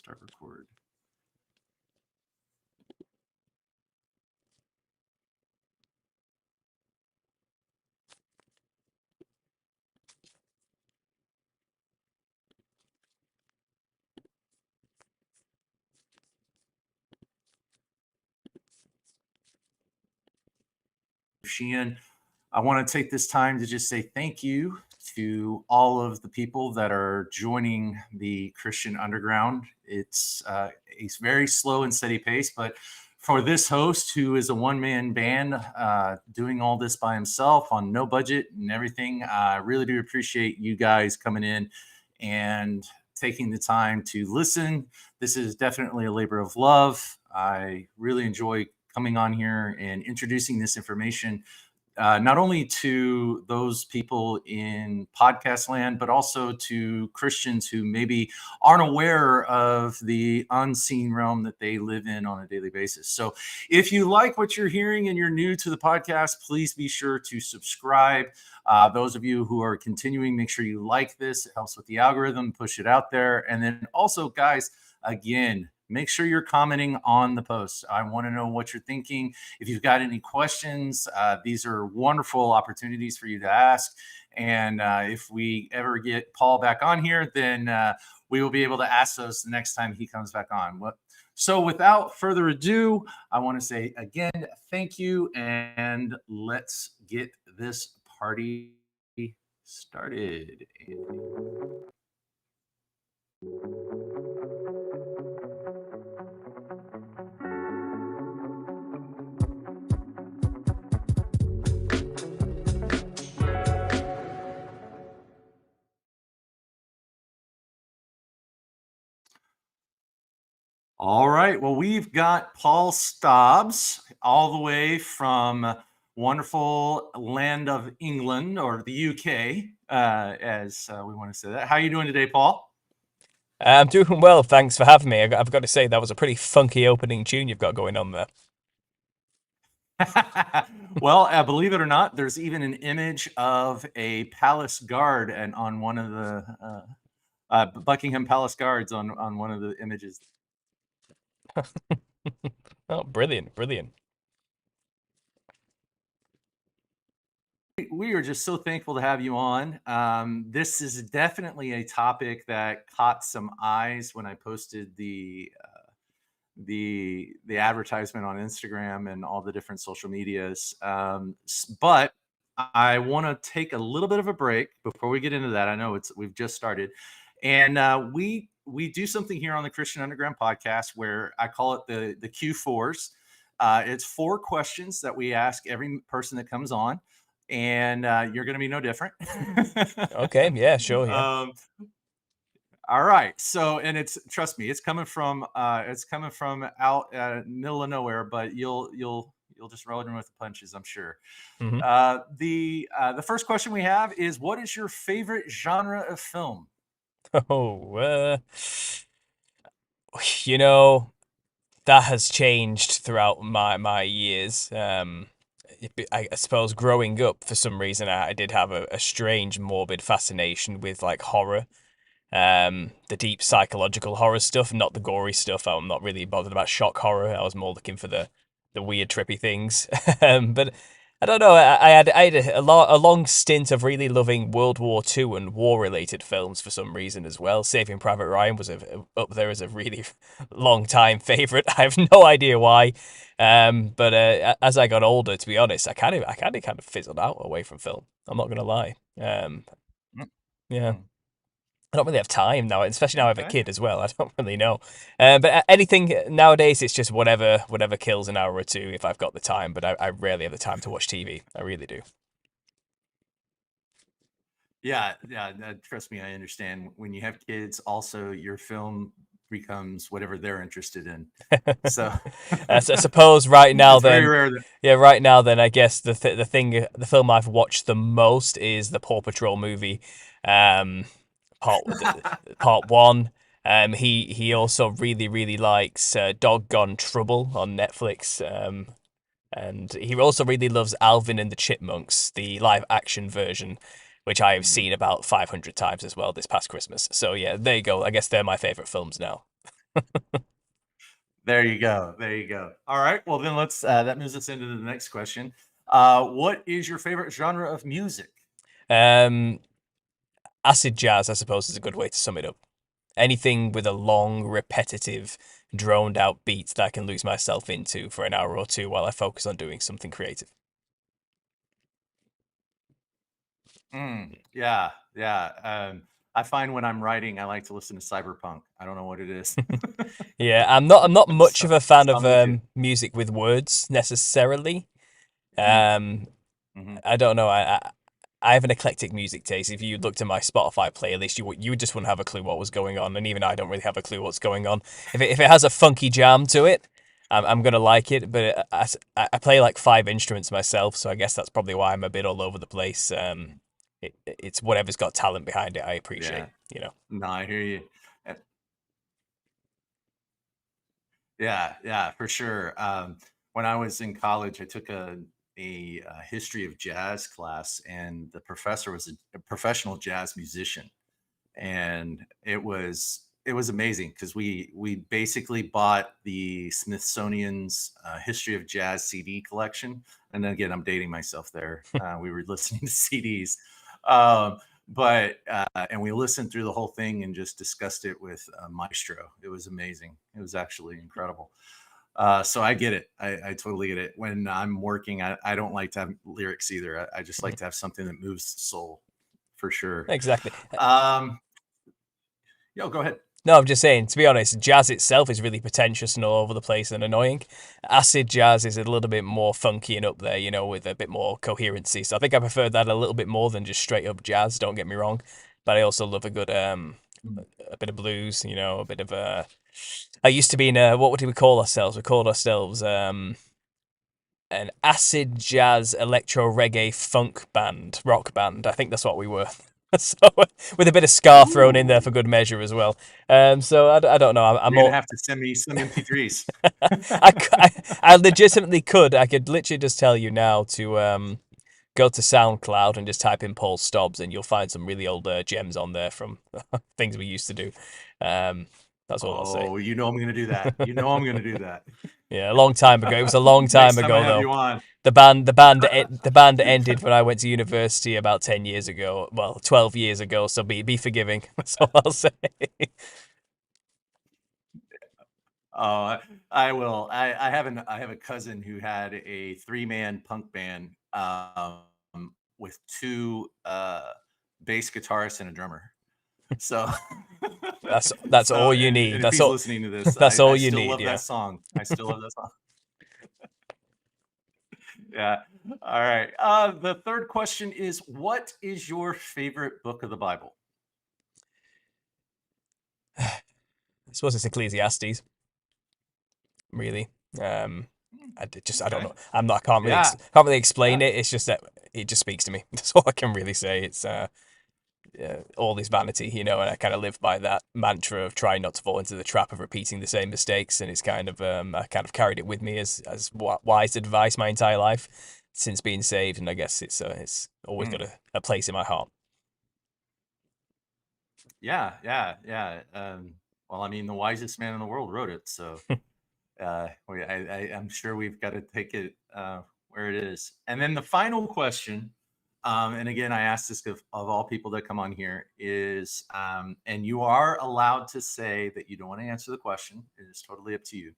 Start record. Shehan, I want to take this time to just say thank you to all of the people that are joining the Christian Underground. It's a very slow and steady pace, but for this host who is a one-man band doing all this by himself on no budget and everything, I really do appreciate you guys coming in and taking the time to listen. This is definitely a labor of love. I really enjoy coming on here and introducing this information, not only to those people in podcast land, but also to Christians who maybe aren't aware of the unseen realm that they live in on a daily basis. So if you like what you're hearing and you're new to the podcast, please be sure to subscribe. Those of you who are continuing, make sure you like this. It helps with the algorithm, push it out there. And then also, guys, again, make sure you're commenting on the post. I want to know what you're thinking. If you've got any questions, these are wonderful opportunities for you to ask. And if we ever get Paul back on here, then we will be able to ask those the next time he comes back on. So without further ado, I want to say again, thank you. And let's get this party started. All right. Well, we've got Paul Stobbs all the way from wonderful land of England, or the UK, as we want to say that. How are you doing today, Paul? I'm doing well. Thanks for having me. I've got to say that was a pretty funky opening tune you've got going on there. Well, believe it or not, there's even an image of a palace guard and on one of the Buckingham Palace guards on one of the images. Oh, brilliant, brilliant. We are just so thankful to have you on. This is definitely a topic that caught some eyes when I posted the advertisement on Instagram and all the different social medias. But I want to take a little bit of a break before we get into that. I know we've just started, and we do something here on the Christian Underground podcast where I call it the Q4s. It's 4 questions that we ask every person that comes on, and you're going to be no different. Okay, yeah, sure, yeah. All right. So, and trust me, it's coming from out middle of nowhere, but you'll just roll in with the punches, I'm sure. Mm-hmm. The first question we have is, what is your favorite genre of film? Oh, you know, that has changed throughout my years. I suppose growing up, for some reason, I did have a strange, morbid fascination with like horror. The deep psychological horror stuff, not the gory stuff. I'm not really bothered about shock horror. I was more looking for the weird, trippy things. But I don't know. I had a long stint of really loving World War II and war-related films for some reason as well. Saving Private Ryan was up there as a really long time favorite. I have no idea why. But as I got older, to be honest, I kind of fizzled out away from film. I'm not gonna lie. Yeah. Mm. I don't really have time now, especially now I have a Okay. kid as well. I don't really know. But anything nowadays, it's just whatever kills an hour or two if I've got the time. But I rarely have the time to watch TV. I really do. Yeah, trust me, I understand. When you have kids, also your film becomes whatever they're interested in. So I suppose right now it's very then, rare that. yeah, right now then, I guess the film I've watched the most is the Paw Patrol movie, um, part part one. He also really likes Doggone Trouble on Netflix. And he also really loves Alvin and the Chipmunks, the live action version, which I have seen about 500 times as well this past Christmas. So yeah, there you go. I guess they're my favorite films now. There you go. There you go. All right. Well, then let's. That moves us into the next question. What is your favorite genre of music? Um, Acid jazz, I suppose, is a good way to sum it up. Anything with a long, repetitive, droned out beat that I can lose myself into for an hour or two while I focus on doing something creative. Yeah, yeah. I find when I'm writing, I like to listen to cyberpunk. I don't know what it is. Yeah, I'm not much so, of a fan so of I'm with you. music with words necessarily. Mm, Um, mhm. I don't know. I have an eclectic music taste. If you looked at my Spotify playlist, you just wouldn't have a clue what was going on, and even I don't really have a clue what's going on. If it has a funky jam to it, I'm gonna like it. But I play like 5 instruments myself, so I guess that's probably why I'm a bit all over the place. It's whatever's got talent behind it. I appreciate, Yeah. you know. No, I hear you. Uh, Yeah, yeah, for sure. When I was in college, I took a history of jazz class, and the professor was a professional jazz musician, and it was amazing because we basically bought the Smithsonian's History of Jazz CD collection. And then again, I'm dating myself there. We were listening to CDs, but and we listened through the whole thing and just discussed it with Maestro. It was amazing. It was actually incredible. So I get it. I totally get it. When I'm working, I don't like to have lyrics either. I just like to have something that moves the soul, for sure. Exactly. Um, Yo, go ahead. No, I'm just saying, to be honest, jazz itself is really pretentious and all over the place and annoying. Acid jazz is a little bit more funky and up there, with a bit more coherency. So I think I prefer that a little bit more than just straight up jazz, don't get me wrong. But I also love a good a bit of blues, a bit of I used to be in a, what would we call ourselves? We called ourselves an acid jazz electro reggae funk band, rock band. I think that's what we were. So with a bit of ska thrown in there Ooh, for good measure as well. So I don't know. I'm you're gonna more. have to send me some MP3s. I legitimately could. I could literally just tell you now to go to SoundCloud and just type in Paul Stobbs, and you'll find some really old gems on there from things we used to do. Um, that's all I'll say. Oh, you know I'm gonna do that. You know I'm gonna do that. Yeah, a long time ago. It was a long Next time time I ago, have though. you on. The band ended when I went to university about 10 years ago. Well, 12 years ago. So be forgiving. That's all I'll say. Oh, I will. I have a cousin who had a three-man punk band with two bass guitarists and a drummer. So, That's all so you and need. if That's he's all. listening to this, That's I all you still need. love that Yeah. song. I still love that song. Yeah. All right. The third question is, what is your favorite book of the Bible? I suppose it's Ecclesiastes. Really. Um, I don't Okay. know. I'm not. I can't really. Yeah. Can't really explain Yeah. it. It's just that it just speaks to me. That's all I can really say. It's all this vanity, and I kind of live by that mantra of trying not to fall into the trap of repeating the same mistakes. And it's kind of I kind of carried it with me as wise advice my entire life since being saved. And I guess it's always got Mm. a place in my heart. Yeah. Yeah. Yeah. Well, I mean, the wisest man in the world wrote it. So I'm sure we've got to take it where it is. And then the final question, and again, I ask this of all people that come on here, is, and you are allowed to say that you don't want to answer the question. It is totally up to you.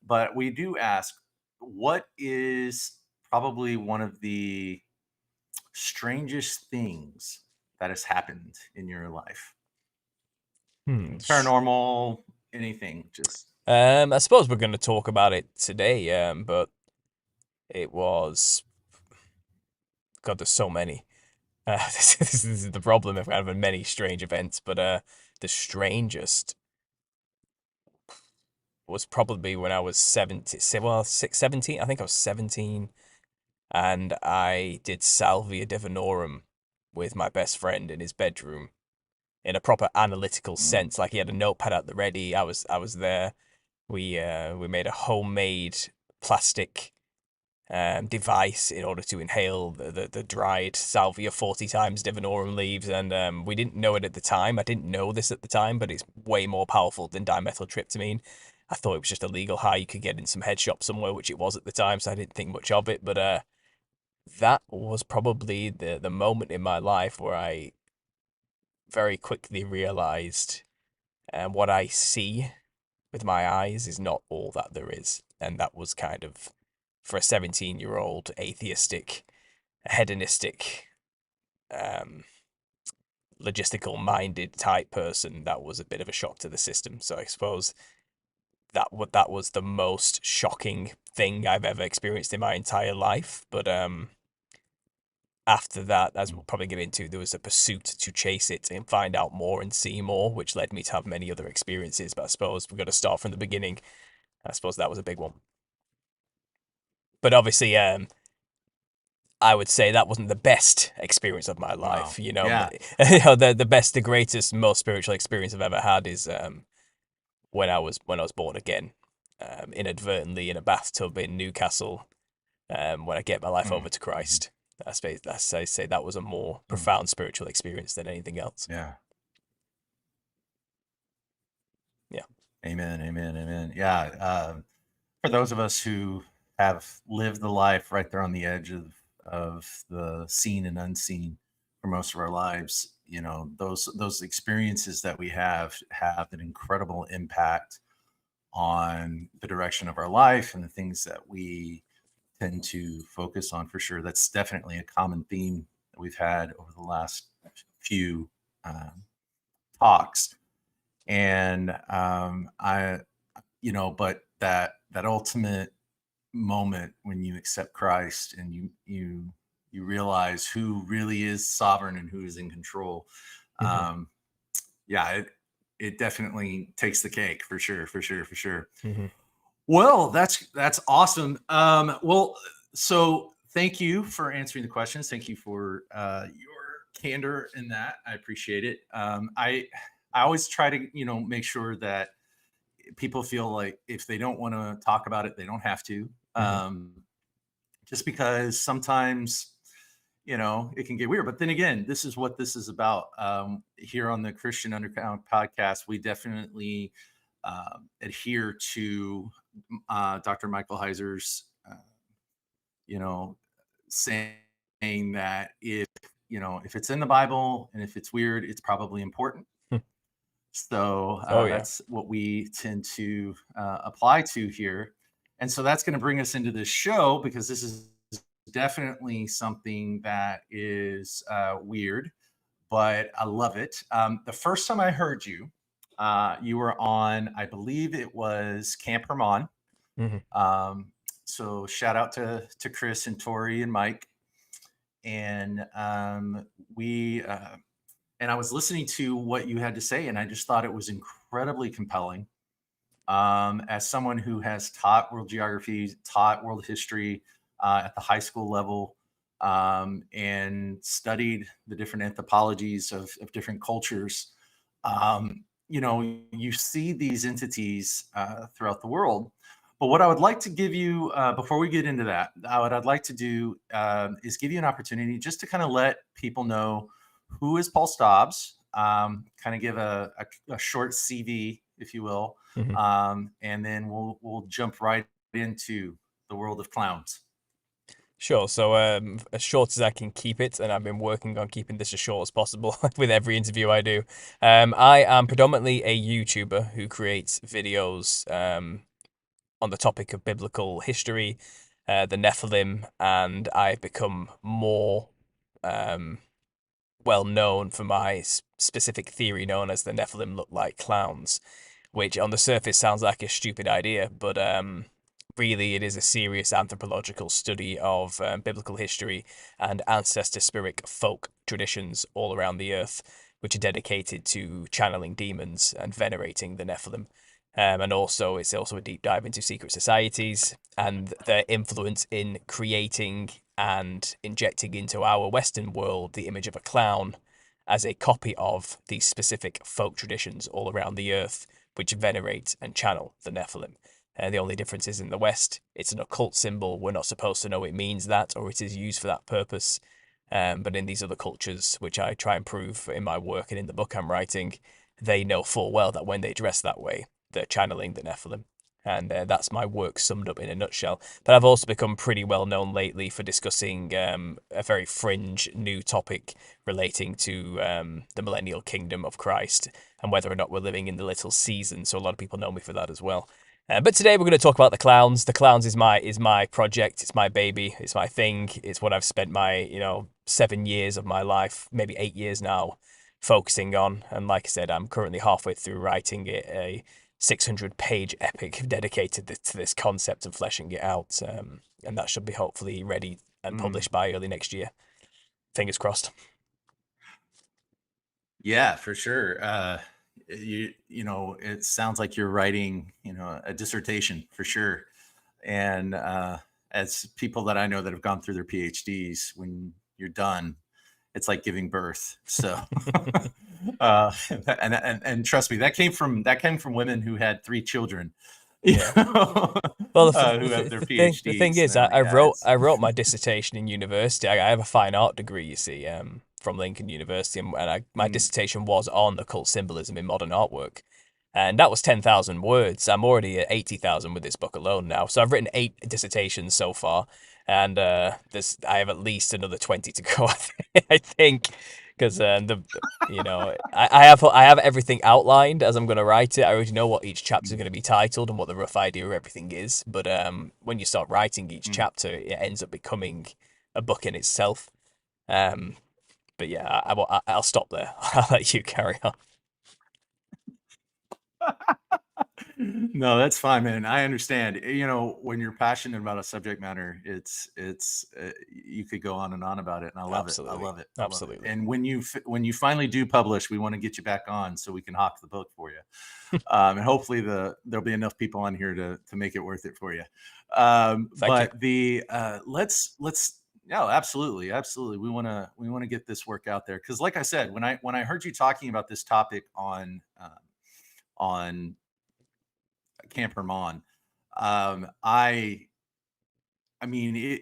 But we do ask, what is probably one of the strangest things that has happened in your life? Hmm. Paranormal, anything, just. I suppose we're going to talk about it today. But it was God. There's so many. This is the problem. I've had many strange events, but the strangest was probably when I was 17. Well, 17. I think I was 17, and I did Salvia Divinorum with my best friend in his bedroom in a proper analytical Mm, sense. Like he had a notepad at the ready. I was there. We made a homemade plastic device in order to inhale the dried salvia 40 times divinorum leaves, and we didn't know it at the time. I didn't know this at the time, but it's way more powerful than dimethyltryptamine. I thought it was just a legal high you could get in some head shop somewhere, which it was at the time, so I didn't think much of it. But that was probably the moment in my life where I very quickly realized what I see with my eyes is not all that there is. And that was kind of, for a 17-year-old atheistic, hedonistic, um, logistical minded type person, that was a bit of a shock to the system. So I suppose that was the most shocking thing I've ever experienced in my entire life. But after that, as we'll probably get into, there was a pursuit to chase it and find out more and see more, which led me to have many other experiences. But I suppose we've got to start from the beginning. I suppose that was a big one. But obviously, I would say that wasn't the best experience of my Wow. life. You know, Yeah. the best, the greatest, most spiritual experience I've ever had is when I was born again, inadvertently in a bathtub in Newcastle. When I get my life over Mm, to mhm, Christ, I say that was a more mm. profound spiritual experience than anything else. Yeah. Yeah. Amen. Amen. Amen. Yeah. For those of us who have lived the life right there on the edge of the seen and unseen for most of our lives, you know, those experiences that we have an incredible impact on the direction of our life and the things that we tend to focus on, for sure. That's definitely a common theme that we've had over the last few um, talks. And I, but that ultimate moment when you accept Christ and you realize who really is sovereign and who is in control. Hmm. Um, yeah, it definitely takes the cake, for sure, for sure, for sure. Hmm. Well, that's awesome. Well, so thank you for answering the questions. Thank you for your candor in that. I appreciate it. I always try to make sure that people feel like if they don't want to talk about it, they don't have to. Hmm. Just because sometimes it can get weird. But then again, this is what this is about. Here on the Christian Underground podcast, we definitely adhere to Dr. Michael Heiser's, you know, saying that if it's in the Bible and if it's weird, it's probably important. So Oh yeah. that's what we tend to apply to here. And so that's going to bring us into this show because this is definitely something that is weird, but I love it. The first time I heard you, you were on, I believe it was Camp Herman. Hmm. Um, so shout out to Chris and Tori and Mike. And we and I was listening to what you had to say, and I just thought it was incredibly compelling. As someone who has taught world geography, taught world history at the high school level, and studied the different anthropologies of different cultures, you see these entities throughout the world. But what I would like to give you before we get into that, what I'd like to do is give you an opportunity just to kind of let people know who is Paul Stobbs, kind of give a short CV, if you will, Hmm. and then we'll jump right into the world of clowns. Sure. So, as short as I can keep it, and I've been working on keeping this as short as possible with every interview I do. I am predominantly a YouTuber who creates videos on the topic of biblical history, the Nephilim, and I've become more um, well known for my specific theory known as the Nephilim look like clowns, which on the surface sounds like a stupid idea, but really it is a serious anthropological study of biblical history and ancestor spirit folk traditions all around the earth, which are dedicated to channeling demons and venerating the Nephilim. And also, it's also a deep dive into secret societies and their influence in creating and injecting into our Western world the image of a clown as a copy of these specific folk traditions all around the earth, which venerate and channel the Nephilim. The only difference is in the West, it's an occult symbol. We're not supposed to know it means that or it is used for that purpose. But in these other cultures, which I try and prove in my work and in the book I'm writing, they know full well that when they dress that way, they're channeling the Nephilim. And that's my work summed up in a nutshell. But I've also become pretty well known lately for discussing a very fringe new topic relating to the millennial kingdom of Christ and whether or not we're living in the little season. So a lot of people know me for that as well. But today we're going to talk about the clowns. The clowns is my project. It's my baby. It's my thing. It's what I've spent my 7 years of my life, maybe 8 years now, focusing on. And like I said, I'm currently halfway through writing it, a 600-page epic dedicated to this concept and fleshing it out. And that should be hopefully ready and Mm. published by early next year. Fingers crossed. Yeah, for sure. It sounds like you're writing, a dissertation for sure. And as people that I know that have gone through their PhDs, when you're done, it's like giving birth. So, and trust me, that came from women who had 3 children, Yeah. Well, who have their the thing PhDs, and is, they're like, yeah, it's I wrote my dissertation in university. I have a fine art degree, you see, from Lincoln University, and my mm, dissertation was on occult symbolism in modern artwork, and that was 10,000 words. I'm already at 80,000 with this book alone now, so I've written 8 dissertations so far, and I have at least another 20 to go. I think because I have everything outlined as I'm going to write it. I already know what each chapter is mm, going to be titled and what the rough idea of everything is. But when you start writing each mm. chapter, it ends up becoming a book in itself. Um, but yeah, I'll stop there. I'll let you carry on. No, that's fine, man. I understand. When you're passionate about a subject matter, it's you could go on and on about it, and I love it. I Absolutely, love it. I love it. absolutely. And when you finally do publish, we want to get you back on so we can hawk the book for you. And hopefully there'll be enough people on here to make it worth it for you. Thank you. But the let's no, absolutely, absolutely. We want to get this work out there because, like I said, when I heard you talking about this topic on Camp Herman. I mean,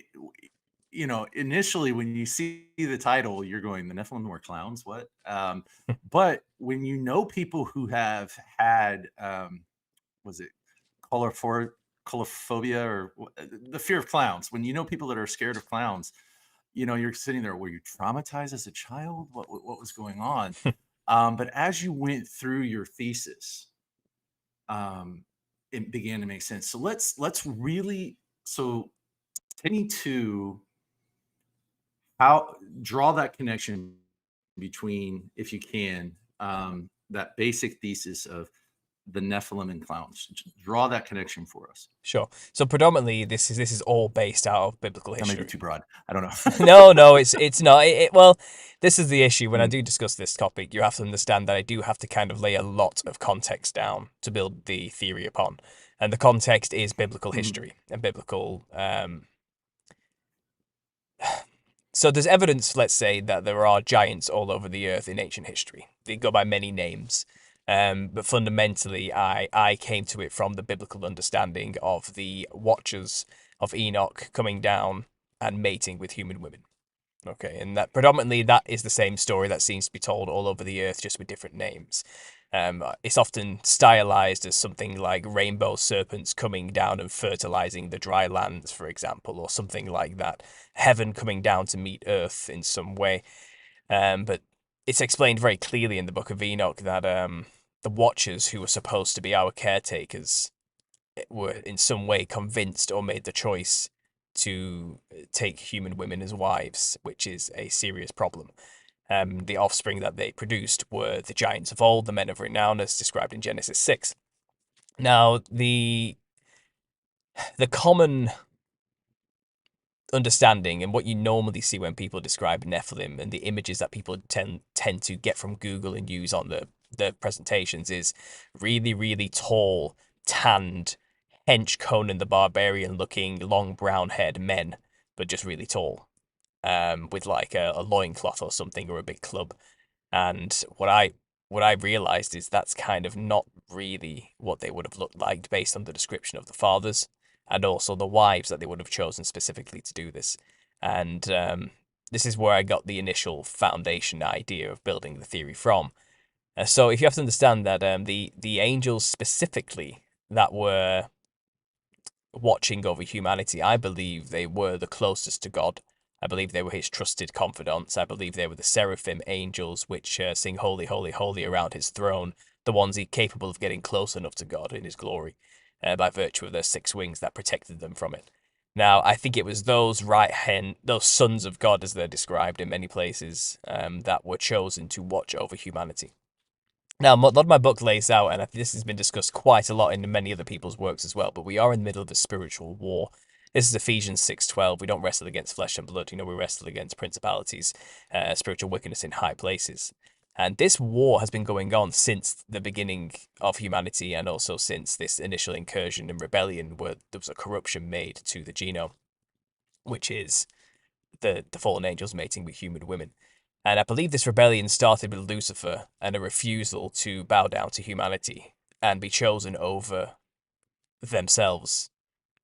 initially when you see the title, you're going, the Nephilim were clowns. What? But when you know people who have had, was it colophor- colophobia or the fear of clowns? When you know people that are scared of clowns, you're sitting there. Were you traumatized as a child? What was going on? But as you went through your thesis, um, it began to make sense. So let's really so tending to how draw that connection between, if you can, that basic thesis of the Nephilim and clowns. Draw that connection for us. Sure. So predominantly, this is all based out of biblical That may be history. too broad. I don't No, know. no, it's not. Well, this is the issue. When I Mm, do discuss this topic, you have to understand that I do have to kind of lay a lot of context down to build the theory upon, and the context is biblical mhm, history and biblical. So there's evidence, let's say, that there are giants all over the earth in ancient history. They go by many names. But fundamentally, I came to it from the biblical understanding of the watchers of Enoch coming down and mating with human women. Okay, and that predominantly that is the same story that seems to be told all over the earth, just with different names. It's often stylized as something like rainbow serpents coming down and fertilizing the dry lands, for example, or something like that. Heaven coming down to meet earth in some way. But it's explained very clearly in the Book of Enoch that the Watchers, who were supposed to be our caretakers, were in some way convinced or made the choice to take human women as wives, which is a serious problem. The offspring that they produced were the giants of old, the men of renown, as described in Genesis 6. Now, the common understanding and what you normally see when people describe Nephilim and the images that people tend to get from Google and use on the presentations is really, really tall, tanned, hench Conan the Barbarian looking long brown haired men, but just really tall, with like a loincloth or something or a big club. And what I realized is that's kind of not really what they would have looked like based on the description of the fathers and also the wives that they would have chosen specifically to do this. And this is where I got the initial foundation idea of building the theory from. So if you have to understand that the angels specifically that were watching over humanity, I believe they were the closest to God. I believe they were his trusted confidants. I believe they were the seraphim angels which sing holy, holy, holy around his throne, the ones capable of getting close enough to God in his glory by virtue of their 6 wings that protected them from it. Now, I think it was those those sons of God, as they're described in many places, that were chosen to watch over humanity. Now, a lot of my book lays out, and this has been discussed quite a lot in many other people's works as well, but we are in the middle of a spiritual war. This is Ephesians 6:12. We don't wrestle against flesh and blood. We wrestle against principalities, spiritual wickedness in high places. And this war has been going on since the beginning of humanity and also since this initial incursion and rebellion where there was a corruption made to the genome, which is the fallen angels mating with human women. And I believe this rebellion started with Lucifer and a refusal to bow down to humanity and be chosen over themselves.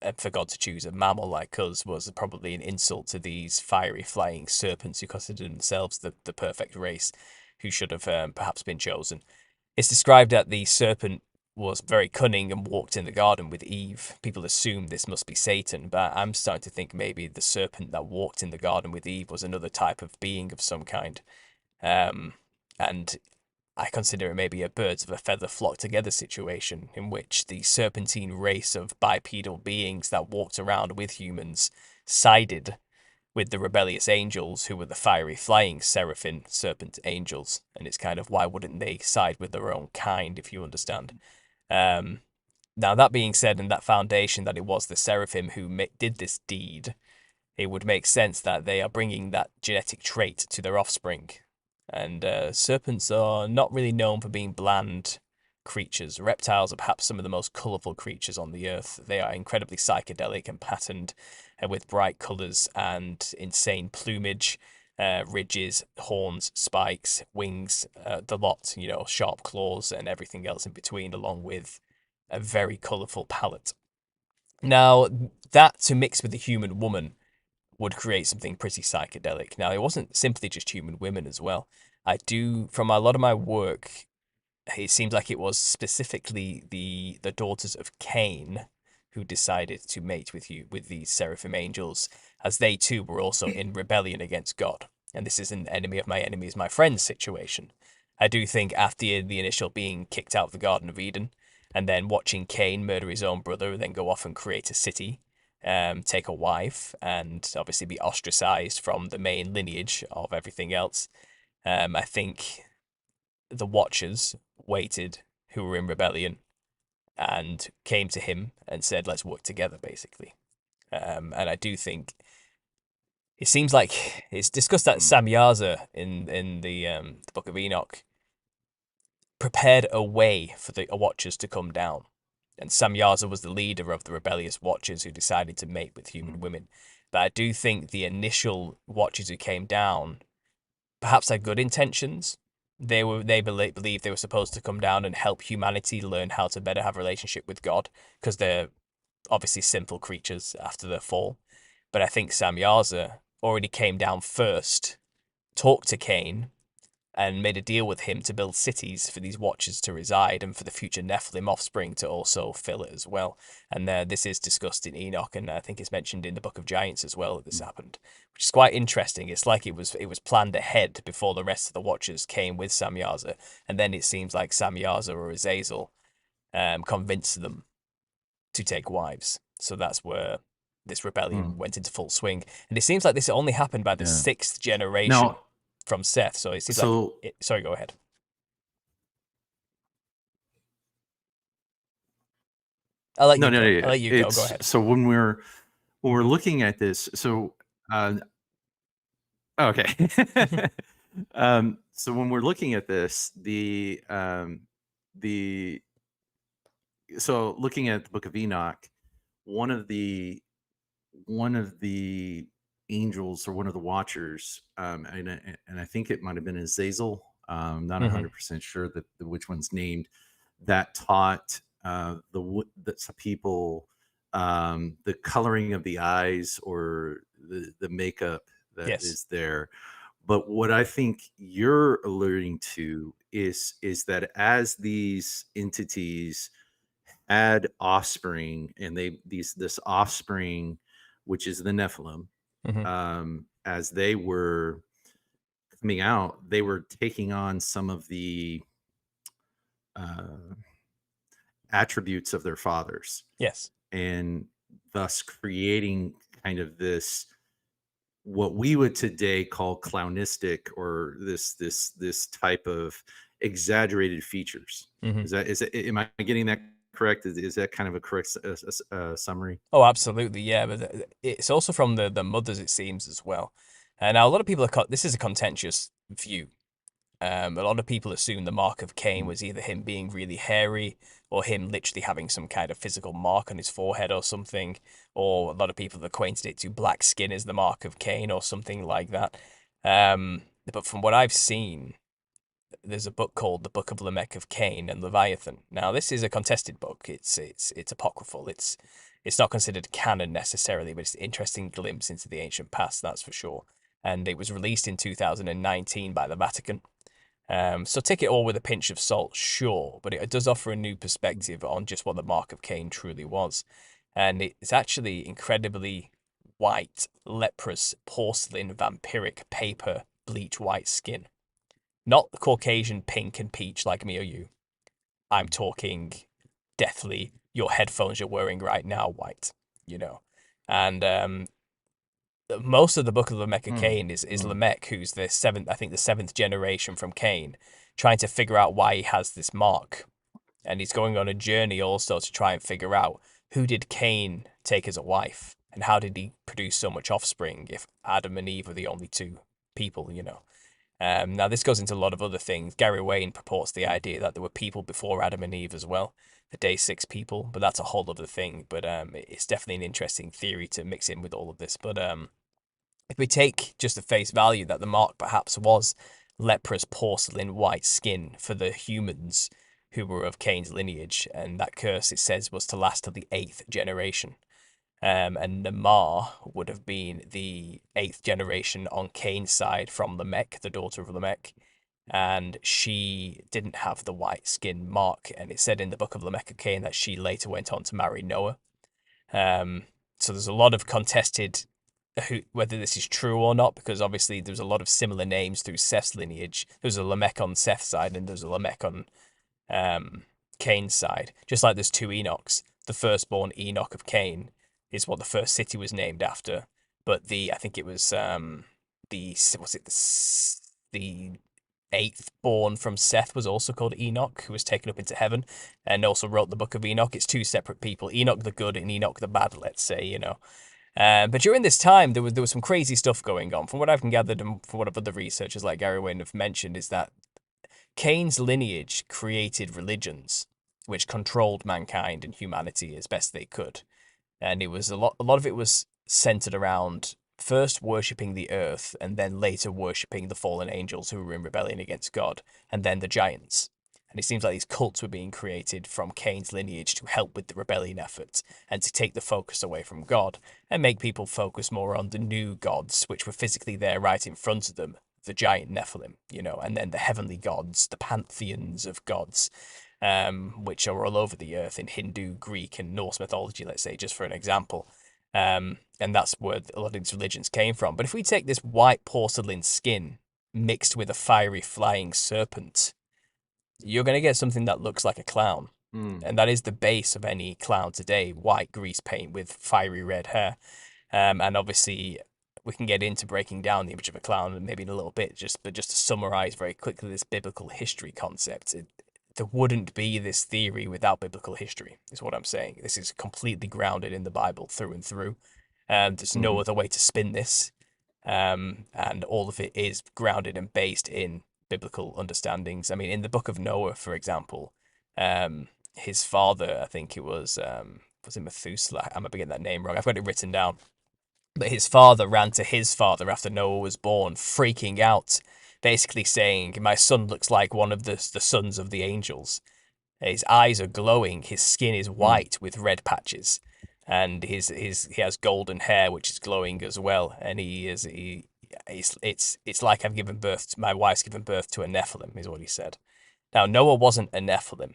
And for God to choose a mammal like us was probably an insult to these fiery flying serpents who considered themselves the perfect race who should have perhaps been chosen. It's described that the serpent was very cunning and walked in the garden with Eve. People assume this must be Satan, but I'm starting to think maybe the serpent that walked in the garden with Eve was another type of being of some kind. And I consider it maybe a birds of a feather flock together situation in which the serpentine race of bipedal beings that walked around with humans sided with the rebellious angels who were the fiery flying seraphim serpent angels. And it's kind of why wouldn't they side with their own kind, if you understand? Now, that being said, and that foundation that it was the seraphim who did this deed, it would make sense that they are bringing that genetic trait to their offspring. And serpents are not really known for being bland creatures. Reptiles are perhaps some of the most colourful creatures on the earth. They are incredibly psychedelic and patterned with bright colours and insane plumage, ridges, horns, spikes, wings, the lot, sharp claws and everything else in between, along with a very colourful palate. Now, that to mix with the human woman would create something pretty psychedelic. Now, it wasn't simply just human women as well. From a lot of my work, it seems like it was specifically the daughters of Cain who decided to mate with these seraphim angels, as they too were also in rebellion against God. And this is an enemy of my enemy is my friend situation. I do think after the initial being kicked out of the Garden of Eden, and then watching Cain murder his own brother, then go off and create a city, take a wife, and obviously be ostracized from the main lineage of everything else. I think the Watchers waited, who were in rebellion, and came to him and said, "Let's work together," basically. And I do think it seems like it's discussed that Samyaza in the Book of Enoch prepared a way for the Watchers to come down. And Samyaza was the leader of the rebellious Watchers who decided to mate with human women. But I do think the initial Watchers who came down perhaps had good intentions. They believed they were supposed to come down and help humanity learn how to better have a relationship with God, because they're obviously sinful creatures after their fall. But I think Samyaza already came down first, talked to Cain, and made a deal with him to build cities for these Watchers to reside and for the future Nephilim offspring to also fill it as well. And this is discussed in Enoch, and I think it's mentioned in the Book of Giants as well that this happened, which is quite interesting. It's like it was planned ahead before the rest of the Watchers came with Samyaza, and then it seems like Samyaza or Azazel convinced them to take wives. So that's where this rebellion went into full swing. And it seems like this only happened by the 6th generation. Now, from Seth, so it seems like sorry, go ahead. I'll let you go. Go ahead. So when we're looking at this, so okay. So when we're looking at this, so looking at the Book of Enoch, one of the angels or one of the Watchers, and I think it might have been Azazel. Not 100% sure that which one's named. that taught the people the coloring of the eyes or the makeup that Yes. is there. But what I think you're alluding to is that as these entities had offspring, and they these this offspring, which is the Nephilim, Hmm. as they were coming out, they were taking on some of the uh, attributes of their fathers, Yes. and thus creating kind of this what we would today call clownistic, or this type of exaggerated features. Hmm. Is that am I getting that correct? Is that kind of a correct summary? Oh, absolutely, yeah. But it's also from the mothers, it seems, as well. And now a lot of people this is a contentious view. A lot of people assume the mark of Cain Mm. was either him being really hairy or him literally having some kind of physical mark on his forehead or something. Or a lot of people have acquainted it to black skin as the mark of Cain or something like that. But from what I've seen, there's a book called The Book of Lamech of Cain and Leviathan. Now, this is a contested book. It's apocryphal. It's not considered canon necessarily, but it's an interesting glimpse into the ancient past, that's for sure. And it was released in 2019 by the Vatican. So take it all with a pinch of salt, sure, but it does offer a new perspective on just what the Mark of Cain truly was. And it's actually incredibly white, leprous, porcelain, vampiric, paper, bleach white skin. Not the Caucasian pink and peach like me or you. I'm talking deathly, your headphones you're wearing right now, white, you know. And most of the book of Lamech of Mm. Cain is Mm. Lamech, who's the seventh, I think the seventh generation from Cain, trying to figure out why he has this mark. And he's going on a journey also to try and figure out who did Cain take as a wife and how did he produce so much offspring if Adam and Eve were the only two people, you know. Now, this goes into a lot of other things. Gary Wayne purports the idea that there were people before Adam and Eve as well, the day six people, but that's a whole other thing. But it's definitely an interesting theory to mix in with all of this. But if we take just the face value that the mark perhaps was leprous porcelain white skin for the humans who were of Cain's lineage, and that curse, it says, was to last to the eighth generation. And Namar would have been the eighth generation on Cain's side from Lamech, the daughter of Lamech. And she didn't have the white skin mark. And it said in the book of Lamech of Cain that she later went on to marry Noah. Um, so there's a lot of contested whether this is true or not, because obviously there's a lot of similar names through Seth's lineage. There's a Lamech on Seth's side and there's a Lamech on um, Cain's side. Just like there's two Enochs. The firstborn Enoch of Cain is what the first city was named after, but I think it was the was it the eighth born from Seth was also called Enoch, who was taken up into heaven and also wrote the book of Enoch. It's two separate people, Enoch the good and Enoch the bad, let's say, you know. But during this time, there was some crazy stuff going on. From what I've gathered and from what other researchers like Gary Wayne have mentioned, is that Cain's lineage created religions which controlled mankind and humanity as best they could. And it was a lot of it was centered around first worshipping the earth and then later worshipping the fallen angels who were in rebellion against God, and then the giants. And it seems like these cults were being created from Cain's lineage to help with the rebellion effort and to take the focus away from God and make people focus more on the new gods, which were physically there right in front of them, the giant Nephilim, you know, and then the heavenly gods, the pantheons of gods, which are all over the earth in Hindu, Greek, and Norse mythology, let's say, just for an example. And that's where a lot of these religions came from. But if we take this white porcelain skin mixed with a fiery flying serpent, you're going to get something that looks like a clown. Mm. And that is the base of any clown today, white grease paint with fiery red hair. And obviously, we can get into breaking down the image of a clown maybe in a little bit, but just to summarize very quickly this biblical history concept, there wouldn't be this theory without biblical history, is what I'm saying. This is completely grounded in the Bible through and through. There's no Mhm. other way to spin this. And all of it is grounded and based in biblical understandings. I mean, in the book of Noah, for example, his father, I think it was it Methuselah? I might be getting that name wrong. I've got it written down. But his father ran to his father after Noah was born, freaking out, basically saying, "My son looks like one of the sons of the angels." His eyes are glowing. His skin is Mm. white with red patches, and he has golden hair which is glowing as well. And it's like I've given birth to, my wife's given birth to a Nephilim, is what he said. Now Noah wasn't a Nephilim.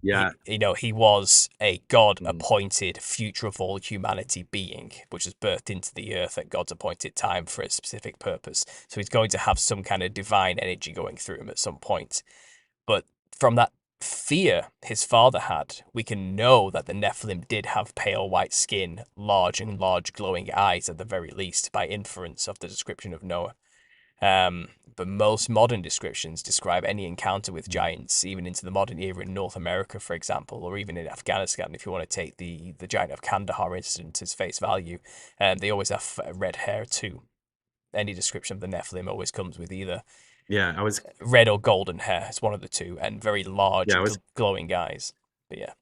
Yeah. He was a God Mm. appointed future of all humanity being, which was birthed into the earth at God's appointed time for a specific purpose. So he's going to have some kind of divine energy going through him at some point. But from that fear his father had, we can know that the Nephilim did have pale white skin, large glowing eyes at the very least, by inference of the description of Noah. But most modern descriptions describe any encounter with Mm. giants, even into the modern era in North America, for example, or even in Afghanistan, if you want to take the giant of Kandahar incident as face value. They always have red hair too. Any description of the Nephilim always comes with either Yeah, I was red or golden hair. It's one of the two, and very yeah, large, I was glowing eyes. But yeah,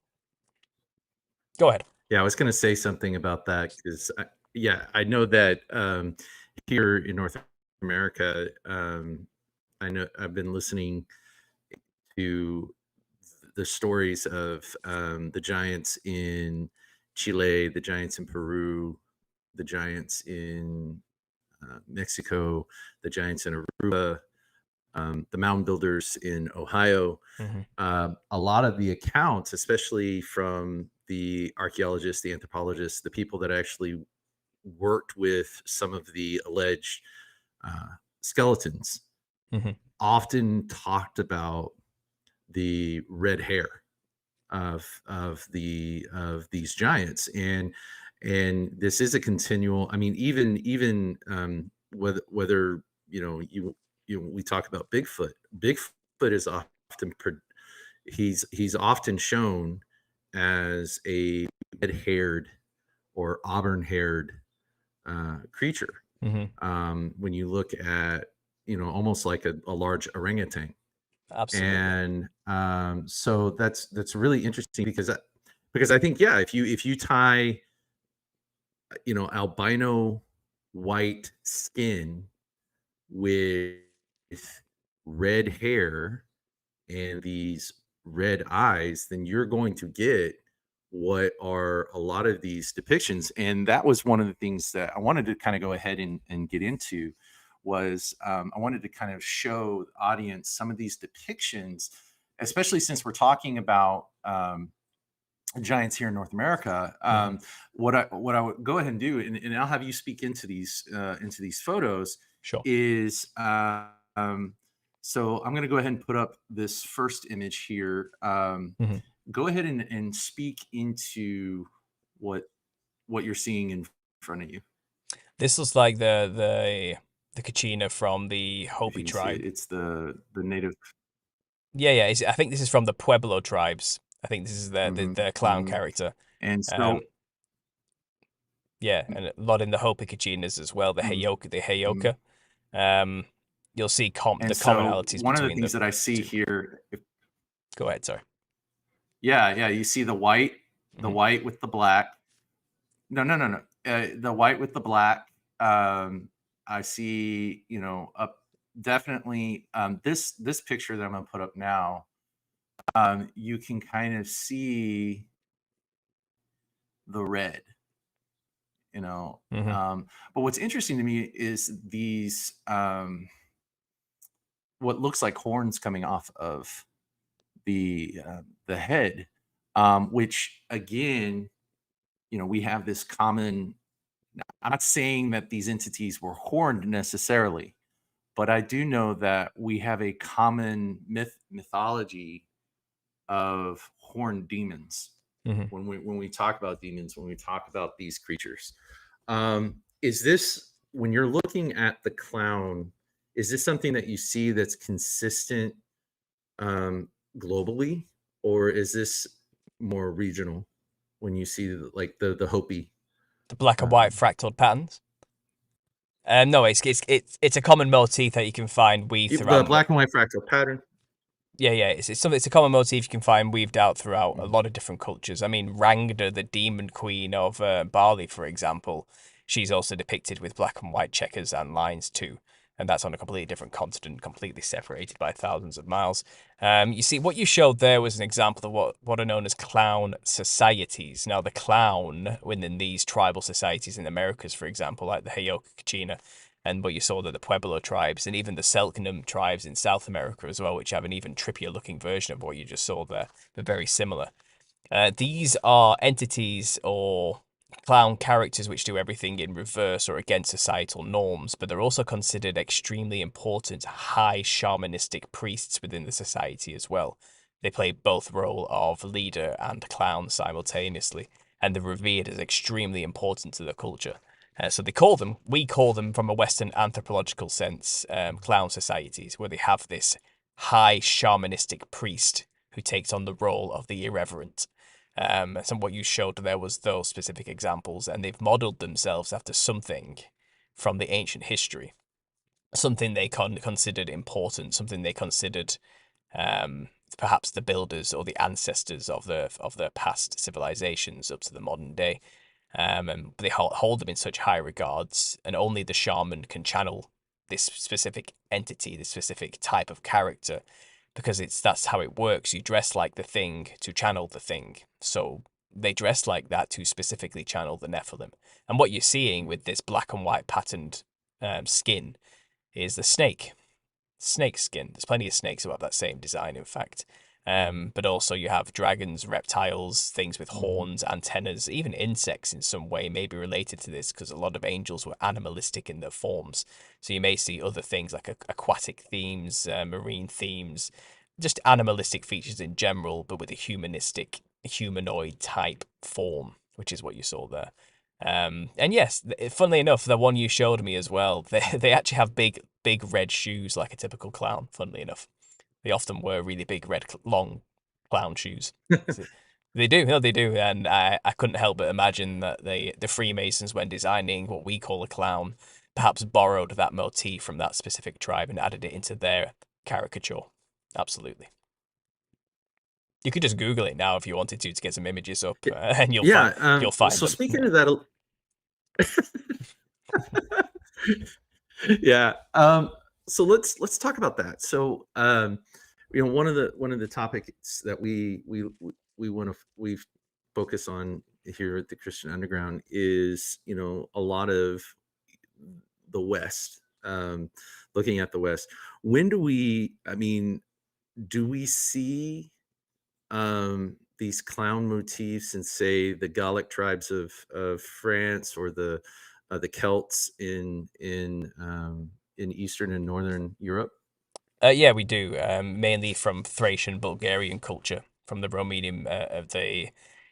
go ahead. yeah, I was going to say something about that because yeah, I know that here in North America, I know I've been listening to the stories of the giants in Chile, the giants in Peru, the giants in Mexico, the giants in Aruba, the mound builders in Ohio. Mm-hmm. A lot of the accounts, especially from the archaeologists, the anthropologists, the people that actually worked with some of the alleged uh, skeletons, Mm-hmm. often talked about the red hair of these giants, and this is a continual. I mean, even whether we talk about Bigfoot. Bigfoot is often he's often shown as a red-haired or auburn-haired creature. Mm-hmm. When you look at almost like a large orangutan, Absolutely. and so that's really interesting because I think, yeah, if you tie albino white skin with red hair and these red eyes, then you're going to get what are a lot of these depictions. And that was one of the things that I wanted to kind of go ahead and get into was I wanted to kind of show the audience some of these depictions, especially since we're talking about giants here in North America. Mm-hmm. What I would go ahead and do, and I'll have you speak into these photos, Sure. is so I'm going to go ahead and put up this first image here. Mm-hmm. Go ahead and speak into what what you're seeing in front of you. This looks like the Kachina from the If Hopi you can see it, tribe. it's the native. Yeah. I think this is from the Pueblo tribes. I think this is Hmm. the clown Hmm. character. And so, Um, yeah, and a lot in the Hopi Kachinas as well. mm, The mm. Heyoka. Um, you'll see And the so commonalities one of the between things the that I see two. here, Go ahead, sorry. yeah, yeah, you see the Hmm. white with the black. No, no, no, no. The white with the black. I see, up definitely this picture that I'm gonna put up now. You can kind of see the red, you know. Hmm. But what's interesting to me is these what looks like horns coming off of the head, which again, we have this common. I'm not saying that these entities were horned necessarily, but I do know that we have a common mythology of horned demons Hmm. when we talk about demons, when we talk about these creatures. Is this when you're looking at the clown? Is this something that you see that's consistent globally, or is this more regional when you see like the Hopi? The black and white Um, fractal patterns. No, it's a common motif that you can find weaved the throughout. black and white fractal pattern. Yeah. It's a common motif you can find weaved out throughout a Mhm. lot of different cultures. I mean, Rangda, the demon queen of Bali, for example, she's also depicted with black and white checkers and lines too. and that's on a completely different continent, completely separated by thousands of miles. You see, what you showed there was an example of what are known as clown societies. Now, the clown within these tribal societies in the Americas, for example, like the Heyoka Kachina, and what you saw there, the Pueblo tribes, and even the Selknam tribes in South America as well, which have an even trippier looking version of what you just saw there, but very similar. These are entities or clown characters which do everything in reverse or against societal norms, but they're also considered extremely important high shamanistic priests within the society as well. They play both role of leader and clown simultaneously, and they're revered as extremely important to the culture. So we call them from a Western anthropological sense, clown societies, where they have this high shamanistic priest who takes on the role of the irreverent. So what you showed there was those specific examples, and they've modeled themselves after something from the ancient history, something they considered important, something they considered perhaps the builders or the ancestors of their past civilizations up to the modern day. And they hold them in such high regards, and only the shaman can channel this specific entity, this specific type of character, because that's how it works. You dress like the thing to channel the thing. So they dress like that to specifically channel the Nephilim. And what you're seeing with this black and white patterned skin is the snake skin. There's plenty of snakes who have that same design, in fact. But also you have dragons, reptiles, things with horns, antennas, even insects in some way may be related to this because a lot of angels were animalistic in their forms. So you may see other things like aquatic themes, marine themes, just animalistic features in general, but with a humanoid type form, which is what you saw there. And yes, funnily enough, the one you showed me as well, they actually have big red shoes like a typical clown. Funnily enough, they often wear really big red long clown shoes. So they do, no, they do, and I couldn't help but imagine that the Freemasons, when designing what we call a clown, perhaps borrowed that motif from that specific tribe and added it into their caricature. Absolutely. You could just Google it now if you wanted to get some images up, and Yeah. you'll find So them. speaking of that, yeah. So let's talk about that. So one of the topics that we want to we focus on here at the Christian Underground is a lot of the West. Looking at the West, when do we? I mean, do we see these clown motifs in, say, the Gallic tribes of France, or the Celts in Eastern and Northern Europe? Yeah, we do. Mainly from Thracian Bulgarian culture, from the Romanian of the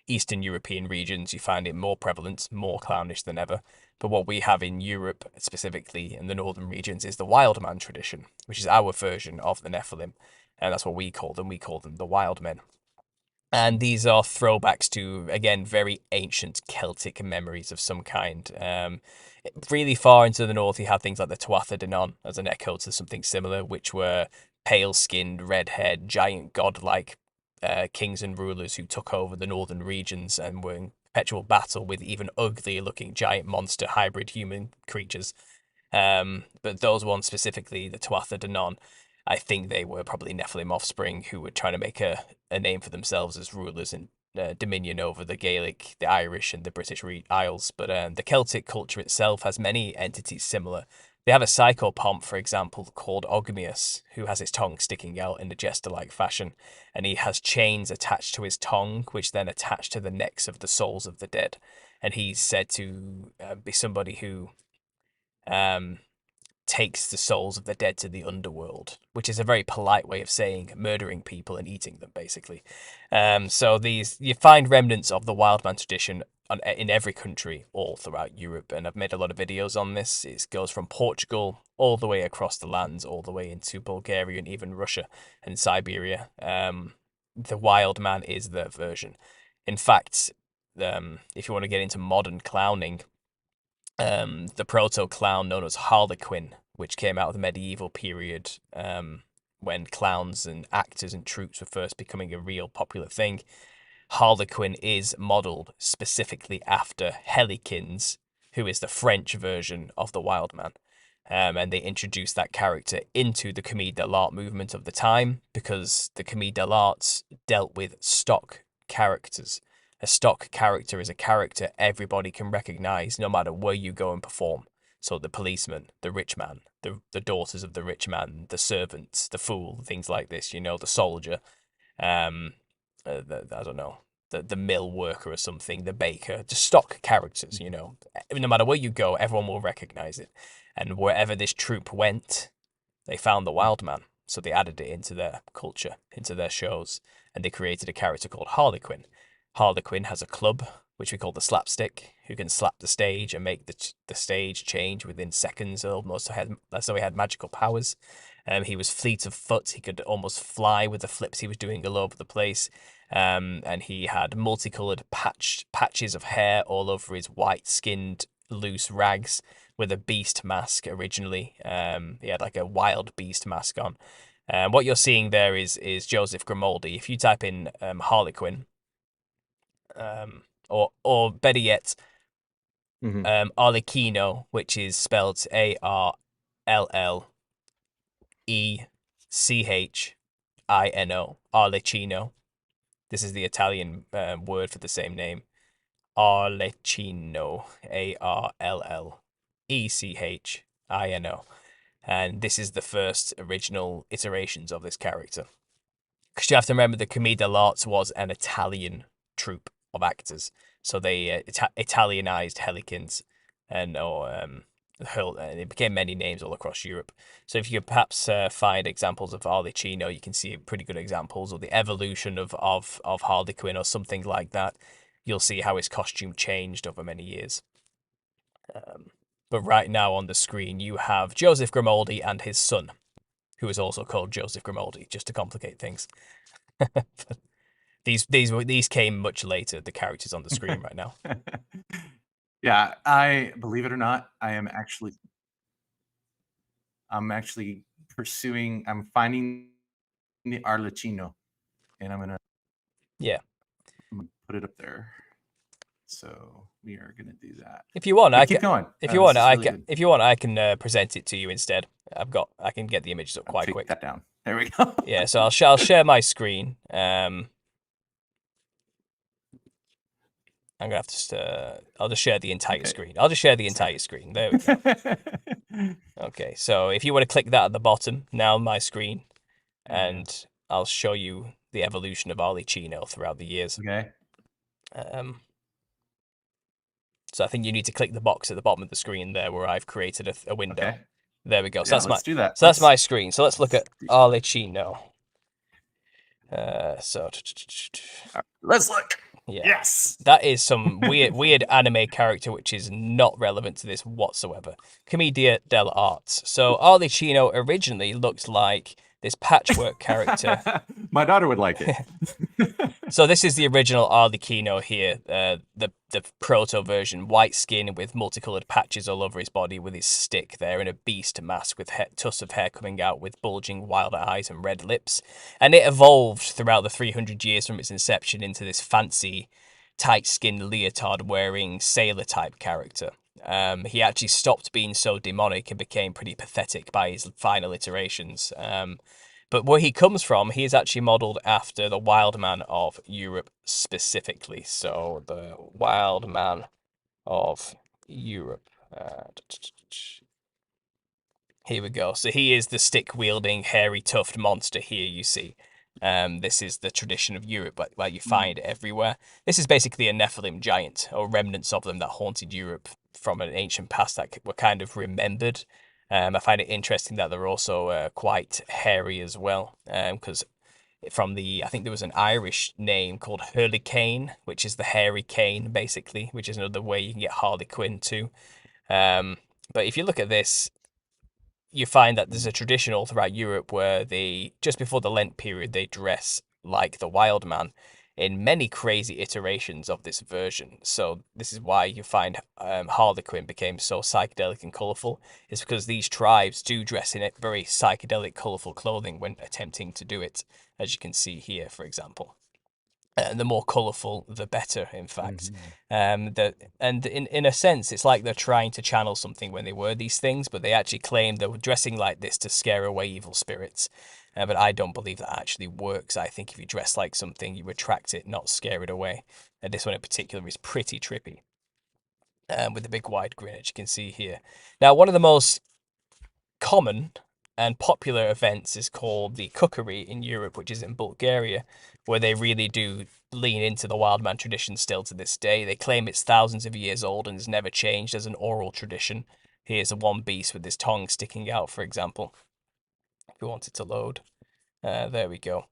Eastern European regions. You find it more prevalent, more clownish than ever. But what we have in Europe, specifically in the northern regions, is the wild man tradition, which is our version of the Nephilim. And that's what we call them. We call them the wild men. And these are throwbacks to, again, very ancient Celtic memories of some kind. Really far into the north, you have things like the Tuatha De Danann as an echo to something similar, which were pale-skinned, red-haired, giant godlike kings and rulers who took over the northern regions and were in perpetual battle with even uglier-looking giant monster hybrid human creatures. But those ones specifically, the Tuatha De Danann, I think they were probably Nephilim offspring who were trying to make a name for themselves as rulers and dominion over the Gaelic, the Irish, and the British Isles. But the Celtic culture itself has many entities similar. They have a psychopomp, for example, called Ogmius, who has his tongue sticking out in a jester-like fashion, and he has chains attached to his tongue, which then attach to the necks of the souls of the dead. And he's said to be somebody who um, takes the souls of the dead to the underworld, which is a very polite way of saying murdering people and eating them, basically. So you find remnants of the wild man tradition in every country all throughout Europe, and I've made a lot of videos on this. It goes from Portugal all the way across the lands, all the way into Bulgaria and even Russia and Siberia. The wild man is their version. In fact, if you want to get into modern clowning, the proto clown known as Harlequin, which came out of the medieval period, when clowns and actors and troupes were first becoming a real popular thing. Harlequin is modelled specifically after Helikins, who is the French version of the Wild Man. And they introduced that character into the Commedia dell'arte movement of the time because the Commedia dell'arte dealt with stock characters. A stock character is a character everybody can recognize no matter where you go and perform. So the policeman, the rich man, the daughters of the rich man, the servants, the fool, things like this, the soldier, I don't know, the mill worker or something, the baker, just stock characters, no matter where you go, everyone will recognize it. And wherever this troupe went, they found the wild man. So they added it into their culture, into their shows, and they created a character called Harlequin. Harlequin has a club, which we call the slapstick, who can slap the stage and make the stage change within seconds, almost as though he had magical powers. He was fleet of foot. He could almost fly with the flips he was doing all over the place. And he had multicolored patches of hair all over his white-skinned loose rags with a beast mask originally. He had like a wild beast mask on. What you're seeing there is Joseph Grimaldi. If you type in Harlequin, or better yet, Arlecchino, which is spelled Arlecchino, Arlecchino. This is the Italian word for the same name. Arlecchino, Arlecchino. And this is the first original iterations of this character. Because you have to remember the Commedia dell'arte was an Italian troupe of actors. So they Italianized Helicans and it became many names all across Europe. So if you could perhaps find examples of Arlecchino, you can see pretty good examples, or the evolution of Harlequin or something like that. You'll see how his costume changed over many years. But right now on the screen, you have Joseph Grimaldi and his son, who is also called Joseph Grimaldi, just to complicate things. These came much later, the characters on the screen right now. Yeah, I believe it or not, I'm actually I'm finding the Arlecchino, and I'm gonna put it up there. So we are gonna do that. If you want, keep going. If you want, I can present it to you instead. I can get the images up quite quick. That down. There we go. Yeah, so I'll share my screen. I'm gonna have to. I'll just share the entire screen. I'll just share the entire screen. There we go. Okay, so if you want to click that at the bottom, now my screen, and I'll show you the evolution of Arlecchino throughout the years. Okay. So I think you need to click the box at the bottom of the screen there where I've created a window. Okay. There we go. So let's do that. So that's my screen. So let's look at Arlecchino. Let's look. Yeah. Yes. That is some weird anime character which is not relevant to this whatsoever. Commedia dell'arte. So Arlecchino originally looked like this patchwork character. My daughter would like it. So this is the original Arlecchino here, the proto version, white skin with multicolored patches all over his body with his stick there, and a beast mask with tufts of hair coming out with bulging wild eyes and red lips. And it evolved throughout the 300 years from its inception into this fancy, tight-skinned leotard-wearing sailor-type character. He actually stopped being so demonic and became pretty pathetic by his final iterations. But where he comes from, he is actually modelled after the Wild Man of Europe specifically. So the Wild Man of Europe. Here we go. So he is the stick-wielding, hairy, tuft monster here you see. This is the tradition of Europe, where you find it everywhere. This is basically a Nephilim giant, or remnants of them that haunted Europe from an ancient past that were kind of remembered. I find it interesting that they're also quite hairy as well, because I think there was an Irish name called Hurricane, which is the hairy cane, basically, which is another way you can get Harlequin too. But if you look at this, you find that there's a tradition all throughout Europe where just before the Lent period, they dress like the wild man in many crazy iterations of this version. So this is why you find Harlequin became so psychedelic and colourful, is because these tribes do dress in very psychedelic, colourful clothing when attempting to do it, as you can see here, for example. The more colourful, the better, in fact. Mm-hmm. And in a sense, it's like they're trying to channel something when they wear these things, but they actually claim they were dressing like this to scare away evil spirits. But I don't believe that actually works. I think if you dress like something, you attract it, not scare it away. And this one in particular is pretty trippy, with a big wide grin, as you can see here. Now, one of the most common and popular events is called the Kukri in Europe, which is in Bulgaria, where they really do lean into the wild man tradition still to this day. They claim it's thousands of years old and has never changed as an oral tradition. Here's a one beast with his tongue sticking out, for example, if we wanted to load. There we go.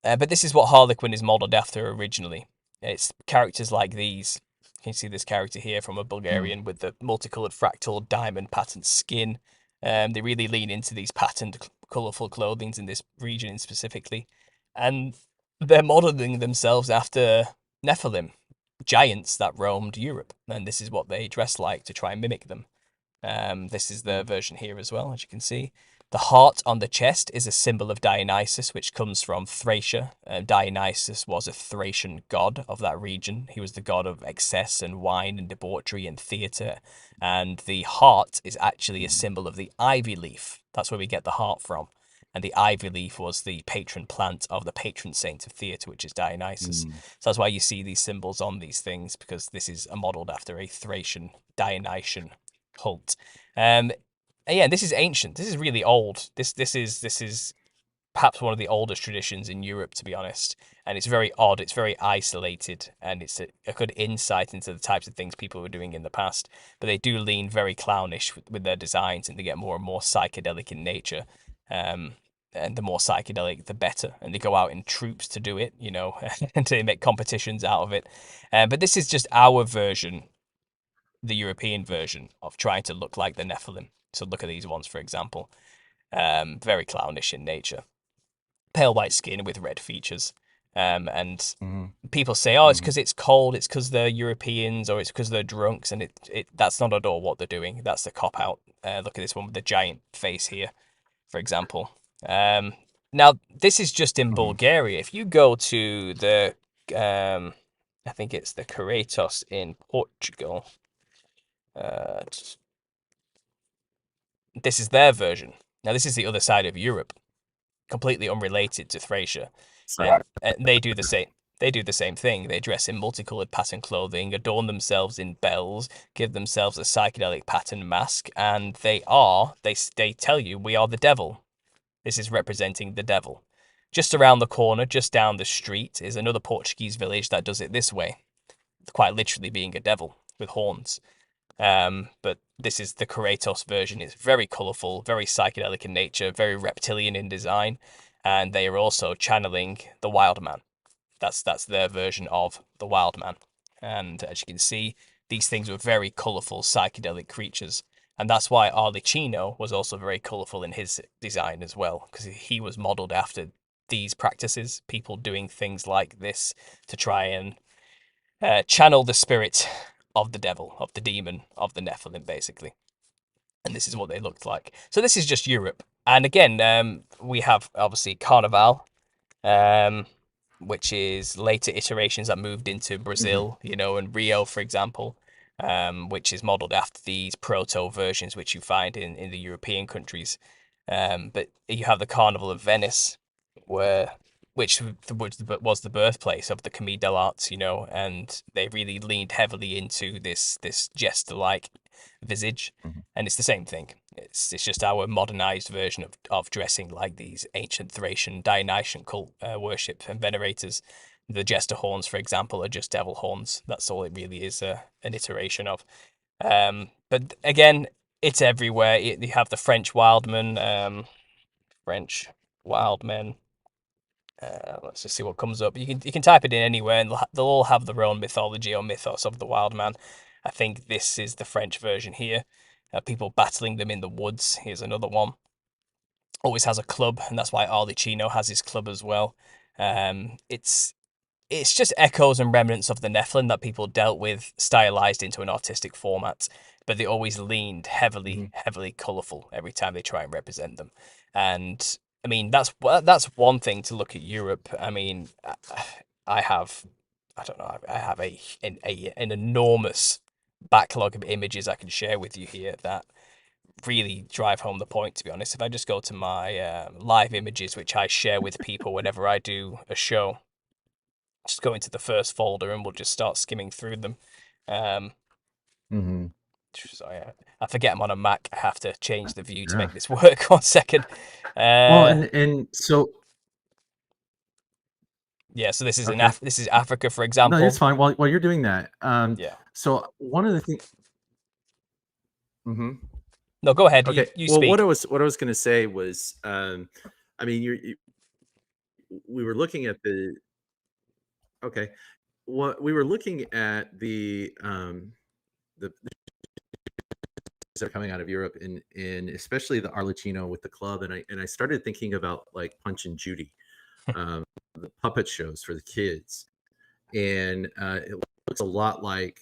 But this is what Harlequin is modelled after originally. It's characters like these. You can see this character here from a Bulgarian with the multicoloured fractal diamond patterned skin. They really lean into these patterned, colourful clothings in this region specifically. And they're modelling themselves after Nephilim, giants that roamed Europe. And this is what they dress like to try and mimic them. This is the version here as well, as you can see. The heart on the chest is a symbol of Dionysus, which comes from Thracia. Dionysus was a Thracian god of that region. He was the god of excess and wine and debauchery and theatre. And the heart is actually a symbol of the ivy leaf. That's where we get the heart from. And the ivy leaf was the patron plant of the patron saint of theatre, which is Dionysus. So that's why you see these symbols on these things, because this is modelled after a Thracian, Dionysian cult. And yeah, this is ancient. This is really old. This is perhaps one of the oldest traditions in Europe, to be honest. And it's very odd. It's very isolated, and it's a good insight into the types of things people were doing in the past. But they do lean very clownish with their designs, and they get more and more psychedelic in nature. And the more psychedelic, the better. And they go out in troops to do it, you know, and to make competitions out of it. But this is just our version, the European version, of trying to look like the Nephilim. So look at these ones, for example. Very clownish in nature. Pale white skin with red features. And people say, oh, it's because it's cold, it's because they're Europeans, or it's because they're drunks, and that's not at all what they're doing. That's the cop-out. Look at this one with the giant face here, for example. Now, this is just in Bulgaria. If you go to the, I think it's the Caratos in Portugal, this is their version. Now, this is the other side of Europe, completely unrelated to Thracia, and they do the same. They do the same thing. They dress in multicolored pattern clothing, adorn themselves in bells, give themselves a psychedelic pattern mask, and they tell you, we are the devil. This is representing the devil. Just around the corner, just down the street, is another Portuguese village that does it this way, quite literally being a devil with horns. But this is the Kratos version. It's very colourful, very psychedelic in nature, very reptilian in design, and they are also channeling the Wild Man. That's their version of the Wild Man. And as you can see, these things were very colourful, psychedelic creatures. And that's why Arlecchino was also very colourful in his design as well, because he was modelled after these practices, people doing things like this to try and channel the spirit of the devil, of the demon, of the Nephilim, basically. And this is what they looked like. So this is just Europe. And again, we have, obviously, Carnival, which is later iterations that moved into Brazil, you know, and Rio, for example, which is modelled after these proto versions, which you find in the European countries. But you have the Carnival of Venice, which was the birthplace of the Commedia dell'arte, you know, and they really leaned heavily into this jester-like visage, and it's the same thing. It's just our modernized version of dressing like these ancient Thracian Dionysian cult worship and venerators. The jester horns, for example, are just devil horns. That's all it really is, an iteration of. But again, it's everywhere. You have the French wildmen, French wildmen. Let's just see what comes up. You can type it in anywhere, and they'll all have their own mythology or mythos of the wild man. I think this is the French version here. People battling them in the woods. Here's another one. Always has a club, and that's why Arlecchino has his club as well. It's just echoes and remnants of the Nephilim that people dealt with, stylized into an artistic format, but they always leaned heavily colourful every time they try and represent them. And I mean, that's one thing to look at Europe. I mean, I have, I don't know, I have an enormous backlog of images I can share with you here that really drive home the point, to be honest. If I just go to my live images, which I share with people whenever I do a show, just go into the first folder and we'll just start skimming through them. Mm-hmm. Sorry, I forget I'm on a Mac. I have to change the view to make this work. 1 second. Well, and so Yeah, so this is okay. this is Africa, for No, example. it's fine. While you're doing that, Yeah. so one of the things. Mm-hmm. No, go ahead. Okay. You Well, speak. what I was going to say was, I mean, we were looking at the. Okay. What we were looking at the that are coming out of Europe, and especially the Arlecchino with the club, and I started thinking about like Punch and Judy, the puppet shows for the kids, and it looks a lot like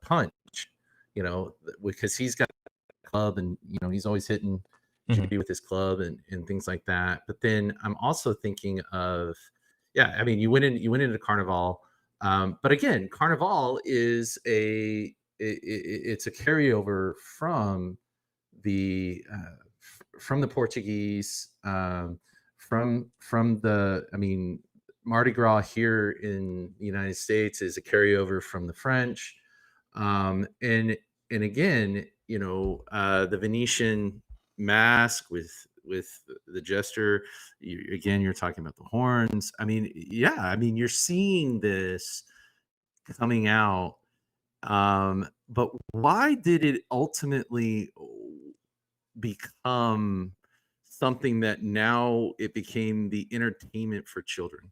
Punch, because he's got a club, and he's always hitting Judy with his club and things like that. But then I'm also thinking of, yeah, I mean, you went into Carnival, but again, Carnival is it's a carryover the from the Portuguese, from the, I mean, Mardi Gras here in the United States is a carryover from the French, and again, the Venetian mask with the jester. Again, you're talking about the horns. I mean, yeah, I mean, you're seeing this coming out. But why did it ultimately become something that now it became the entertainment for children?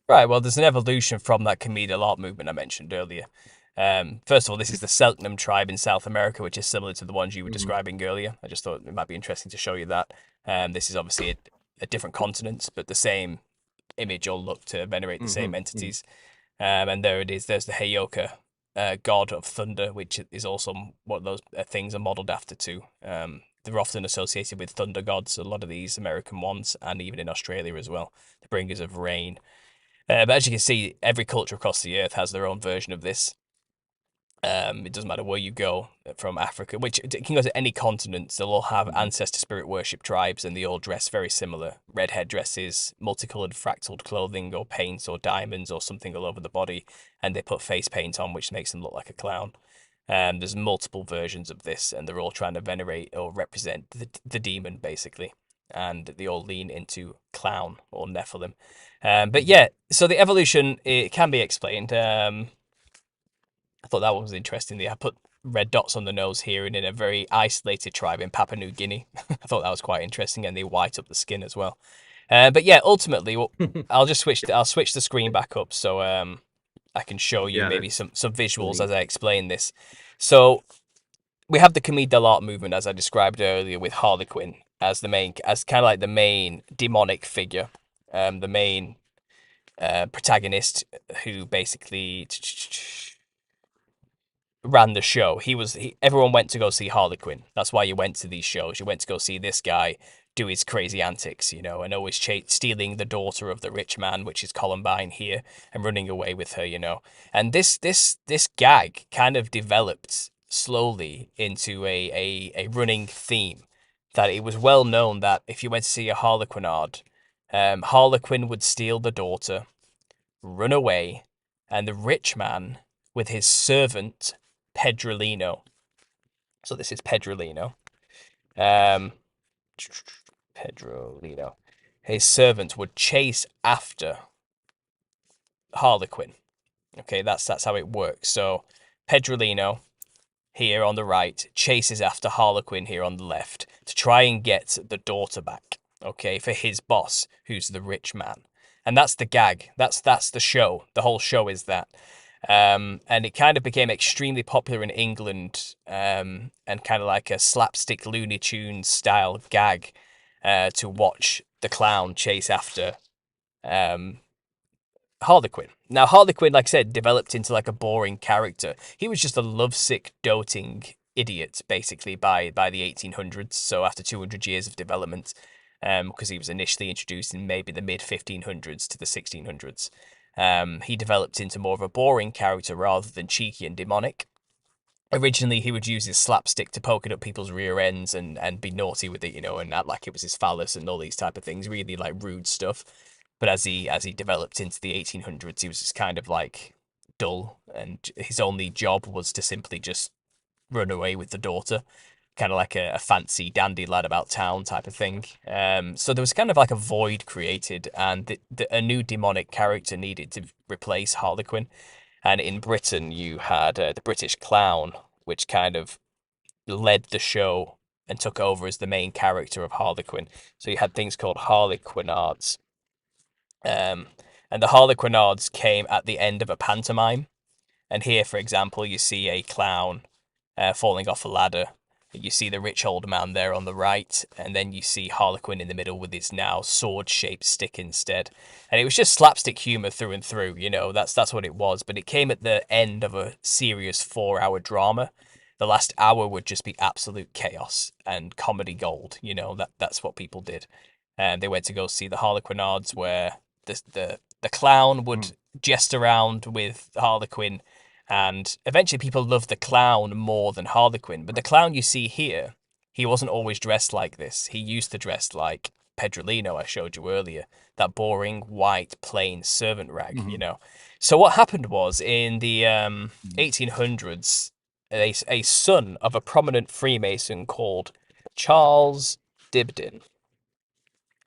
Right, well, there's an evolution from that comedial art movement I mentioned earlier. First of all, this is the Selknam tribe in South America, which is similar to the ones you were describing earlier. I just thought it might be interesting to show you that. This is obviously a different continent, but the same image or look to venerate the same entities. And there it is. There's the Heyoka, god of thunder, which is also what those things are modeled after too. They're often associated with thunder gods, a lot of these American ones, and even in Australia as well, the bringers of rain. But as you can see, every culture across the earth has their own version of this. It doesn't matter where you go from Africa, which it can go to any continent. They'll all have ancestor spirit worship tribes, and they all dress very similar. Red headdresses, multicolored fractaled clothing, or paints, or diamonds, or something all over the body, and they put face paint on, which makes them look like a clown. There's multiple versions of this, and they're all trying to venerate or represent the demon, basically. And they all lean into clown or Nephilim. But yeah, so the evolution, it can be explained. I thought that one was interesting. I put red dots on the nose here, and in a very isolated tribe in Papua New Guinea. I thought that was quite interesting, and they white up the skin as well. But yeah, ultimately, I'll just switch. I'll switch the screen back up so I can show you maybe some visuals as I explain this. So we have the Commedia dell'arte movement, as I described earlier, with Harlequin as as kind of like the main demonic figure, the main protagonist who basically ran the show. Everyone went to go see Harlequin. That's why you went to these shows. You went to go see this guy do his crazy antics, and always stealing the daughter of the rich man, which is Columbine here, and running away with her, And this gag kind of developed slowly into a running theme. That it was well known that if you went to see a Harlequinade, Harlequin would steal the daughter, run away, and the rich man with his servant Pedrolino. So this is Pedrolino. Pedrolino. His servant would chase after Harlequin. Okay, that's how it works. So Pedrolino here on the right chases after Harlequin here on the left to try and get the daughter back. Okay, for his boss, who's the rich man. And that's the gag. That's the show. The whole show is that. And it kind of became extremely popular in England, and kind of like a slapstick Looney Tunes style gag to watch the clown chase after Harlequin. Now, Harlequin, like I said, developed into like a boring character. He was just a lovesick, doting idiot, basically, by the 1800s. So after 200 years of development, because he was initially introduced in maybe the mid 1500s to the 1600s. He developed into more of a boring character rather than cheeky and demonic. Originally, he would use his slapstick to poke it up people's rear ends and be naughty with it, you know, and act like it was his phallus and all these type of things, really like rude stuff. But as he developed into the 1800s, he was just kind of like dull, and his only job was to simply just run away with the daughter, kind of like a fancy dandy lad about town type of thing. So there was kind of like a void created, and a new demonic character needed to replace Harlequin. And in Britain, you had the British Clown, which kind of led the show and took over as the main character of Harlequin. So you had things called Harlequinades. And the Harlequinades came at the end of a pantomime. And here, for example, you see a clown falling off a ladder. You see the rich old man there on the right, and then you see Harlequin in the middle with his now sword-shaped stick instead. And it was just slapstick humor through and through, you know, that's what it was. But it came at the end of a serious 4-hour drama. The last hour would just be absolute chaos and comedy gold, you know, that's what people did. And they went to go see the Harlequinades, where the clown would jest around with Harlequin. And eventually people loved the clown more than Harlequin. But the clown you see here, he wasn't always dressed like this. He used to dress like Pedrolino, I showed you earlier. That boring, white, plain servant rag, you know. So what happened was, in the 1800s, a son of a prominent Freemason called Charles Dibdin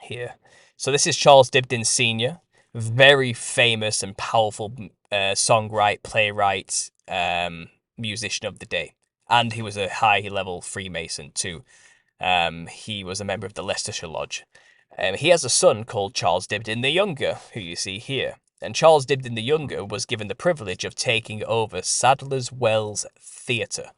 here. So this is Charles Dibdin Sr., very famous and powerful songwriter, playwright, musician of the day. And he was a high-level Freemason too. He was a member of the Leicestershire Lodge. He has a son called Charles Dibdin the Younger, who you see here. And Charles Dibdin the Younger was given the privilege of taking over Sadler's Wells Theatre.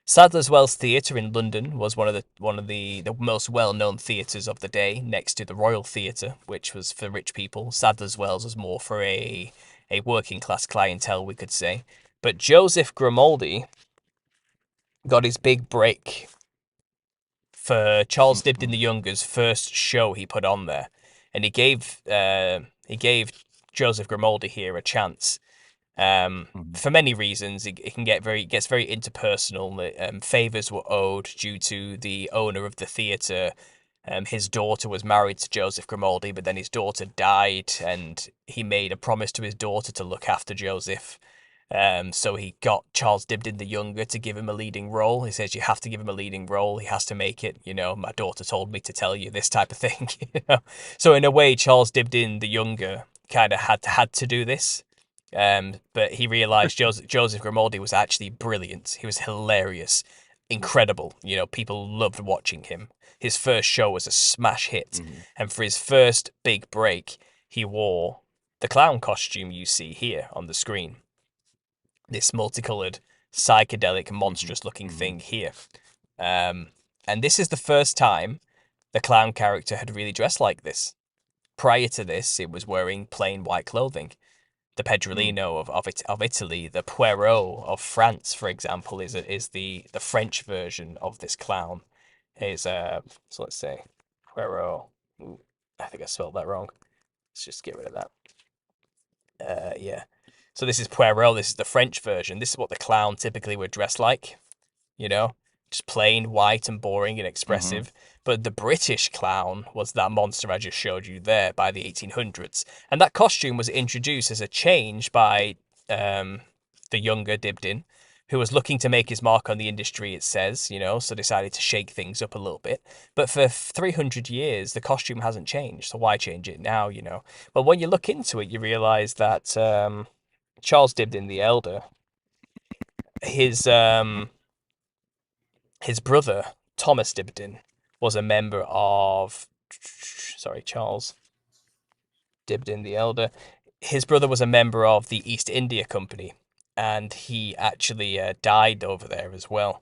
Sadler's Wells Theatre in London was one of the most well-known theatres of the day, next to the Royal Theatre, which was for rich people. Sadler's Wells was more for a working-class clientele, we could say. But Joseph Grimaldi got his big break for Charles Dibdin the Younger's first show he put on there, and he gave Joseph Grimaldi here a chance. For many reasons, it gets very interpersonal. Favors were owed due to the owner of the theatre. His daughter was married to Joseph Grimaldi, but then his daughter died, and he made a promise to his daughter to look after Joseph. So he got Charles Dibdin the Younger to give him a leading role. He says, you have to give him a leading role. He has to make it. You know, my daughter told me to tell you this type of thing. You know? So in a way, Charles Dibdin the Younger kind of had to do this. But he realized Joseph Grimaldi was actually brilliant. He was hilarious, incredible. You know, people loved watching him. His first show was a smash hit. And for his first big break, he wore the clown costume you see here on the screen. This multicolored, psychedelic, monstrous-looking thing here. And this is the first time the clown character had really dressed like this. Prior to this, it was wearing plain white clothing. The Pedrolino of Italy, the Poirot of France, for example, is the French version of this clown. So let's say Poirot. Ooh, I think I spelled that wrong. Let's just get rid of that. Yeah. So this is Poirot. This is the French version. This is what the clown typically would dress like. You know, just plain white and boring and expressive. But the British clown was that monster I just showed you there by the 1800s. And that costume was introduced as a change by the younger Dibdin, who was looking to make his mark on the industry, it says, you know, so decided to shake things up a little bit. But for 300 years, the costume hasn't changed, so why change it now, you know? But when you look into it, you realise that Charles Dibdin the Elder, his brother, Thomas Dibdin, was a member of... Charles Dibdin the Elder. His brother was a member of the East India Company, and he actually died over there as well.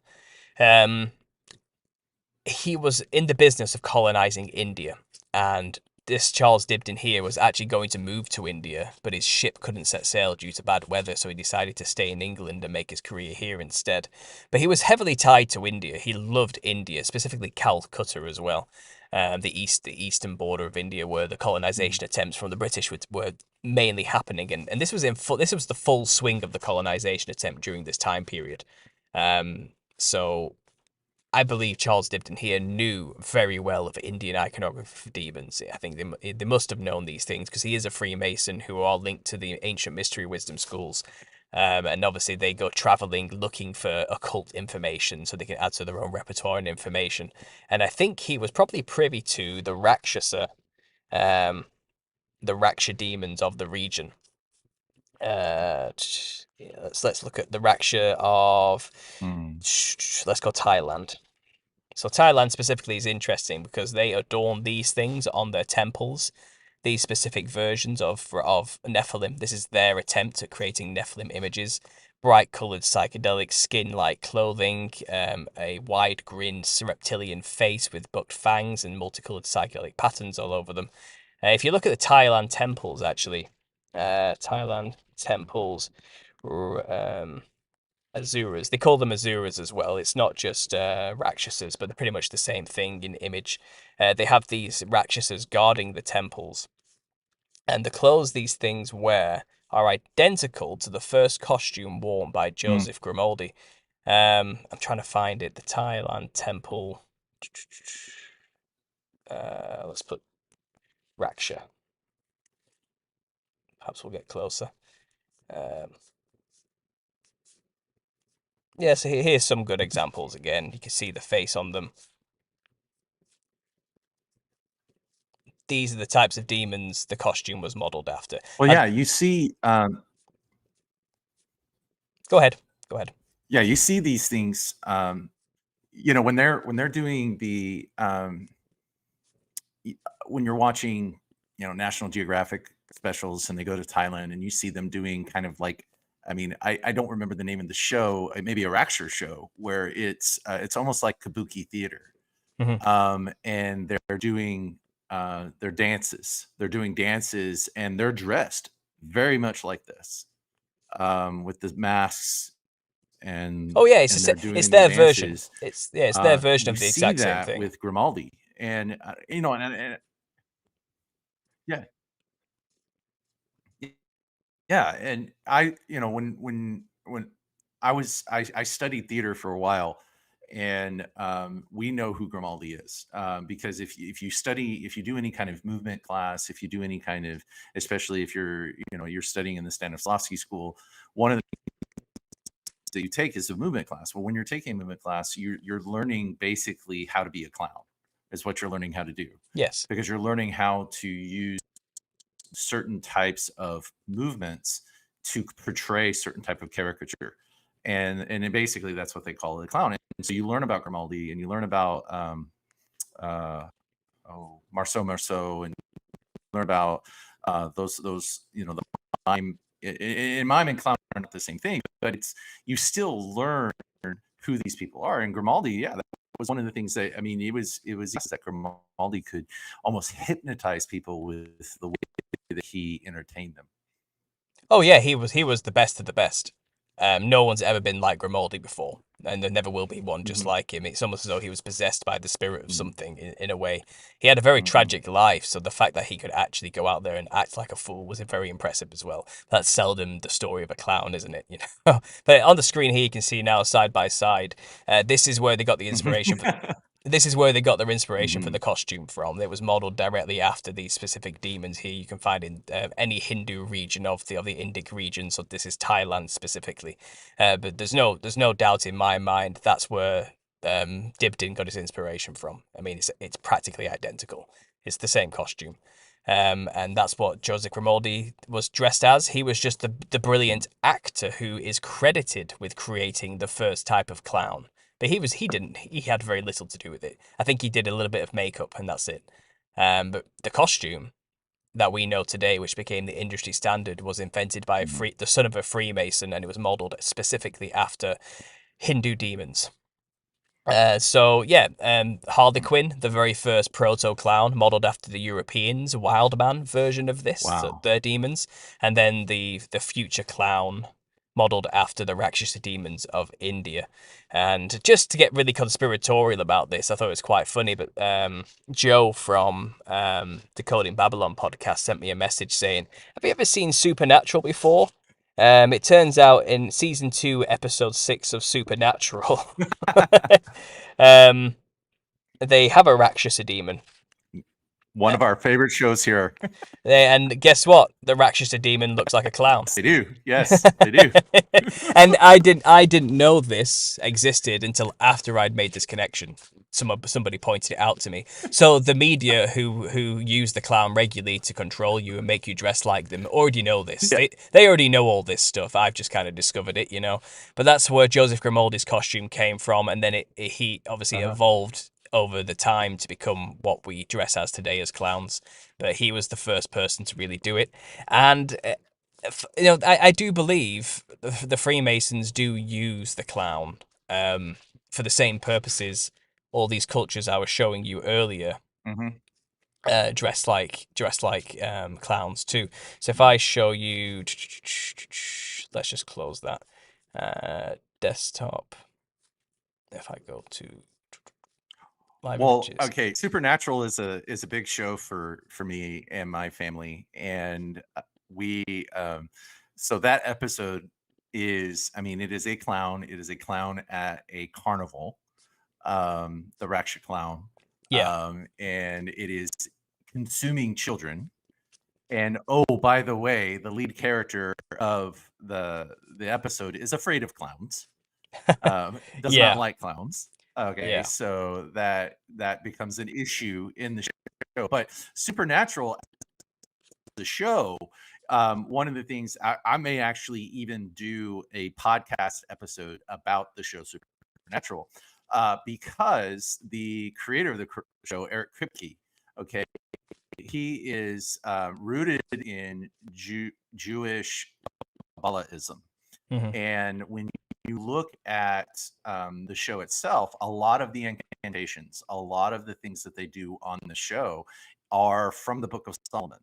He was in the business of colonizing India, and this Charles Dibdin here was actually going to move to India, but his ship couldn't set sail due to bad weather, so he decided to stay in England and make his career here instead. But he was heavily tied to India. He loved India, specifically Calcutta as well. the eastern border of India, where the colonization attempts from the British were mainly happening, and this was this was the full swing of the colonization attempt during this time period. So I believe Charles Dibdin here knew very well of Indian iconography for demons. I think they must have known these things because he is a Freemason who are linked to the ancient mystery wisdom schools. And obviously they go traveling looking for occult information so they can add to their own repertoire and information. And I think he was probably privy to the Rakshasa, the Raksha demons of the region. Let's look at the Raksha of, let's go Thailand. So Thailand specifically is interesting because they adorn these things on their temples, these specific versions of Nephilim. This is their attempt at creating Nephilim images. Bright coloured psychedelic skin-like clothing, a wide grin reptilian face with bucked fangs and multicoloured psychedelic patterns all over them. If you look at the Thailand temples, actually, Thailand temples, Asuras. They call them Asuras as well. It's not just Rakshasas, but they're pretty much the same thing in image. They have these Rakshasas guarding the temples. And the clothes these things wear are identical to the first costume worn by Joseph Grimaldi. I'm trying to find it. The Thailand temple. Let's put Raksha. Perhaps we'll get closer. Yeah, so here's some good examples again. You can see the face on them. These are the types of demons the costume was modeled after. Well, yeah, you see. Go ahead. Yeah, you see these things. When they're doing the when you're watching, National Geographic specials, and they go to Thailand, and you see them doing kind of like, I don't remember the name of the show, maybe a Raksha show, where it's almost like kabuki theater, and they're doing their dances. They're doing dances, and they're dressed very much like this, with the masks. And it's their version. It's their version of the exact same thing with Grimaldi, and and yeah, yeah, and when I studied theater for a while, and we know who Grimaldi is, because if you do any kind of movement class, if you do any kind of, especially if you're studying in the Stanislavski school, one of the that you take is a movement class. Well, when you're taking a movement class, you're learning basically how to be a clown, is what you're learning how to do. Yes, because you're learning how to use certain types of movements to portray certain type of caricature, and basically that's what they call it, a clown. And so you learn about Grimaldi, and you learn about Marceau, and learn about those the mime. In mime and clown are not the same thing, but you still learn who these people are. And Grimaldi, yeah, that was one of the things that, it was that Grimaldi could almost hypnotize people with the way that he entertained them. Oh yeah, he was the best of the best. No one's ever been like Grimaldi before, and there never will be one just like him. It's almost as though he was possessed by the spirit of something in a way. He had a very tragic life, so the fact that he could actually go out there and act like a fool was very impressive as well. That's seldom the story of a clown, isn't it? But on the screen here, you can see now side by side. This is where they got the inspiration for. This is where they got their inspiration for the costume from. It was modeled directly after these specific demons here. You can find in any Hindu region of the Indic region. So this is Thailand specifically. But there's no doubt in my mind that's where Dibdin got his inspiration from. It's practically identical. It's the same costume. And that's what Joseph Grimaldi was dressed as. He was just the brilliant actor who is credited with creating the first type of clown. But he had very little to do with it. I think he did a little bit of makeup and that's it. But the costume that we know today, which became the industry standard, was invented by the son of a Freemason, and it was modeled specifically after Hindu demons. Harlequin, the very first proto-clown, modeled after the Europeans' Wildman version of this, Wow. so their demons. And then the future clown, modeled after the Rakshasa demons of India. And just to get really conspiratorial about this, I thought it was quite funny, but Joe from Decoding Babylon podcast sent me a message saying, have you ever seen Supernatural before? It turns out in season 2, episode 6 of Supernatural, they have a Rakshasa demon. One of our favorite shows here. And guess what? The Rakshasa demon looks like a clown. They do. Yes, they do. And I didn't know this existed until after I'd made this connection. Somebody pointed it out to me. So the media who use the clown regularly to control you and make you dress like them already know this. Yeah. They already know all this stuff. I've just kind of discovered it, you know. But that's where Joseph Grimaldi's costume came from, and then he obviously evolved over the time to become what we dress as today as clowns. But he was the first person to really do it. And you know, I do believe the Freemasons do use the clown for the same purposes all these cultures I was showing you earlier dress like clowns too. So if I show you, let's just close that desktop. If I go to live images. Okay, Supernatural is a big show for me and my family, and we so that episode is, I mean, it is a clown. It is a clown at a carnival, the Rakshasa clown. Yeah. And it is consuming children. And oh, by the way, the lead character of the episode is afraid of clowns. Does Yeah. not like clowns. Okay, Yeah. so that becomes an issue in the show. But Supernatural, the show, one of the things I may actually even do a podcast episode about the show Supernatural, because the creator of the show, Eric Kripke, okay, he is rooted in Jewish Kabbalahism. And when you look at the show itself, a lot of the incantations, a lot of the things that they do on the show are from the Book of Solomon.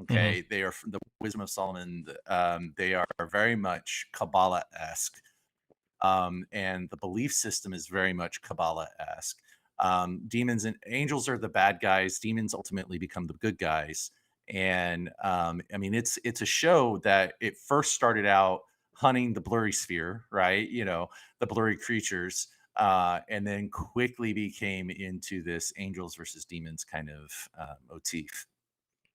Okay, they are from the Wisdom of Solomon. They are very much Kabbalah-esque, and the belief system is very much Kabbalah-esque. Demons and angels are the bad guys. Demons ultimately become the good guys. And I mean, it's a show that it first started out hunting the blurry sphere, right? You know, the blurry creatures, and then quickly became into this angels versus demons kind of motif.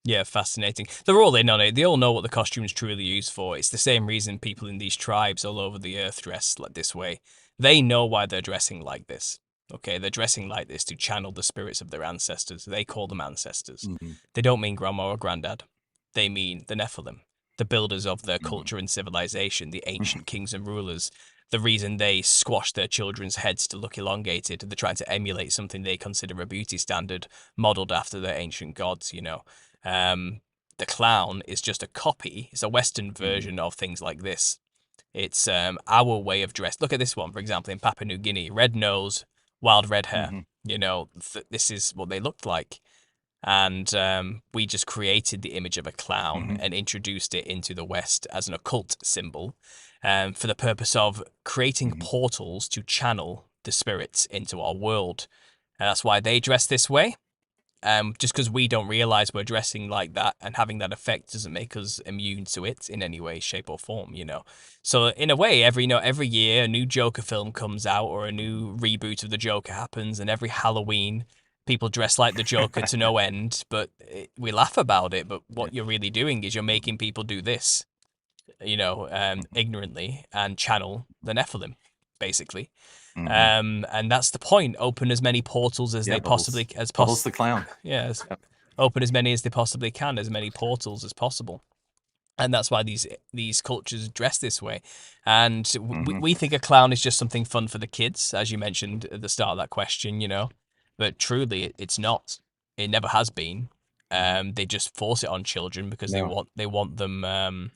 Yeah, fascinating. They're all in on it. They all know what the costume's truly used for. It's the same reason people in these tribes all over the earth dress like this way. They know why they're dressing like this. Okay, they're dressing like this to channel the spirits of their ancestors. They call them ancestors. They don't mean grandma or granddad. They mean the Nephilim, the builders of their culture and civilization, the ancient kings and rulers. The reason they squash their children's heads to look elongated, they're trying to emulate something they consider a beauty standard modeled after their ancient gods, you know. The clown is just a copy. It's a Western version of things like this. It's our way of dress. Look at this one, for example, in Papua New Guinea. Red nose, wild red hair. You know, this is what they looked like. And we just created the image of a clown and introduced it into the West as an occult symbol for the purpose of creating portals to channel the spirits into our world. And that's why they dress this way. Just because we don't realize we're dressing like that and having that effect doesn't make us immune to it in any way, shape, or form, you know. So in a way, every year a new Joker film comes out or a new reboot of the Joker happens, and every Halloween people dress like the Joker to no end. But we laugh about it. But what you're really doing is you're making people do this, you know, ignorantly and channel the Nephilim, basically. And that's the point. Open as many portals as they possibly Bubbles the clown. Yes. Open as many as they possibly can, as many portals as possible. And that's why these cultures dress this way. And we think a clown is just something fun for the kids, as you mentioned at the start of that question, you know. But truly, it's not. It never has been. They just force it on children because they want them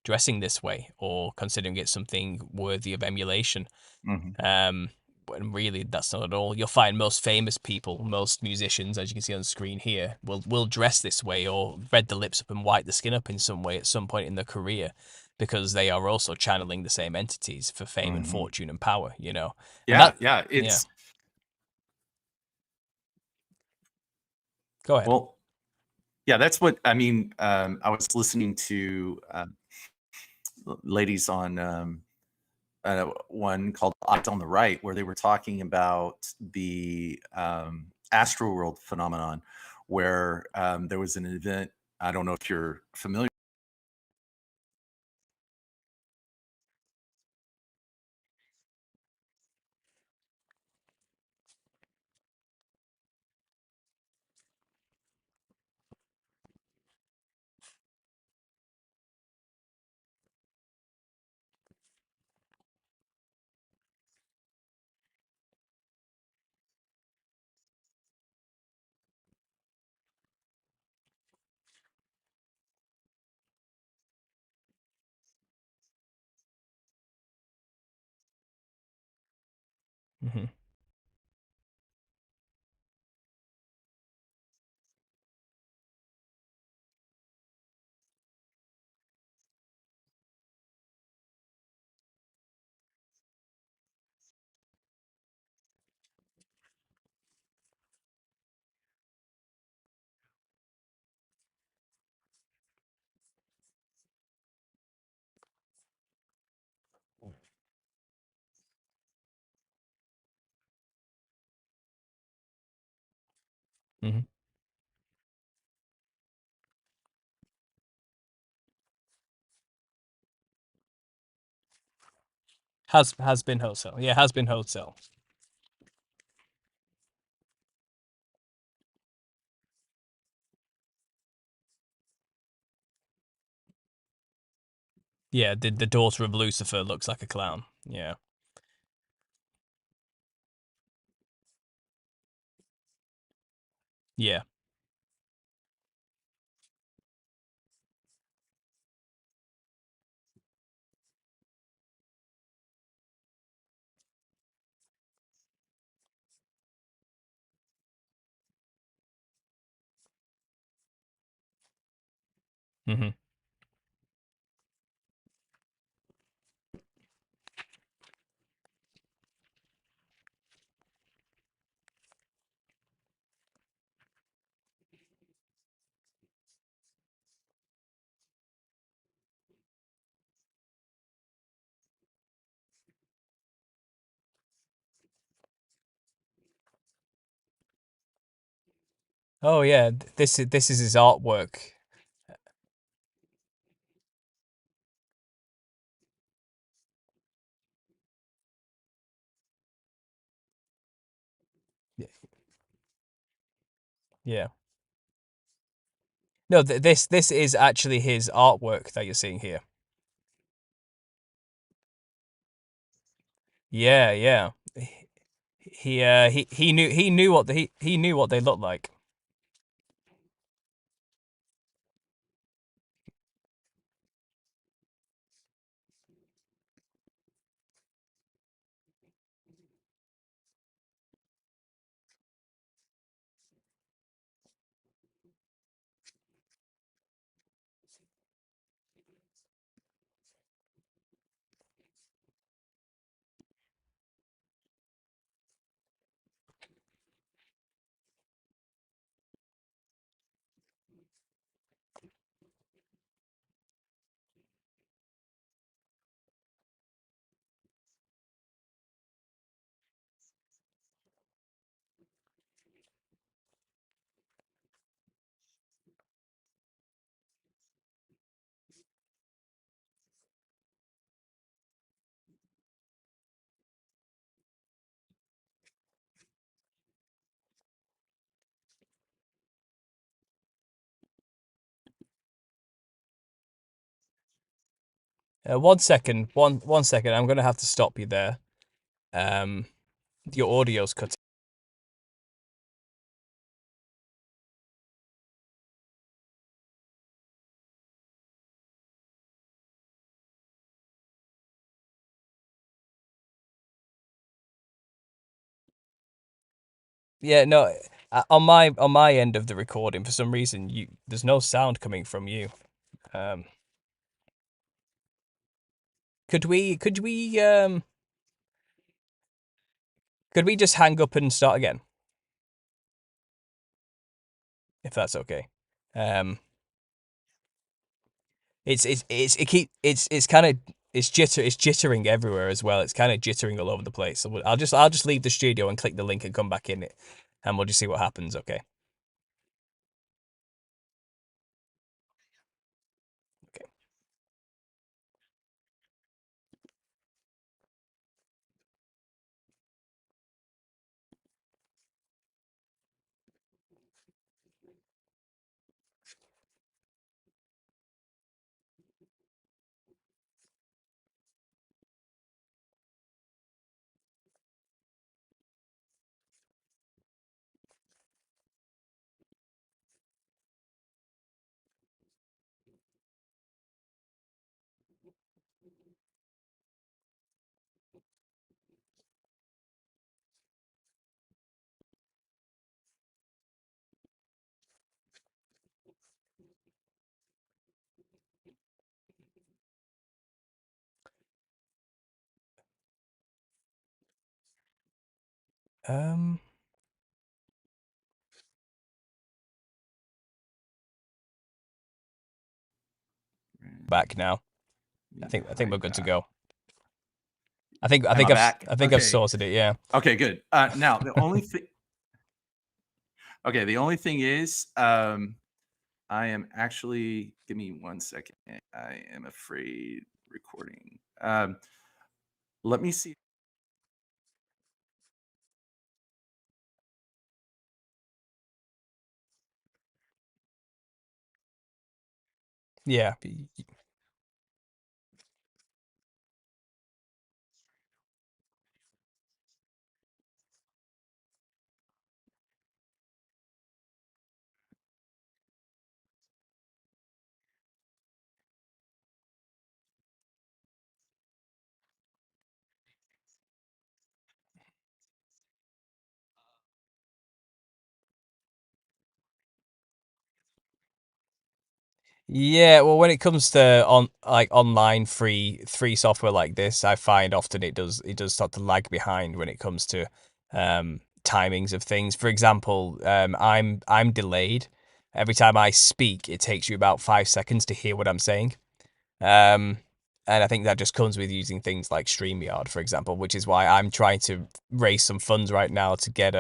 dressing this way or considering it something worthy of emulation. And really, that's not at all. You'll find most famous people, most musicians, as you can see on the screen here, will dress this way or red the lips up and white the skin up in some way at some point in their career. because they are also channeling the same entities for fame and fortune and power, you know. And Yeah, that, yeah. yeah. It's Go ahead. well, yeah. That's what I mean. I was listening to ladies on one called Eyes on the Right, where they were talking about the astral world phenomenon, where there was an event. I don't know if you're familiar. Hmm. Hmm. Has been wholesale. Yeah, has been wholesale. Yeah, the daughter of Lucifer looks like a clown. Yeah. Yeah. Hmm. Oh yeah, this is his artwork. Yeah. Yeah. No, this is actually his artwork that you're seeing here. Yeah, yeah. He knew what he knew what they looked like. One second, one second. I'm gonna have to stop you there. Um, your audio's cut. Yeah, no. On my end of the recording, for some reason, there's no sound coming from you. Um, Could we just hang up and start again? If that's okay. It's kind of it's jittering everywhere as well. It's kind of jittering all over the place. So I'll just leave the studio and click the link and come back in it, and we'll just see what happens. Okay. Okay. Um. Back now. I think we're good to go. I think back? I've Okay. sorted it. Yeah. Okay, good. Now the only thing. Okay, the only thing is, I am actually. Give me 1 second. I am afraid recording. Let me see. Yeah. Yeah, well, when it comes to online free software like this, I find often it does start to lag behind when it comes to timings of things. For example, I'm delayed. Every time I speak, it takes you about 5 seconds to hear what I'm saying. Um, and I think that just comes with using things like StreamYard, for example, which is why I'm trying to raise some funds right now to get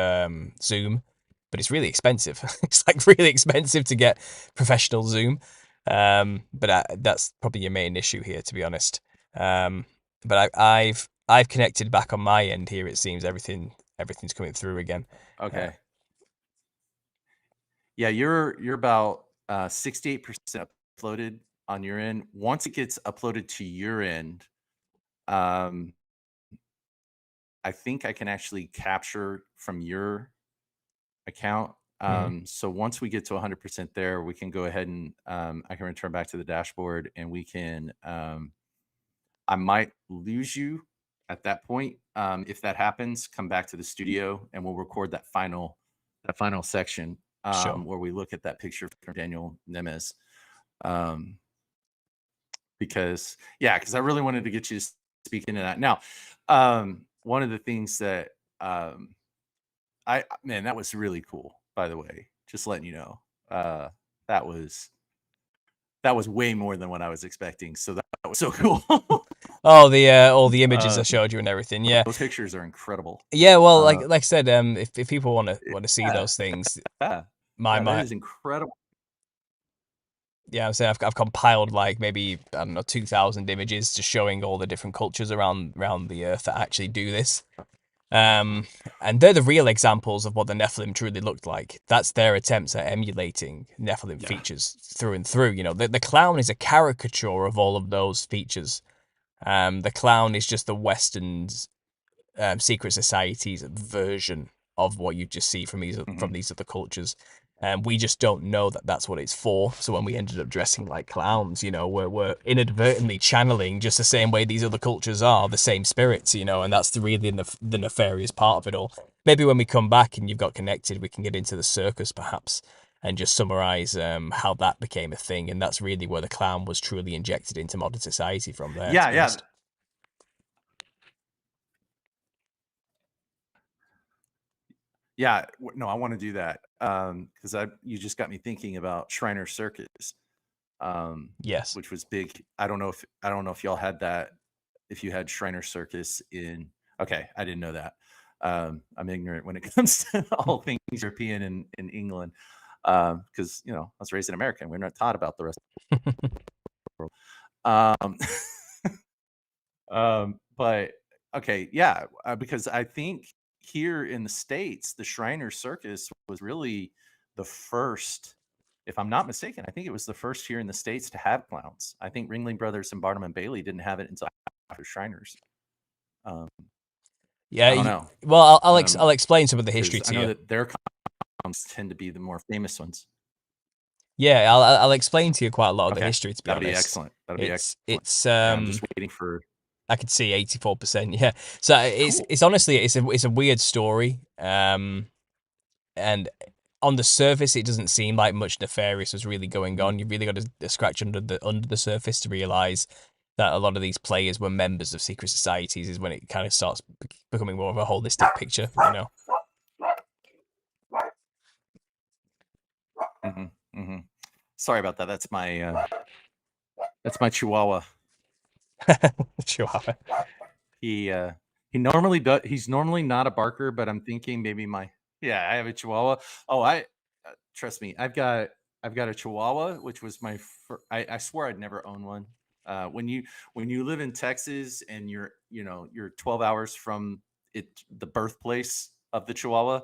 Zoom, but it's really expensive. It's like really expensive to get professional Zoom. But that's probably your main issue here, to be honest. But I've connected back on my end here. It seems everything's coming through again. Okay. Yeah, you're about 68% uploaded on your end. Once it gets uploaded to your end, I think I can actually capture from your account. So once we get to 100% there, we can go ahead and I can return back to the dashboard, and we can. I might lose you at that point. If that happens, come back to the studio, and we'll record that final section Sure. where we look at that picture from Daniel Nemes. Because I really wanted to get you to speak into that. Now, one of the things that that was really cool, by the way, just letting you know. That was way more than what I was expecting. So that was so cool. Oh, all the images I showed you and everything. Yeah, those pictures are incredible. Yeah, well, like I said, if people want to see those things, that is incredible. Yeah, I'm saying I've compiled like maybe, I don't know, 2,000 images just showing all the different cultures around the earth that actually do this. And they're the real examples of what the Nephilim truly looked like. That's their attempts at emulating Nephilim features through and through. You know, the clown is a caricature of all of those features. The clown is just the Western's secret society's version of what you just see from these other cultures. And we just don't know that that's what it's for. So when we ended up dressing like clowns, you know, we're inadvertently channeling just the same way these other cultures are, the same spirits, you know, and that's really the nefarious part of it all. Maybe when we come back and you've got connected, we can get into the circus perhaps and just summarize how that became a thing. And that's really where the clown was truly injected into modern society from there. Yeah. Yeah, no, I want to do that. Because you just got me thinking about Shriner Circus, Yes. which was big. I don't know if y'all had that. If you had Shriner Circus in, okay, I didn't know that. I'm ignorant when it comes to all things European and in England, because I was raised in America and we're not taught about the rest of the world. But okay, yeah, because I think here in the States, the Shriner Circus was really the first, if I'm not mistaken, I think it was the first here in the States to have clowns. I think Ringling Brothers and Barnum and Bailey didn't have it until after Shriners. Um, Yeah. I don't know, Well, I'll explain some of the history because I to know you. that their clowns tend to be the more famous ones. Yeah, I'll explain to you quite a lot of the Okay, history. To be that'll be honest, excellent. That'll be excellent. it's Yeah, I'm just waiting for. I could see 84%. Yeah, so Cool. it's honestly it's a weird story. And on the surface, it doesn't seem like much nefarious was really going on. You've really got to scratch under the surface to realize that a lot of these players were members of secret societies. Is when it kind of starts becoming more of a holistic picture, you know. Sorry about that. That's my Chihuahua. Chihuahua. He normally does. He's normally not a barker, but I'm thinking maybe I have a Chihuahua. Oh, trust me, I've got a Chihuahua, which was I swore I'd never own one. When you live in Texas and you're 12 hours from the birthplace of the Chihuahua,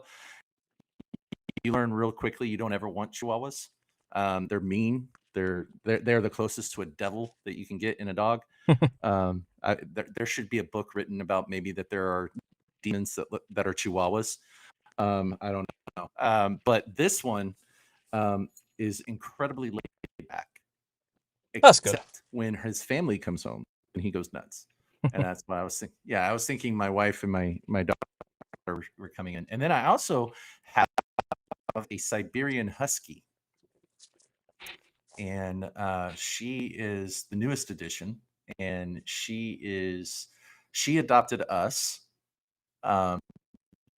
you learn real quickly you don't ever want Chihuahuas. They're mean. They're the closest to a devil that you can get in a dog. There should be a book written about maybe that there are demons that are Chihuahuas. I don't know. But this one is incredibly laid back, That's good. except when his family comes home and he goes nuts. And that's why I was thinking. Yeah, I was thinking my wife and my daughter were coming in, and then I also have a Siberian Husky, and she is the newest addition, and she adopted us. Um,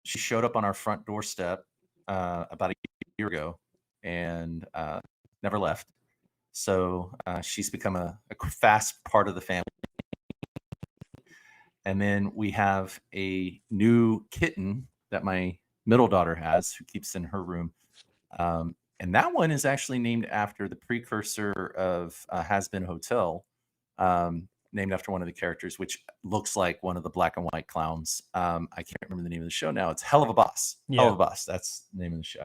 she showed up on our front doorstep about a year ago, and never left. So she's become a fast part of the family. And then we have a new kitten that my middle daughter has, who keeps in her room. And that one is actually named after the precursor of Has Been Hotel, named after one of the characters, which looks like one of the black and white clowns. I can't remember the name of the show now. It's Hell of a Boss. Hell of a Boss. That's the name of the show.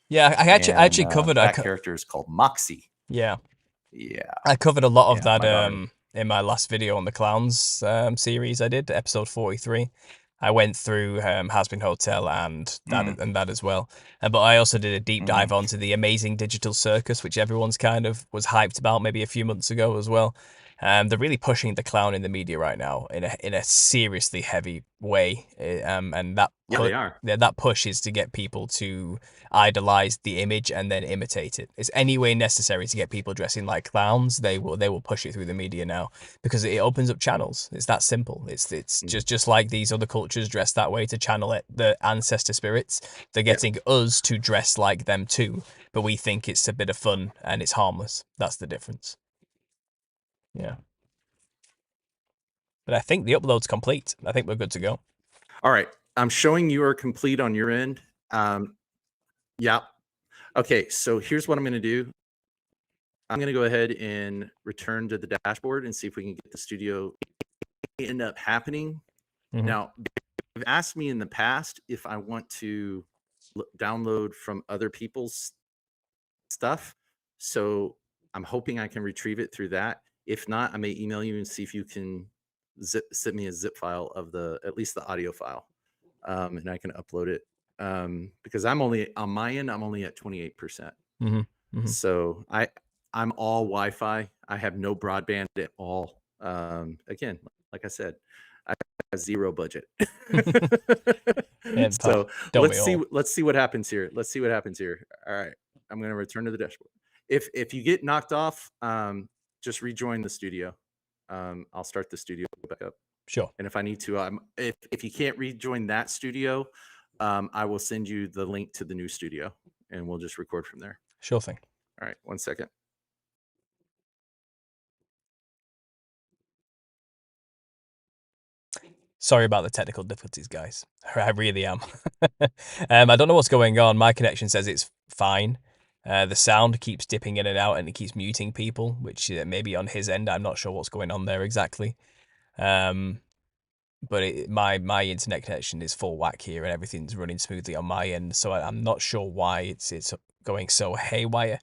Yeah, I actually covered that character is called Moxie. Yeah. Yeah. I covered a lot of that my in my last video on the clowns series I did, episode 43. I went through Has Been Hotel and that as well. But I also did a deep dive onto the Amazing Digital Circus, which everyone's kind of was hyped about maybe a few months ago as well. They're really pushing the clown in the media right now in a seriously heavy way. And that they are. that push is to get people to idolize the image and then imitate it. It's any way necessary to get people dressing like clowns. They will push it through the media now because it opens up channels. It's that simple. It's just like these other cultures dress that way to channel it, the ancestor spirits. They're getting us to dress like them too, but we think it's a bit of fun and it's harmless. That's the difference. Yeah. But I think the upload's complete. I think we're good to go. All right. I'm showing you are complete on your end. Yeah. Okay. So here's what I'm going to do. I'm going to go ahead and return to the dashboard and see if we can get the studio end up happening. Now, they've asked me in the past if I want to download from other people's stuff. So I'm hoping I can retrieve it through that. If not, I may email you and see if you can send me a zip file of at least the audio file, and I can upload it. Because I'm only on my end, I'm only at 28%. So I'm all Wi-Fi. I have no broadband at all. Again, like I said, I have zero budget. So let's see what happens here. All right, I'm going to return to the dashboard. If you get knocked off, just rejoin the studio. I'll start the studio back up. Sure. And if I need to, if you can't rejoin that studio, I will send you the link to the new studio, and we'll just record from there. Sure thing. All right, 1 second. Sorry about the technical difficulties, guys. I really am. I don't know what's going on. My connection says it's fine. The sound keeps dipping in and out, and it keeps muting people, which maybe on his end. I'm not sure what's going on there exactly. But my internet connection is full whack here, and everything's running smoothly on my end. So I'm not sure why it's going so haywire.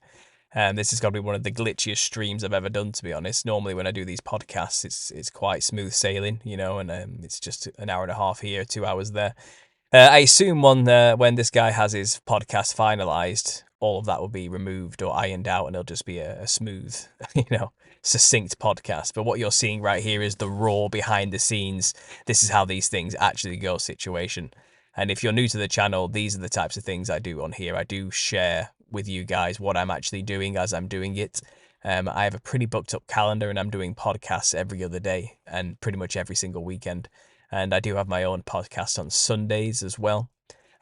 This has got to be one of the glitchiest streams I've ever done, to be honest. Normally, when I do these podcasts, it's quite smooth sailing, you know, and it's just an hour and a half here, 2 hours there. I assume when this guy has his podcast finalized, all of that will be removed or ironed out, and it'll just be a smooth, you know, succinct podcast. But what you're seeing right here is the raw behind the scenes. This is how these things actually go situation. And if you're new to the channel, these are the types of things I do on here. I do share with you guys what I'm actually doing as I'm doing it. I have a pretty booked up calendar, and I'm doing podcasts every other day and pretty much every single weekend. And I do have my own podcast on Sundays as well.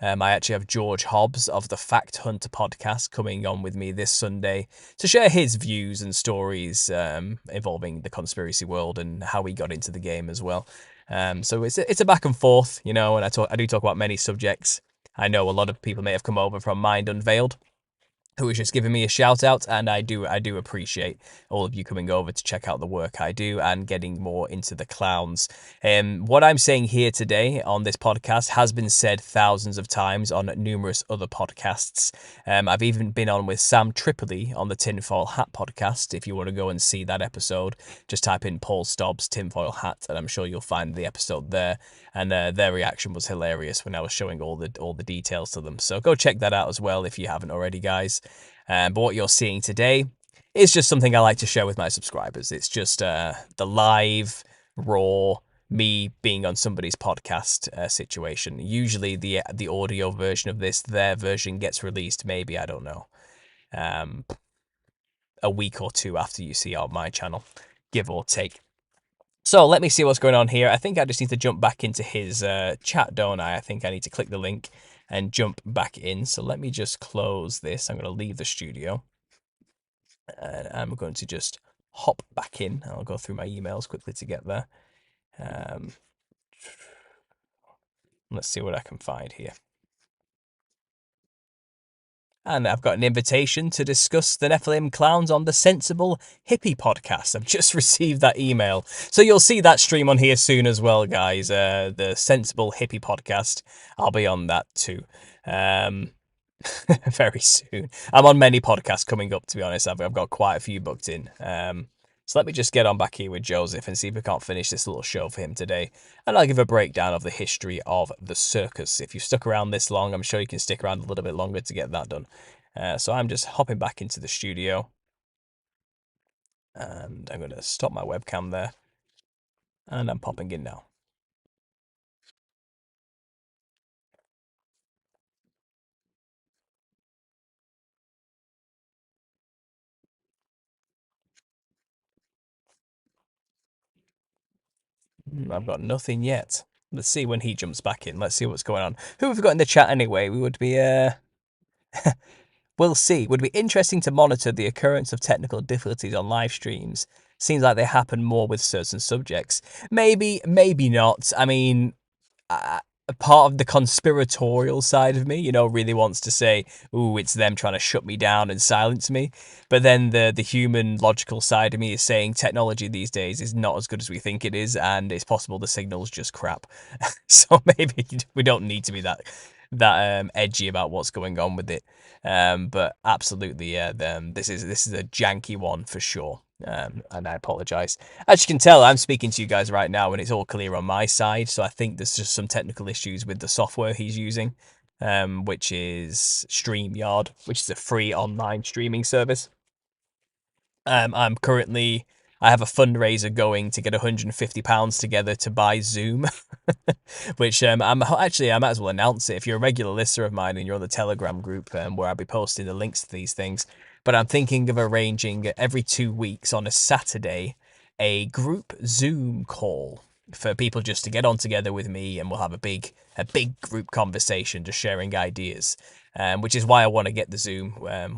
I actually have George Hobbs of the Fact Hunter podcast coming on with me this Sunday to share his views and stories involving the conspiracy world and how he got into the game as well. So it's a back and forth, you know, and I do talk about many subjects. I know a lot of people may have come over from Mind Unveiled, who was just giving me a shout out, and I do appreciate all of you coming over to check out the work I do and getting more into the clowns. What I'm saying here today on this podcast has been said thousands of times on numerous other podcasts. I've even been on with Sam Tripoli on the Tinfoil Hat podcast. If you want to go and see that episode, just type in Paul Stobbs Tinfoil Hat, and I'm sure you'll find the episode there. And their reaction was hilarious when I was showing all the details to them. So go check that out as well if you haven't already, guys. But what you're seeing today is just something I like to share with my subscribers. It's just the live, raw, me being on somebody's podcast situation. Usually the audio version of this, their version gets released maybe, I don't know, a week or two after you see on my channel, give or take. So let me see what's going on here. I think I just need to jump back into his chat, don't I? I think I need to click the link and jump back in. So let me just close this. I'm going to leave the studio. And I'm going to just hop back in. I'll go through my emails quickly to get there. Let's see what I can find here. And I've got an invitation to discuss the Nephilim Clowns on the Sensible Hippie podcast. I've just received that email. So you'll see that stream on here soon as well, guys. The Sensible Hippie podcast. I'll be on that too. Very soon. I'm on many podcasts coming up, to be honest. I've got quite a few booked in. So let me just get on back here with Joseph and see if we can't finish this little show for him today. And I'll give a breakdown of the history of the circus. If you've stuck around this long, I'm sure you can stick around a little bit longer to get that done. So I'm just hopping back into the studio. And I'm going to stop my webcam there. And I'm popping in now. I've got nothing yet. Let's see when he jumps back in. Let's see what's going on. Who have we got in the chat anyway? We would be, we'll see. Would be interesting to monitor the occurrence of technical difficulties on live streams. Seems like they happen more with certain subjects. Maybe, maybe not. I mean, a part of the conspiratorial side of me, you know, really wants to say, ooh, it's them trying to shut me down and silence me. But then the human logical side of me is saying technology these days is not as good as we think it is, and it's possible the signal's just crap. So maybe we don't need to be that edgy about what's going on with it. But absolutely, yeah, this is a janky one for sure. And I apologize. As you can tell, I'm speaking to you guys right now and it's all clear on my side. So I think there's just some technical issues with the software he's using, which is StreamYard, which is a free online streaming service. I have a fundraiser going to get £150 together to buy Zoom, which I might as well announce it. If you're a regular listener of mine and you're on the Telegram group where I'll be posting the links to these things, but I'm thinking of arranging every 2 weeks on a Saturday a group Zoom call for people just to get on together with me, and we'll have a big group conversation, just sharing ideas. Which is why I want to get the Zoom,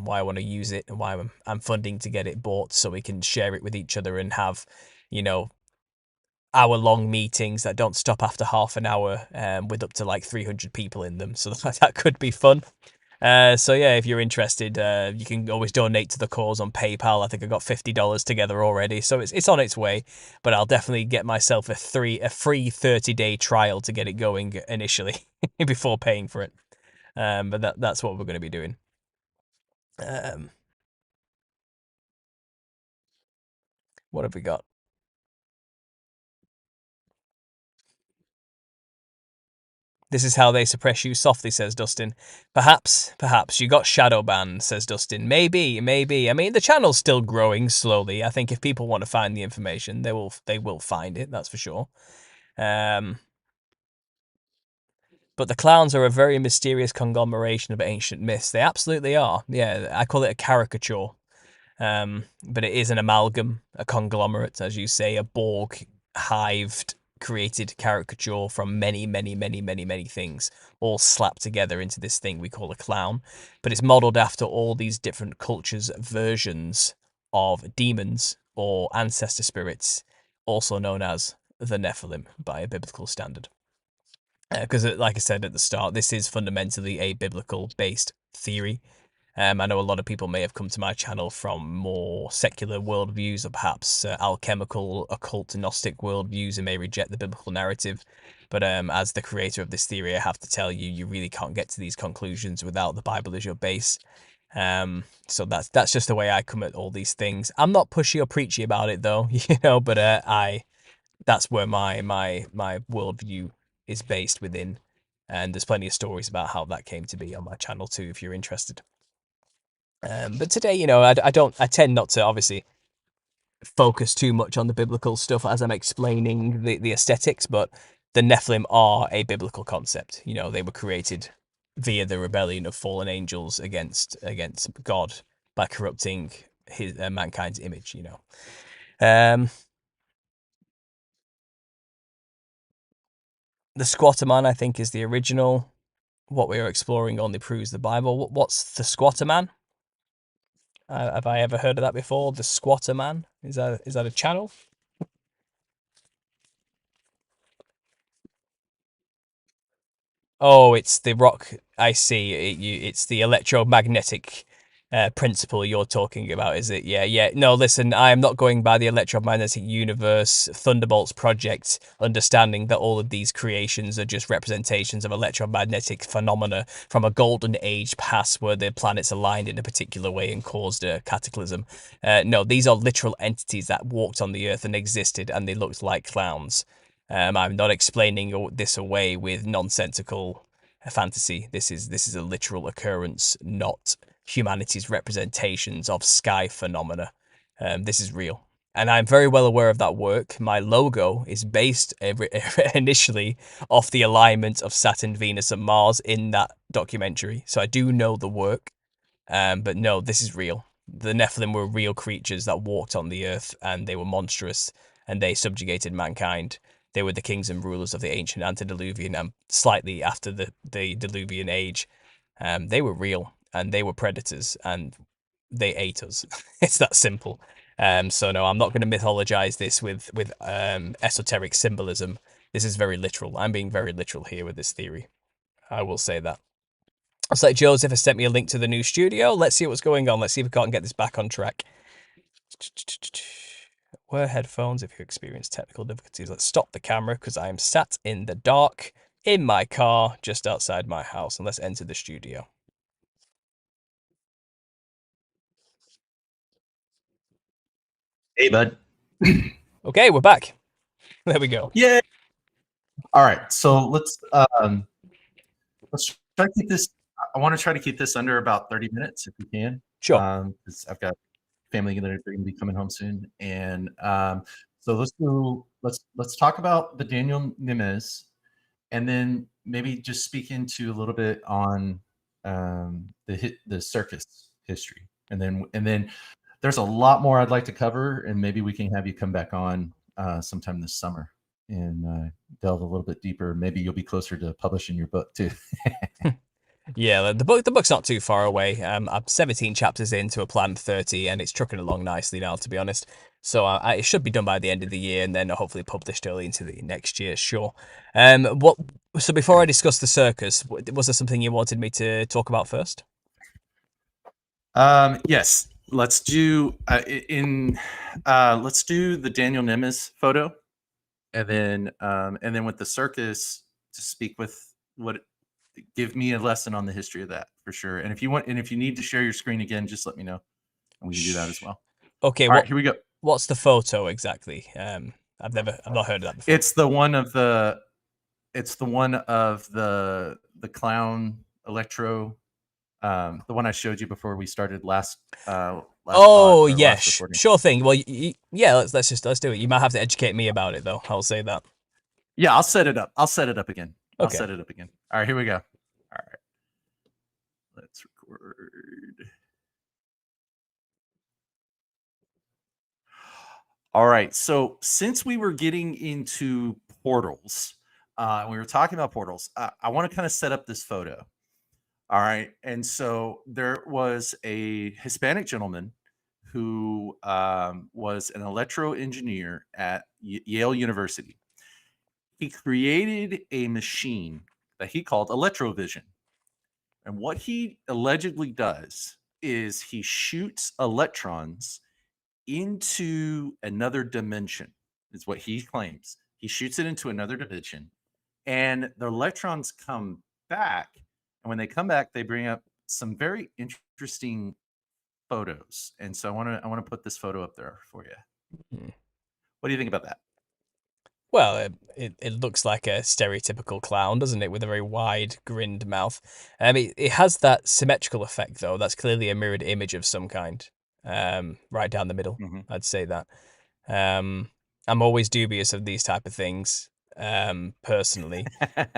why I want to use it, and why I'm funding to get it bought, so we can share it with each other and have, hour-long meetings that don't stop after half an hour, with up to like 300 people in them. So that could be fun. So yeah, if you're interested, you can always donate to the cause on PayPal. I think I got $50 together already, so it's on its way. But I'll definitely get myself a free 30-day trial to get it going initially before paying for it. But that's what we're going to be doing. What have we got? This is how they suppress you softly, says Dustin. Perhaps you got shadow banned, says Dustin. Maybe. I mean, the channel's still growing slowly. I think if people want to find the information, they will find it, that's for sure. But the clowns are a very mysterious conglomeration of ancient myths. They absolutely are. Yeah, I call it a caricature. But it is an amalgam, a conglomerate, as you say, a Borg hived created caricature from many things, all slapped together into this thing we call a clown. But it's modeled after all these different cultures' versions of demons or ancestor spirits, also known as the Nephilim by a biblical standard. Because, like I said at the start, this is fundamentally a biblical based theory. I know a lot of people may have come to my channel from more secular worldviews, or perhaps alchemical, occult, Gnostic worldviews, and may reject the biblical narrative. But as the creator of this theory, I have to tell you, you really can't get to these conclusions without the Bible as your base. So that's just the way I come at all these things. I'm not pushy or preachy about it, though, but that's where my worldview is based within. And there's plenty of stories about how that came to be on my channel too, if you're interested. But today, I tend not to obviously focus too much on the biblical stuff as I'm explaining the aesthetics, but the Nephilim are a biblical concept. They were created via the rebellion of fallen angels against God by corrupting his mankind's image. The Squatter Man, I think, is the original. What we are exploring only proves the Bible. What's the Squatter Man? Have I ever heard of that before? The Squatter Man? Is that a channel? Oh, it's the rock. I see. It's the electromagnetic principle you're talking about, is it? Yeah. No, listen, I am not going by the electromagnetic universe Thunderbolts project, understanding that all of these creations are just representations of electromagnetic phenomena from a golden age past where the planets aligned in a particular way and caused a cataclysm. No, these are literal entities that walked on the earth and existed, and they looked like clowns. I'm not explaining this away with nonsensical fantasy. This is a literal occurrence, not humanity's representations of sky phenomena. This is real. And I'm very well aware of that work. My logo is based initially off the alignment of Saturn, Venus, and Mars in that documentary. So I do know the work. But no, this is real. The Nephilim were real creatures that walked on the earth, and they were monstrous, and they subjugated mankind. They were the kings and rulers of the ancient antediluvian and slightly after the Diluvian age. They were real, and they were predators, and they ate us. It's that simple. So no, I'm not going to mythologize this with esoteric symbolism. This is very literal. I'm being very literal here with this theory. I will say that. It's like Joseph has sent me a link to the new studio. Let's see what's going on. Let's see if we can't get this back on track. Wear headphones if you experience technical difficulties. Let's stop the camera because I am sat in the dark in my car just outside my house. And let's enter the studio. Hey, bud. Okay, we're back. There we go. Yeah. All right. So let's try to keep this. I want to try to keep this under about 30 minutes if we can. Sure. Because I've got family that are going to be coming home soon, and so let's talk about the Daniel Nimes, and then maybe just speak into a little bit on the circus history, and then there's a lot more I'd like to cover, and maybe we can have you come back on sometime this summer and delve a little bit deeper. Maybe you'll be closer to publishing your book too. Yeah, the book's not too far away. I'm 17 chapters into a planned 30, and it's trucking along nicely now, to be honest. So it should be done by the end of the year, and then hopefully published early into the next year. Sure. What? So before I discuss the circus, was there something you wanted me to talk about first? Yes, let's do let's do the Daniel Nemes photo, and then with the circus to speak with give me a lesson on the history of that for sure. And if you need to share your screen again, just let me know, and we can do that as well. Okay. All right, here we go. What's the photo exactly? I've not heard of that before. It's the one of the clown electro, the one I showed you before we started last Oh last yes, recording. sure thing. Well, yeah, let's do it. You might have to educate me about it though. I'll say that. Yeah, I'll set it up. I'll set it up again. Okay. I'll set it up again. All right, here we go. All right, let's record. All right, so since we were getting into portals, we were talking about portals, I want to kind of set up this photo. All right, and so there was a Hispanic gentleman who was an electro engineer at Yale University. He created a machine that he called electrovision. And what he allegedly does is he shoots electrons into another dimension, is what he claims. He shoots it into another dimension, and the electrons come back. And when they come back, they bring up some very interesting photos. And so I want to put this photo up there for you. Hmm. What do you think about that? Well, it looks like a stereotypical clown, doesn't it, with a very wide grinned mouth. It has that symmetrical effect though. That's clearly a mirrored image of some kind. Right down the middle. Mm-hmm. I'd say that. I'm always dubious of these type of things. Personally,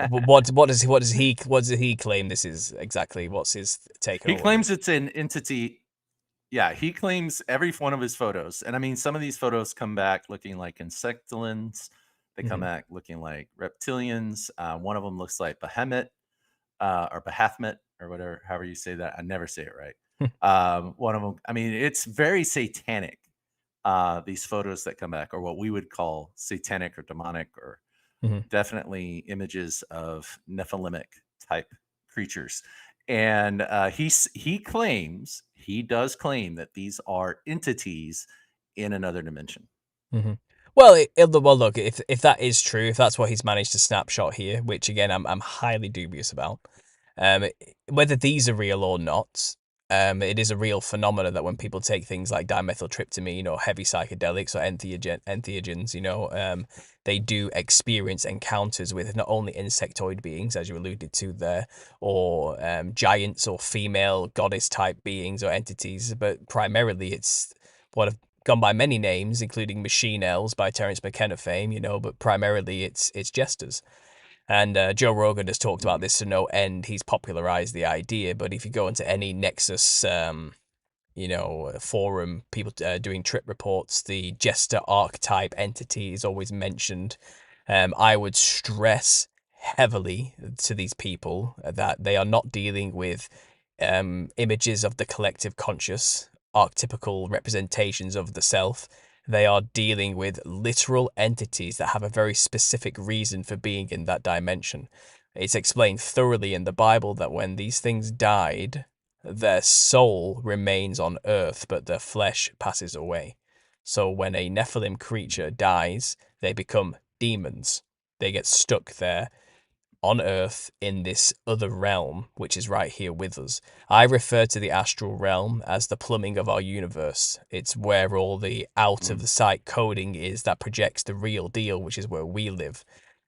what does he claim this is exactly? What's his take on He all of claims this? it's an entity. Yeah, he claims every one of his photos. And I mean, some of these photos come back looking like insectulans. They come back looking like reptilians. One of them looks like Behemoth or Behathmet or whatever, however you say that. I never say it right. One of them, I mean, it's very satanic. These photos that come back, or what we would call satanic or demonic, or definitely images of Nephilimic type creatures. And he does claim that these are entities in another dimension. Well, well, look, if that is true, if that's what he's managed to snapshot here, which again I'm highly dubious about, whether these are real or not, it is a real phenomenon that when people take things like dimethyltryptamine or heavy psychedelics or entheogens, they do experience encounters with not only insectoid beings, as you alluded to there, or giants or female goddess type beings or entities, but primarily it's what have gone by many names, including Machine Elves by Terence McKenna fame, but primarily it's jesters. And Joe Rogan has talked about this to no end. He's popularized the idea, but if you go into any Nexus, forum, people doing trip reports, the jester archetype entity is always mentioned. I would stress heavily to these people that they are not dealing with images of the collective conscious, archetypical representations of the self. They are dealing with literal entities that have a very specific reason for being in that dimension. It's explained thoroughly in the Bible that when these things died, their soul remains on earth, but their flesh passes away. So when a Nephilim creature dies, they become demons. They get stuck there on earth in this other realm, which is right here with us. I refer to the astral realm as the plumbing of our universe. It's where all the out of the sight coding is that projects the real deal, which is where we live.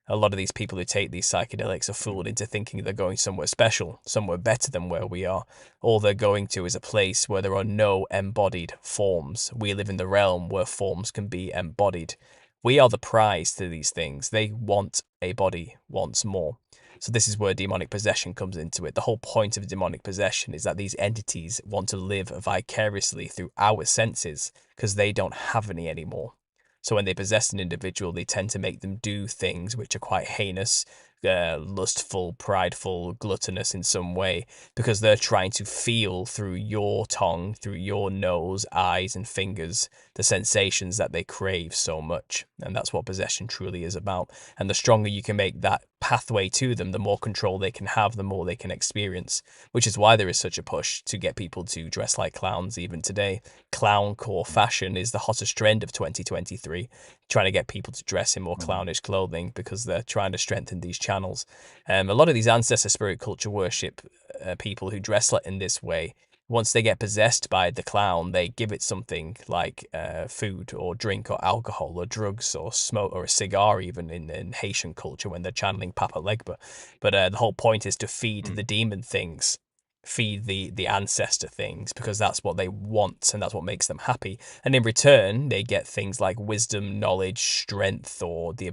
A lot of these people who take these psychedelics are fooled into thinking they're going somewhere special, somewhere better than where we are. All they're going to is a place where there are no embodied forms. We live in the realm where forms can be embodied. We are the prize to these things. They want a body once more. So this is where demonic possession comes into it. The whole point of demonic possession is that these entities want to live vicariously through our senses because they don't have any anymore. So when they possess an individual, they tend to make them do things which are quite heinous, lustful, prideful, gluttonous in some way, because they're trying to feel through your tongue, through your nose, eyes, and fingers, the sensations that they crave so much. And that's what possession truly is about. And the stronger you can make that pathway to them, the more control they can have, the more they can experience, which is why there is such a push to get people to dress like clowns even today. Clowncore fashion is the hottest trend of 2023, trying to get people to dress in more clownish clothing because they're trying to strengthen these channels. A lot of these ancestor spirit culture worship people who dress in this way. Once they get possessed by the clown, they give it something like food or drink or alcohol or drugs or smoke or a cigar, even in Haitian culture when they're channeling Papa Legba. But the whole point is to feed the demon things, feed the ancestor things, because that's what they want and that's what makes them happy. And in return, they get things like wisdom, knowledge, strength, or the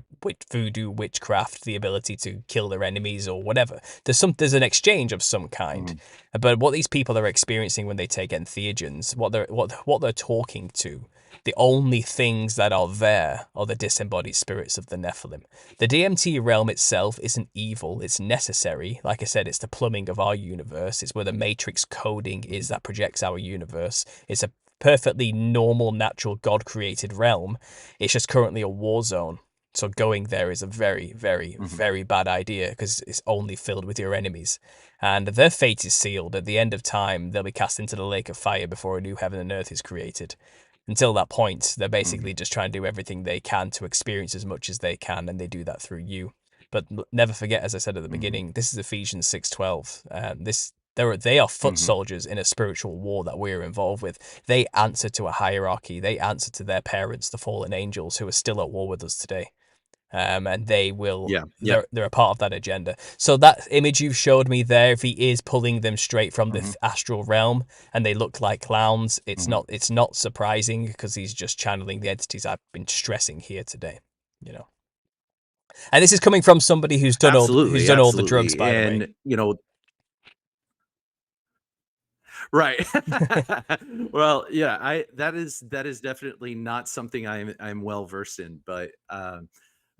voodoo, witchcraft, the ability to kill their enemies or whatever. There's an exchange of some kind. But what these people are experiencing when they take entheogens, what they're talking to, the only things that are there are the disembodied spirits of the Nephilim. The DMT realm itself isn't evil, it's necessary. Like I said, it's the plumbing of our universe. It's where the matrix coding is that projects our universe. It's a perfectly normal, natural, God-created realm. It's just currently a war zone. So going there is a very, very, very bad idea because it's only filled with your enemies. And their fate is sealed. At the end of time, they'll be cast into the lake of fire before a new heaven and earth is created. Until that point, they're basically just trying to do everything they can to experience as much as they can, and they do that through you. But never forget, as I said at the beginning, this is Ephesians 6:12. They are foot soldiers in a spiritual war that we're involved with. They answer to a hierarchy. They answer to their parents, the fallen angels, who are still at war with us today. And they will, they're a part of that agenda. So that image you showed me there, if he is pulling them straight from the astral realm and they look like clowns, it's not surprising because he's just channeling the entities I've been stressing here today, you know. And this is coming from somebody who's done all the drugs, by the way. And right. Well, yeah, that is definitely not something I'm well versed in, but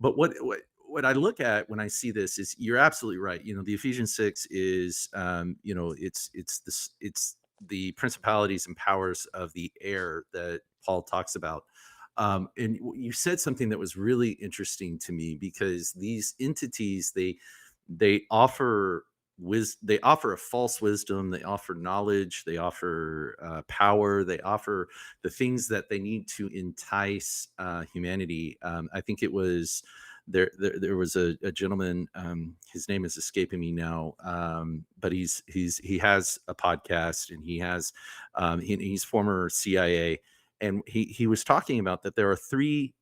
what I look at when I see this is you're absolutely right. The Ephesians 6 is it's the principalities and powers of the air that Paul talks about. And you said something that was really interesting to me, because these entities, they offer they offer a false wisdom, they offer knowledge, they offer power, they offer the things that they need to entice humanity. I think it was there was a gentleman, his name is escaping me now, but he has a podcast, and he's former CIA, and he was talking about that there are three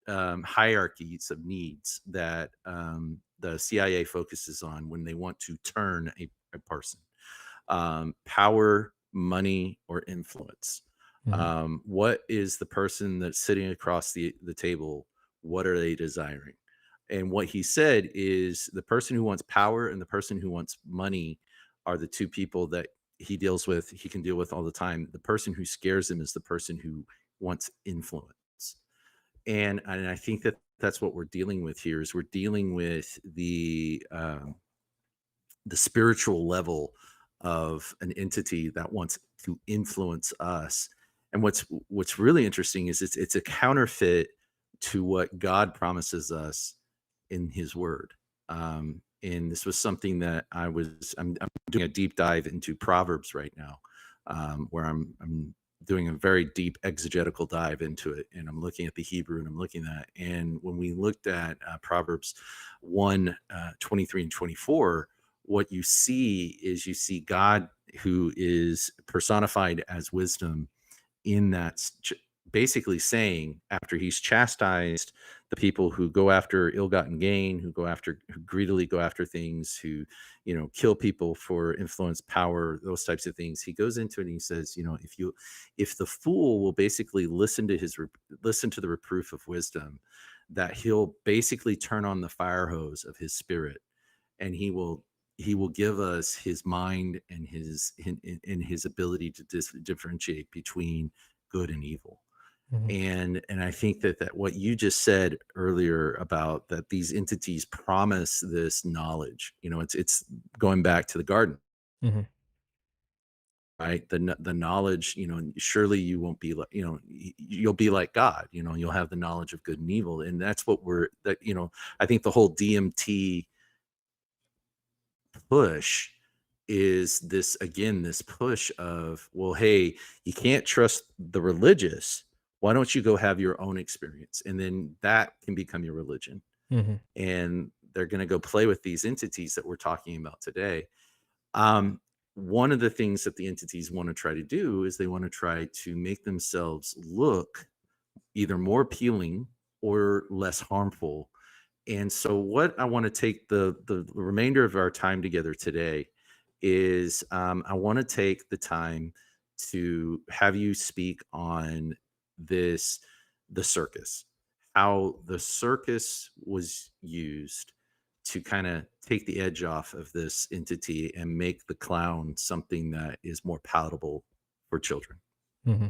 hierarchies of needs that the CIA focuses on when they want to turn a person: power, money, or influence. What is the person that's sitting across the table? What are they desiring? And what he said is the person who wants power and the person who wants money are the two people that he can deal with all the time. The person who scares him is the person who wants influence. And I think that that's what we're dealing with here. Is we're dealing with the spiritual level of an entity that wants to influence us. And what's really interesting is it's a counterfeit to what God promises us in His Word. And this was something that I'm doing a deep dive into Proverbs right now, where I'm doing a very deep exegetical dive into it, and I'm looking at the Hebrew, and I'm looking at, and when we looked at Proverbs 1, 23 and 24, what you see God, who is personified as wisdom, in that basically saying, after he's chastised the people who go after ill-gotten gain, who greedily go after things, who kill people for influence, power, those types of things, he goes into it and he says, if the fool will basically listen to the reproof of wisdom, that he'll basically turn on the fire hose of his spirit, and he will give us his mind and his ability to differentiate between good and evil. And I think that what you just said earlier about that these entities promise this knowledge, it's going back to the garden, Mm-hmm. right? The knowledge, surely you won't be like, you'll be like God, you'll have the knowledge of good and evil. And that's what I think the whole DMT push is this, again, this push of, well, hey, you can't trust the religious. Why don't you go have your own experience? And then that can become your religion. Mm-hmm. And they're going to go play with these entities that we're talking about today. One of the things that the entities want to try to do is they want to try to make themselves look either more appealing or less harmful. And so what I want to take the remainder of our time together today is, I want to take the time to have you speak on this, the circus, how the circus was used to kind of take the edge off of this entity and make the clown something that is more palatable for children. Mm-hmm.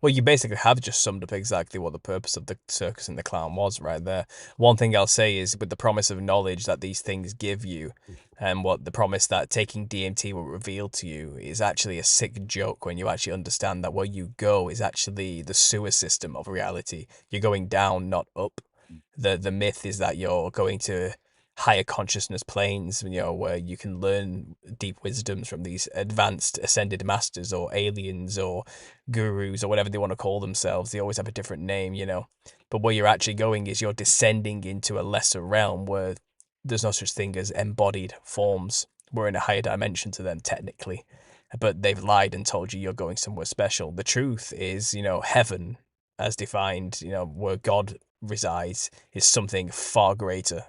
Well, you basically have just summed up exactly what the purpose of the circus and the clown was right there. One thing I'll say is, with the promise of knowledge that these things give you, and what the promise that taking DMT will reveal to you, is actually a sick joke when you actually understand that where you go is actually the sewer system of reality. You're going down, not up. The myth is that you're going to higher consciousness planes, where you can learn deep wisdoms from these advanced ascended masters or aliens or gurus or whatever they want to call themselves. They always have a different name, But where you're actually going is you're descending into a lesser realm where there's no such thing as embodied forms. We're in a higher dimension to them, technically. But they've lied and told you you're going somewhere special. The truth is, heaven, as defined, where God resides, is something far greater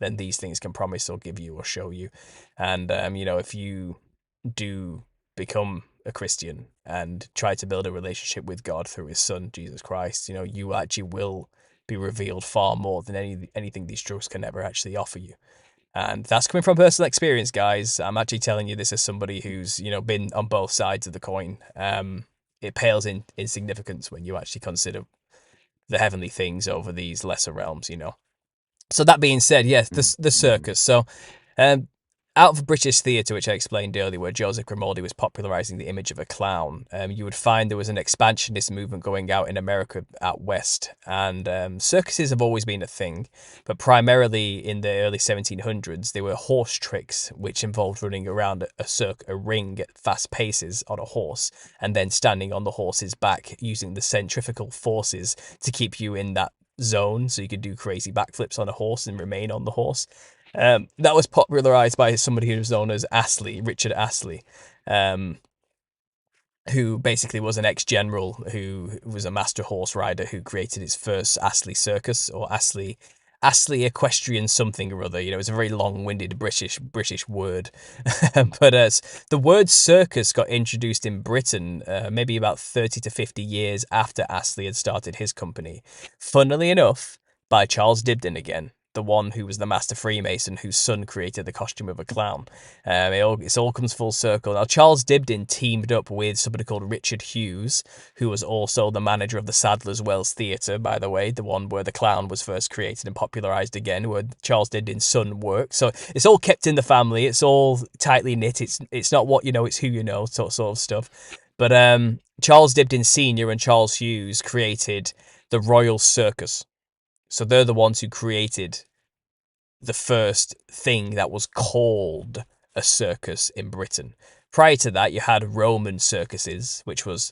than these things can promise or give you or show you. And, if you do become a Christian and try to build a relationship with God through his son, Jesus Christ, you actually will be revealed far more than anything these drugs can ever actually offer you. And that's coming from personal experience, guys. I'm actually telling you this as somebody who's, been on both sides of the coin. It pales in significance when you actually consider the heavenly things over these lesser realms, So that being said, yes, the circus. So, um, out of British theatre, which I explained earlier, where Joseph Grimaldi was popularising the image of a clown, you would find there was an expansionist movement going out in America out west. And circuses have always been a thing, but primarily in the early 1700s, they were horse tricks, which involved running around a ring at fast paces on a horse, and then standing on the horse's back using the centrifugal forces to keep you in that zone so you could do crazy backflips on a horse and remain on the horse. That was popularized by somebody who was known as Astley, Richard Astley, who basically was an ex-general who was a master horse rider who created his first Astley Circus, or Astley Equestrian something or other. It's a very long-winded British word. But the word circus got introduced in Britain maybe about 30 to 50 years after Astley had started his company. Funnily enough, by Charles Dibdin again, the one who was the master Freemason whose son created the costume of a clown. It all comes full circle. Now, Charles Dibdin teamed up with somebody called Richard Hughes, who was also the manager of the Sadler's Wells Theatre, by the way, the one where the clown was first created and popularised again, where Charles Dibdin's son worked. So it's all kept in the family. It's all tightly knit. It's not what you know, it's who you know, sort of stuff. But Charles Dibdin Sr. and Charles Hughes created the Royal Circus. So they're the ones who created the first thing that was called a circus in Britain. Prior to that, you had Roman circuses, which was,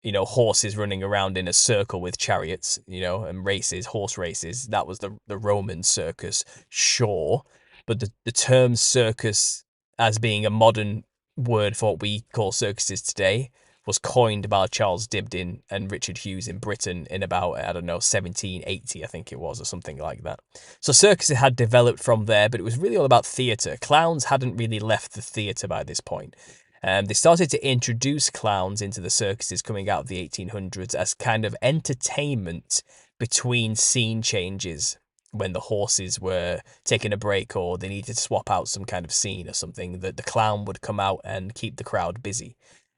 horses running around in a circle with chariots, and races, horse races. That was the Roman circus, sure. But the term circus, as being a modern word for what we call circuses today, was coined by Charles Dibdin and Richard Hughes in Britain in about, 1780, I think it was, or something like that. So circuses had developed from there, but it was really all about theatre. Clowns hadn't really left the theatre by this point. They started to introduce clowns into the circuses coming out of the 1800s as kind of entertainment between scene changes, when the horses were taking a break or they needed to swap out some kind of scene or something, that the clown would come out and keep the crowd busy.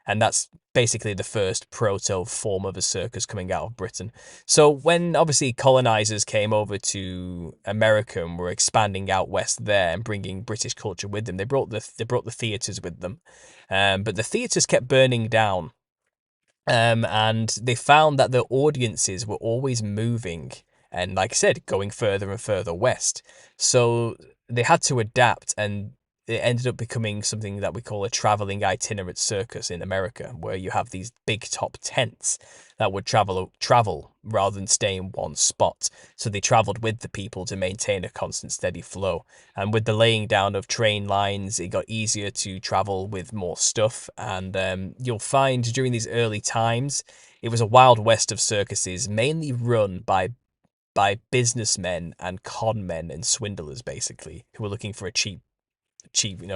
And that's basically the first proto form of a circus coming out of Britain. So when obviously colonizers came over to America and were expanding out west there and bringing British culture with them, they brought the theaters with them, but the theaters kept burning down, and they found that the audiences were always moving and, like I said, going further and further west. So they had to adapt, and it ended up becoming something that we call a traveling itinerant circus in America, where you have these big top tents that would travel rather than stay in one spot. So they traveled with the people to maintain a constant steady flow. And with the laying down of train lines, it got easier to travel with more stuff. And you'll find during these early times, it was a wild west of circuses, mainly run by businessmen and con men and swindlers, basically, who were looking for a cheap,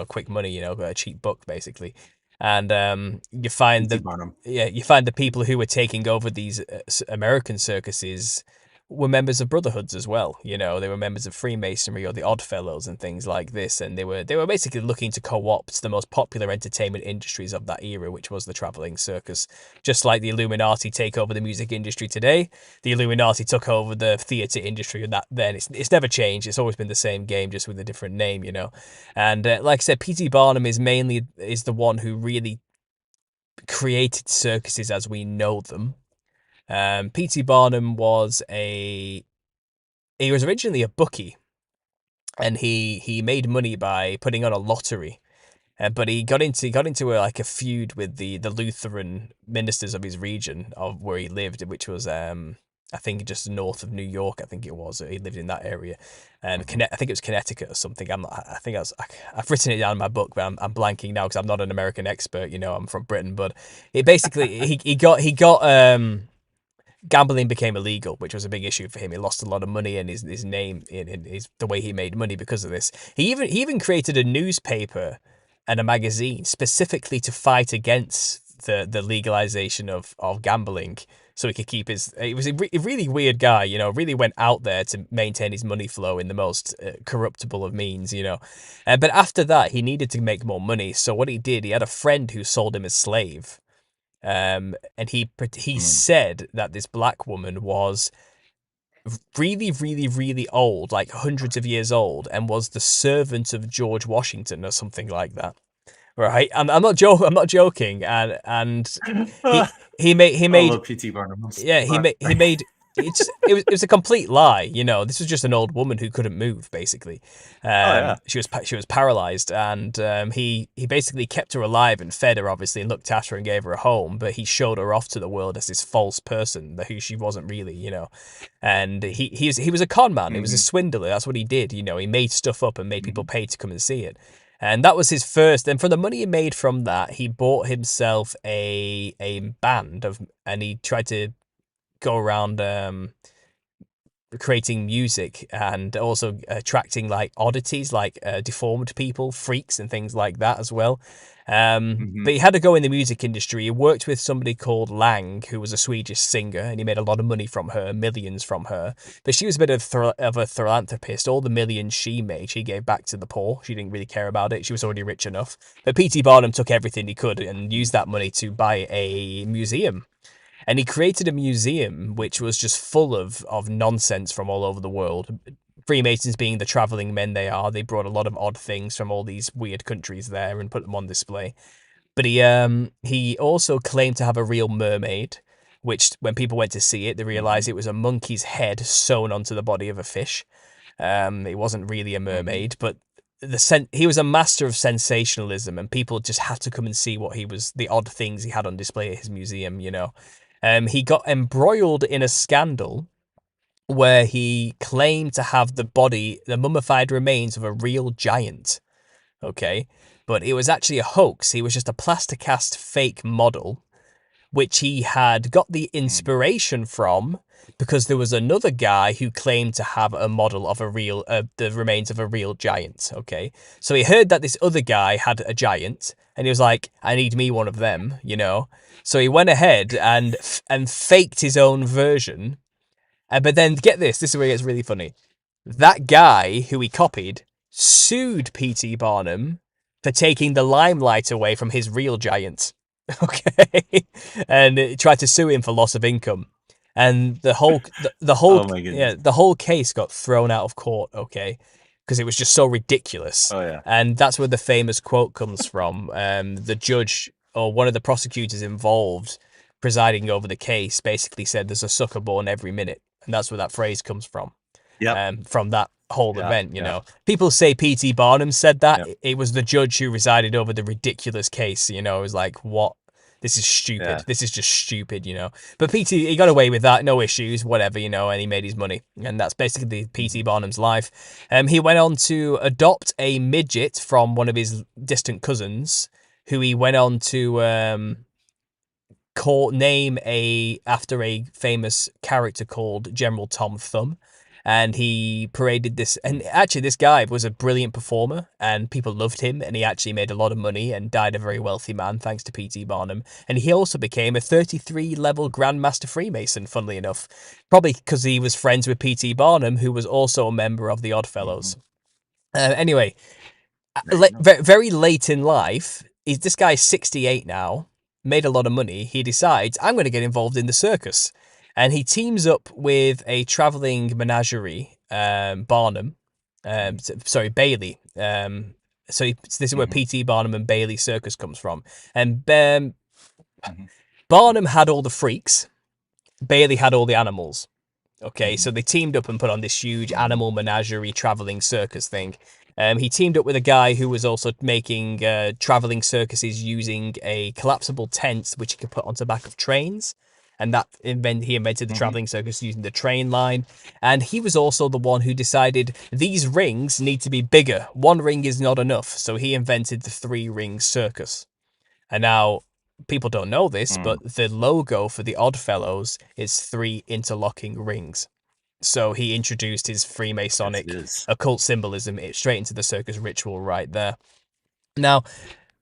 quick money, a cheap buck, basically. And you find P.T. that, Barnum. yeah, you find the people who were taking over these American circuses were members of brotherhoods as well. They were members of Freemasonry or the Oddfellows and things like this, and they were basically looking to co-opt the most popular entertainment industries of that era, which was the traveling circus. Just like the Illuminati take over the music industry today, the Illuminati took over the theater industry, and that then it's never changed. It's always been the same game, just with a different name. And like I said, P.T. Barnum is the one who really created circuses as we know them. P.T. Barnum was originally a bookie, and he made money by putting on a lottery. But he got into a feud with the Lutheran ministers of his region of where he lived, which was I think just north of New York. I think it was. He lived in that area, I think it was Connecticut or something. I've written it down in my book, but I'm blanking now because I'm not an American expert. I'm from Britain, but it basically he got gambling became illegal, which was a big issue for him. He lost a lot of money and his name in his the way he made money because of this. He even created a newspaper and a magazine specifically to fight against the legalization of gambling, so he could keep his. He was a really weird guy, really went out there to maintain his money flow in the most corruptible of means, but after that he needed to make more money. So what he did, he had a friend who sold him a slave. And he said that this black woman was really, really, really old, like hundreds of years old, and was the servant of George Washington or something like that. Right? I'm not joking. And he I made love P.T. Barnum. yeah, he made it was a complete lie. This was just an old woman who couldn't move, basically. Yeah. She was paralyzed, and he basically kept her alive and fed her, obviously, and looked after her and gave her a home. But he showed her off to the world as this false person who she wasn't really. And he was a con man. He was a swindler. That's what he did. He made stuff up and made people pay to come and see it. And that was his first. And from the money he made from that, he bought himself a band and he tried to go around creating music and also attracting like oddities, like deformed people, freaks, and things like that as well. But he had to go in the music industry. He worked with somebody called Lang, who was a Swedish singer, and he made a lot of money from her, millions from her. But she was a bit of a philanthropist. All the millions she made, she gave back to the poor. She didn't really care about it. She was already rich enough. But P.T. Barnum took everything he could and used that money to buy a museum. And he created a museum which was just full of nonsense from all over the world. Freemasons being the traveling men they are, they brought a lot of odd things from all these weird countries there and put them on display. But he also claimed to have a real mermaid, which when people went to see it, they realized it was a monkey's head sewn onto the body of a fish. It wasn't really a mermaid, but he was a master of sensationalism, and people just had to come and see the odd things he had on display at his museum. He got embroiled in a scandal where he claimed to have the mummified remains of a real giant. Okay, but it was actually a hoax. He was just a plasticast fake model, which he had got the inspiration from because there was another guy who claimed to have a model of the remains of a real giant. Okay, so he heard that this other guy had a giant, and he was like, "I need me one of them," So he went ahead and faked his own version. But then get this is where it gets really funny. That guy who he copied sued P.T. Barnum for taking the limelight away from his real giant. Okay, and it tried to sue him for loss of income, and Oh my goodness. the whole case got thrown out of court. Okay, because it was just so ridiculous, Oh yeah. and that's where the famous quote comes from. The judge or one of the prosecutors involved, presiding over the case, basically said, "There's a sucker born every minute," and that's where that phrase comes from. Yep. From that whole Yeah. event, you Yeah. know. People say P.T. Barnum said that. Yep. It was the judge who resided over the ridiculous case, you know. It was like, what? This is stupid. Yeah. This is just stupid, you know. But P.T., he got away with that, no issues, whatever, you know, and he made his money. And that's basically P.T. Barnum's life. He went on to adopt a midget from one of his distant cousins, who he went on to name after a famous character called General Tom Thumb. And he paraded this, and actually this guy was a brilliant performer and people loved him, and he actually made a lot of money and died a very wealthy man thanks to P.T. Barnum. And he also became a 33 level Grandmaster Freemason, funnily enough, probably because he was friends with P.T. Barnum, who was also a member of the Oddfellows. Anyway, very late in life, this guy's 68 now, made a lot of money. He decides, I'm going to get involved in the circus. And he teams up with a traveling menagerie, Barnum, Bailey. So this is where P.T. Barnum and Bailey Circus comes from. And Barnum had all the freaks. Bailey had all the animals. Okay, so they teamed up and put on this huge animal menagerie traveling circus thing. He teamed up with a guy who was also making traveling circuses using a collapsible tent which he could put onto the back of trains. And he invented the traveling circus using the train line. And he was also the one who decided these rings need to be bigger. One ring is not enough. So he invented the 3-ring circus. And now, people don't know this, but the logo for the Oddfellows is 3 interlocking rings. So he introduced his Freemasonic occult symbolism straight into the circus ritual right there. Now,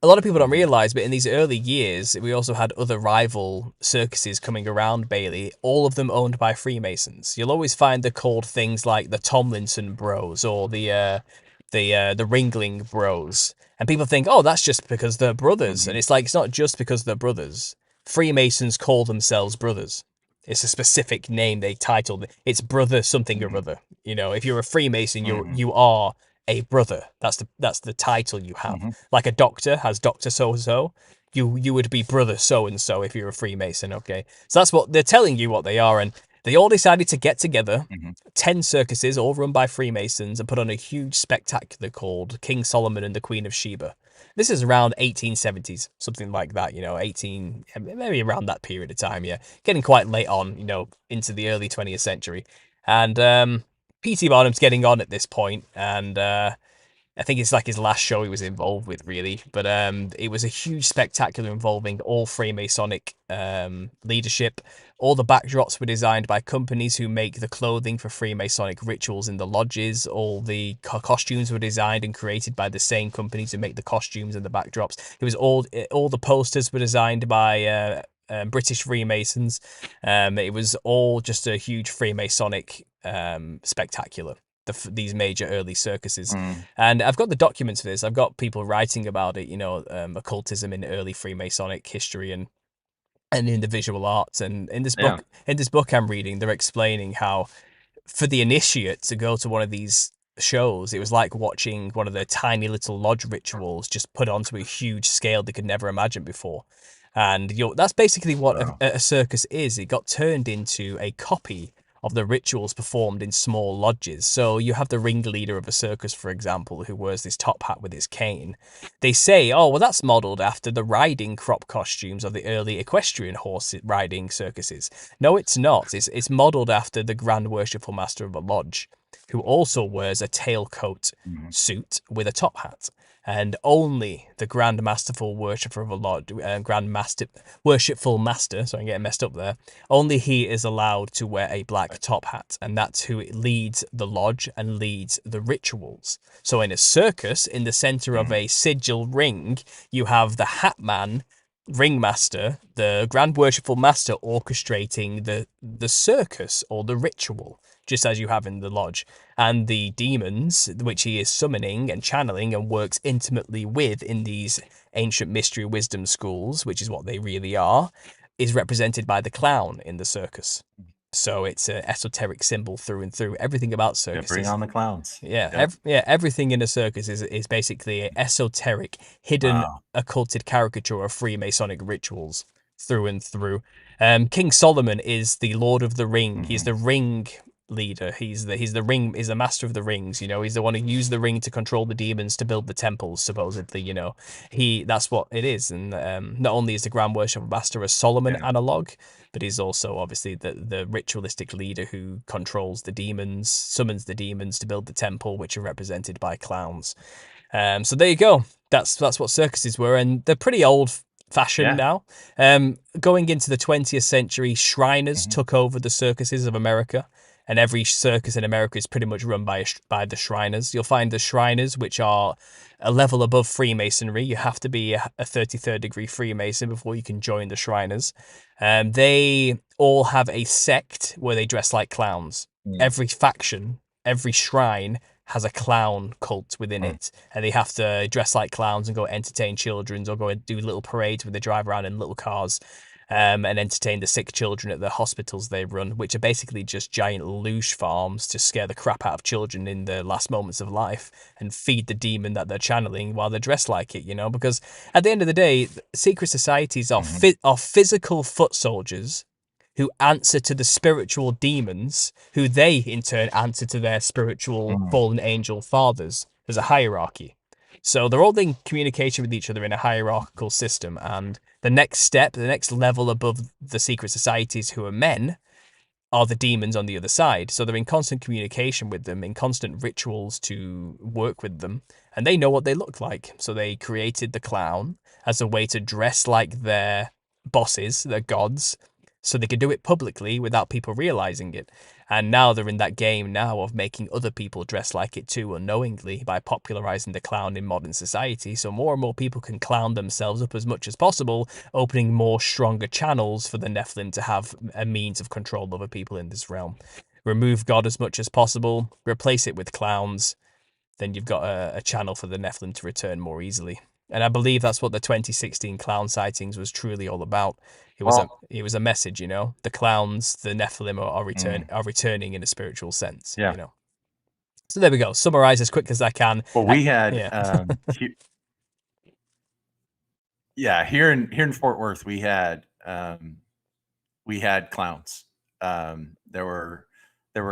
a lot of people don't realize, but in these early years, we also had other rival circuses coming around Bailey, all of them owned by Freemasons. You'll always find they're called things like the Tomlinson Bros or the Ringling Bros. And people think, oh, that's just because they're brothers. And it's like, it's not just because they're brothers. Freemasons call themselves brothers. It's a specific name they titled. It's brother something or other. You know, if you're a Freemason, you are a brother. That's the title you have. Like a doctor has Doctor so-and-so. You would be brother so-and-so if you're a Freemason, okay? So that's what they're telling you what they are. And they all decided to get together, 10 circuses, all run by Freemasons, and put on a huge spectacular called King Solomon and the Queen of Sheba. This is around 1870s, something like that, you know, maybe around that period of time, yeah. Getting quite late on, you know, into the early 20th century. And P.T. Barnum's getting on at this point, and I think it's like his last show he was involved with, really. But it was a huge spectacular involving all Freemasonic leadership. All the backdrops were designed by companies who make the clothing for Freemasonic rituals in the lodges. All the costumes were designed and created by the same companies who make the costumes and the backdrops. It was all the posters were designed by British Freemasons. It was all just a huge Freemasonic spectacular. These major early circuses. And I've got the documents for this. I've got people writing about it, you know, occultism in early Freemasonic history and in the visual arts. And in this book I'm reading, they're explaining how for the initiate to go to one of these shows, it was like watching one of the tiny little lodge rituals just put onto a huge scale they could never imagine before. And that's basically what a circus is. It got turned into a copy of the rituals performed in small lodges. So you have the ringleader of a circus, for example, who wears this top hat with his cane. They say, oh, well, that's modelled after the riding crop costumes of the early equestrian horse riding circuses. No, it's not. It's modelled after the Grand Worshipful Master of a lodge, who also wears a tailcoat suit with a top hat. And only the Grand Masterful Worshipper of a Lodge, Worshipful Master, sorry, I'm getting messed up there, only he is allowed to wear a black top hat, and that's who leads the lodge and leads the rituals. So in a circus, in the center of a sigil ring, you have the hat man, ringmaster, the Grand Worshipful Master orchestrating the circus or the ritual, just as you have in the lodge. And the demons, which he is summoning and channeling and works intimately with in these ancient mystery wisdom schools, which is what they really are, is represented by the clown in the circus. So it's an esoteric symbol through and through. Everything about Yeah, circuses. bring on the clowns. Yeah, everything in a circus is basically an esoteric, hidden, Wow. occulted caricature of Freemasonic rituals through and through. King Solomon is the Lord of the Ring. He's the ring leader. He's the master of the rings. You know, he's the one who used the ring to control the demons to build the temples. Supposedly, you know, that's what it is. And not only is the Grand Worship Master a Solomon analog, but he's also obviously the ritualistic leader who controls the demons, summons the demons to build the temple, which are represented by clowns. So there you go. That's what circuses were, and they're pretty old-fashioned now. Going into the 20th century, Shriners took over the circuses of America, and every circus in America is pretty much run by the Shriners. You'll find the Shriners, which are a level above Freemasonry. You have to be a 33rd degree Freemason before you can join the Shriners. They all have a sect where they dress like clowns. Every faction, every shrine has a clown cult within it, and they have to dress like clowns and go entertain children, or go and do little parades where they drive around in little cars and entertain the sick children at the hospitals they run, which are basically just giant loosh farms to scare the crap out of children in their last moments of life and feed the demon that they're channeling while they're dressed like it, you know, because at the end of the day, secret societies are physical foot soldiers who answer to the spiritual demons, who they in turn answer to their spiritual fallen angel fathers. There's a hierarchy. So they're all in communication with each other in a hierarchical system. And the next step, the next level above the secret societies who are men, are the demons on the other side. So they're in constant communication with them, in constant rituals to work with them. And they know what they look like. So they created the clown as a way to dress like their bosses, their gods, so they could do it publicly without people realizing it. And now they're in that game now of making other people dress like it too unknowingly by popularizing the clown in modern society. So more and more people can clown themselves up as much as possible, opening more stronger channels for the Nephilim to have a means of control over people in this realm. Remove God as much as possible, replace it with clowns, then you've got a channel for the Nephilim to return more easily. And I believe that's what the 2016 clown sightings was truly all about. It was a message, you know. The clowns, the Nephilim are returning in a spiritual sense, you know. So there we go. Summarize as quick as I can. Well, we had here in Fort Worth, we had clowns. There were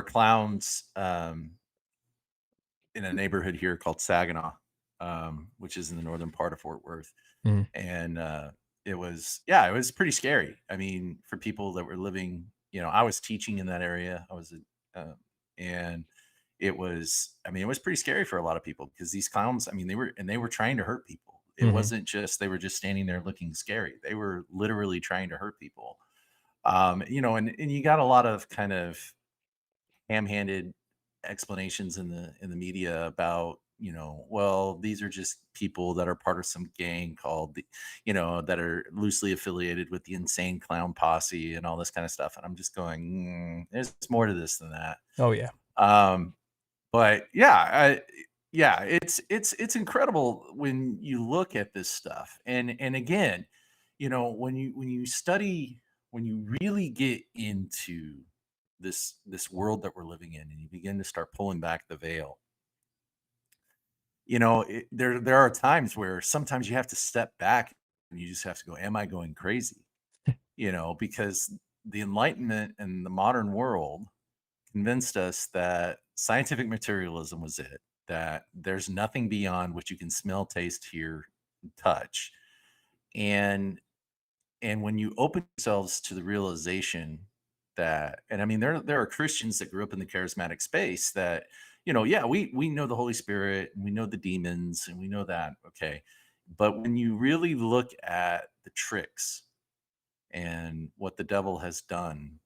clowns in a neighborhood here called Saginaw, which is in the northern part of Fort Worth. And it was pretty scary. I mean, for people that were living, you know, I was teaching in that area. And it was pretty scary for a lot of people, because these clowns, I mean, they were trying to hurt people. It wasn't just, they were just standing there looking scary. They were literally trying to hurt people. You know, and you got a lot of kind of ham-handed explanations in the media about, you know, well, these are just people that are part of some gang called you know, that are loosely affiliated with the Insane Clown Posse and all this kind of stuff. And I'm just going, there's more to this than that. Oh yeah. But it's incredible when you look at this stuff. And again, you know, when you study, when you really get into this world that we're living in, and you begin to start pulling back the veil, you know, there are times where sometimes you have to step back and you just have to go, am I going crazy? You know, because the Enlightenment and the modern world convinced us that scientific materialism was it, that there's nothing beyond what you can smell, taste, hear, touch. And when you open yourselves to the realization that, and I mean, there are Christians that grew up in the charismatic space that, you know, yeah, we know the Holy Spirit, and we know the demons, and we know that, okay. But when you really look at the tricks and what the devil has done,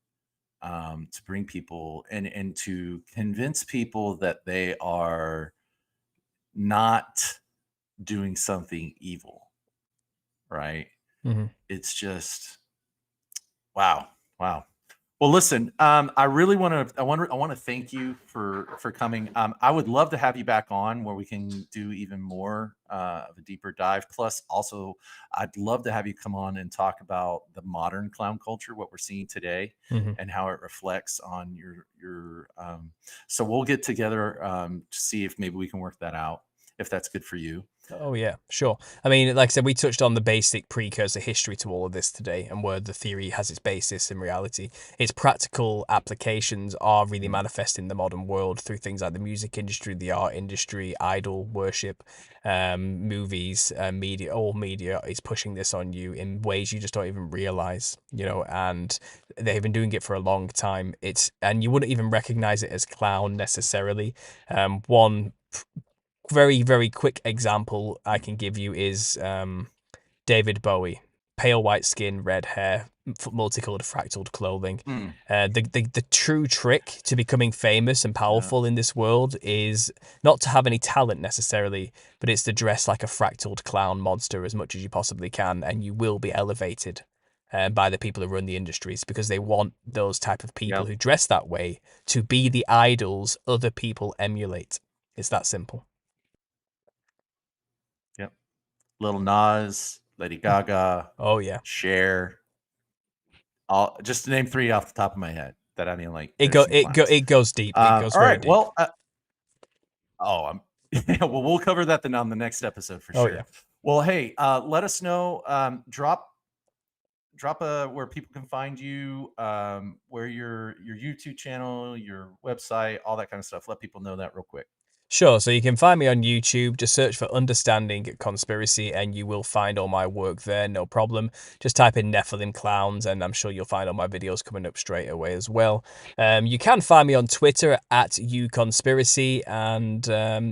to bring people and to convince people that they are not doing something evil, right? It's just wow. Well, Well, listen, I really want to thank you for coming. I would love to have you back on where we can do even more of a deeper dive. Plus, also, I'd love to have you come on and talk about the modern clown culture, what we're seeing today, Mhm. and how it reflects on your. So we'll get together to see if maybe we can work that out, if that's good for you. Oh yeah, sure. I mean, like I said, we touched on the basic precursor history to all of this today, and where the theory has its basis in reality. Its practical applications are really manifest in the modern world through things like the music industry, the art industry, idol worship, movies, media. All media is pushing this on you in ways you just don't even realize, and they've been doing it for a long time. And you wouldn't even recognize it as clown necessarily. One very, very quick example I can give you is David Bowie. Pale white skin, red hair, multicolored fractaled clothing. Mm, The true trick to becoming famous and yeah. powerful in this world is not to have any talent necessarily, but it's to dress like a fractaled clown monster as much as you possibly can, and you will be elevated by the people who run the industries, because they want those type of people Yep. who dress that way to be the idols other people emulate. It's that simple. Yep. Little Nas, Lady Gaga, Oh yeah. Cher. All just to name three off the top of my head that I mean, like It there's go some it go clowns. it goes deep. It goes All very right. deep. Well, oh, I'm well. We'll cover that then on the next episode for Oh yeah. sure. Well, hey, let us know. Drop where people can find you, where your YouTube channel, your website, all that kind of stuff. Let people know that real quick. Sure, so you can find me on YouTube. Just search for Understanding Conspiracy and you will find all my work there, no problem. Just type in Nephilim Clowns and I'm sure you'll find all my videos coming up straight away as well. You can find me on Twitter at UConspiracy, and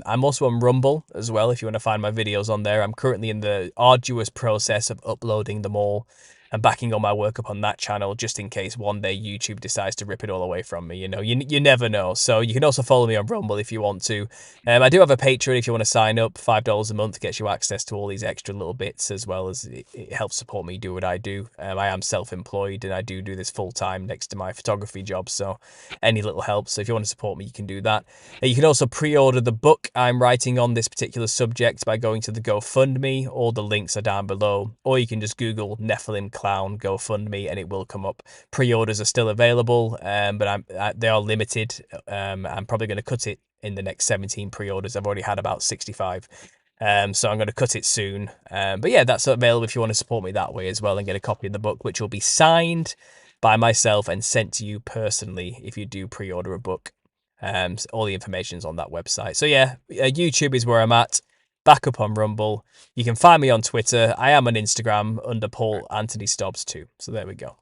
I'm also on Rumble as well if you want to find my videos on there. I'm currently in the arduous process of uploading them all and backing all my work up on that channel, just in case one day YouTube decides to rip it all away from me. You never know. So you can also follow me on Rumble if you want to. I do have a Patreon if you want to sign up. $5 a month gets you access to all these extra little bits, as well as it helps support me do what I do. I am self-employed and I do this full time next to my photography job, so any little helps. So if you want to support me, you can do that. You can also pre-order the book I'm writing on this particular subject by going to the GoFundMe. All the links are down below, or you can just Google Nephilim Clown GoFundMe and it will come up. Pre-orders are still available, but they are limited. I'm probably going to cut it in the next 17 pre-orders. I've already had about 65. So I'm going to cut it soon. But yeah, that's available if you want to support me that way as well and get a copy of the book, which will be signed by myself and sent to you personally if you do pre-order a book. So all the information's on that website. So yeah, YouTube is where I'm at. Back up on Rumble. You can find me on Twitter. I am on Instagram under Paul Anthony Stobbs too. So there we go.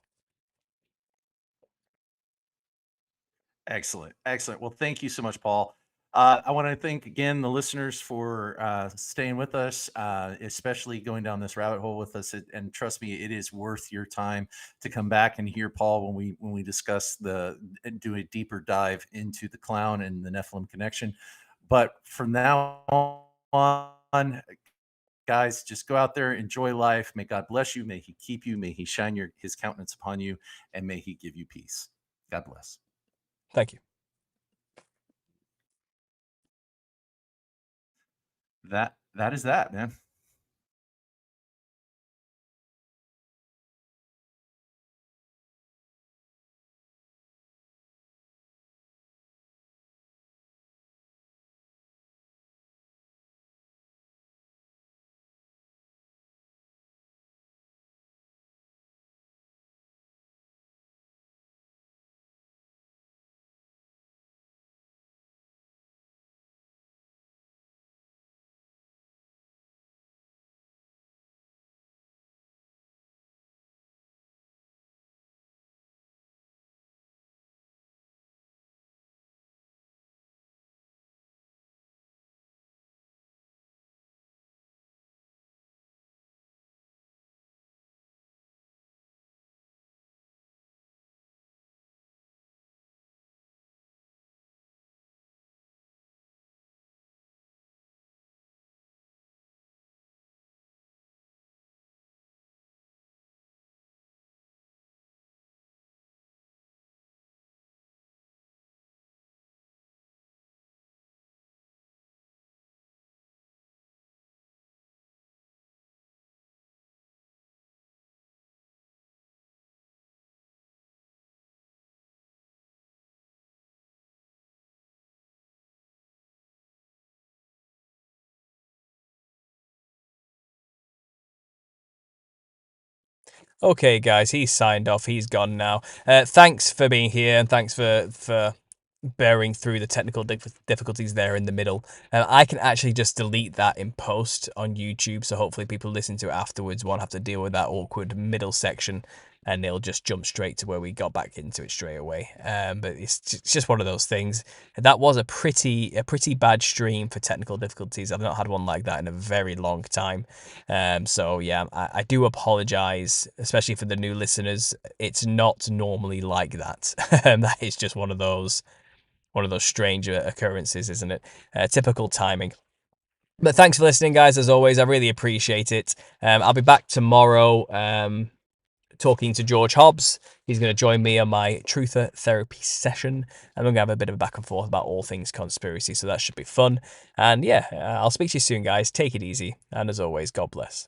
Excellent. Excellent. Well, thank you so much, Paul. I want to thank again the listeners for staying with us, especially going down this rabbit hole with us. And trust me, it is worth your time to come back and hear Paul when we discuss and do a deeper dive into the clown and the Nephilim connection. But from now on, guys, just go out there, enjoy life. May God bless you. May He keep you. May He shine His countenance upon you, and may He give you peace. God bless. Thank you. That is that, man. Okay, guys, he's signed off. He's gone now. Thanks for being here, and thanks for bearing through the technical difficulties there in the middle. I can actually just delete that in post on YouTube, so hopefully people listen to it afterwards won't have to deal with that awkward middle section, and they'll just jump straight to where we got back into it straight away. But it's just one of those things. That was a pretty bad stream for technical difficulties. I've not had one like that in a very long time. So yeah, I do apologize, especially for the new listeners. It's not normally like that. That is just one of those strange occurrences, isn't it? Typical timing. But thanks for listening, guys. As always, I really appreciate it. I'll be back tomorrow talking to George Hobbs. He's going to join me on my Truther therapy session, and we're going to have a bit of a back and forth about all things conspiracy, so that should be fun. And yeah, I'll speak to you soon, guys. Take it easy, and as always, God bless.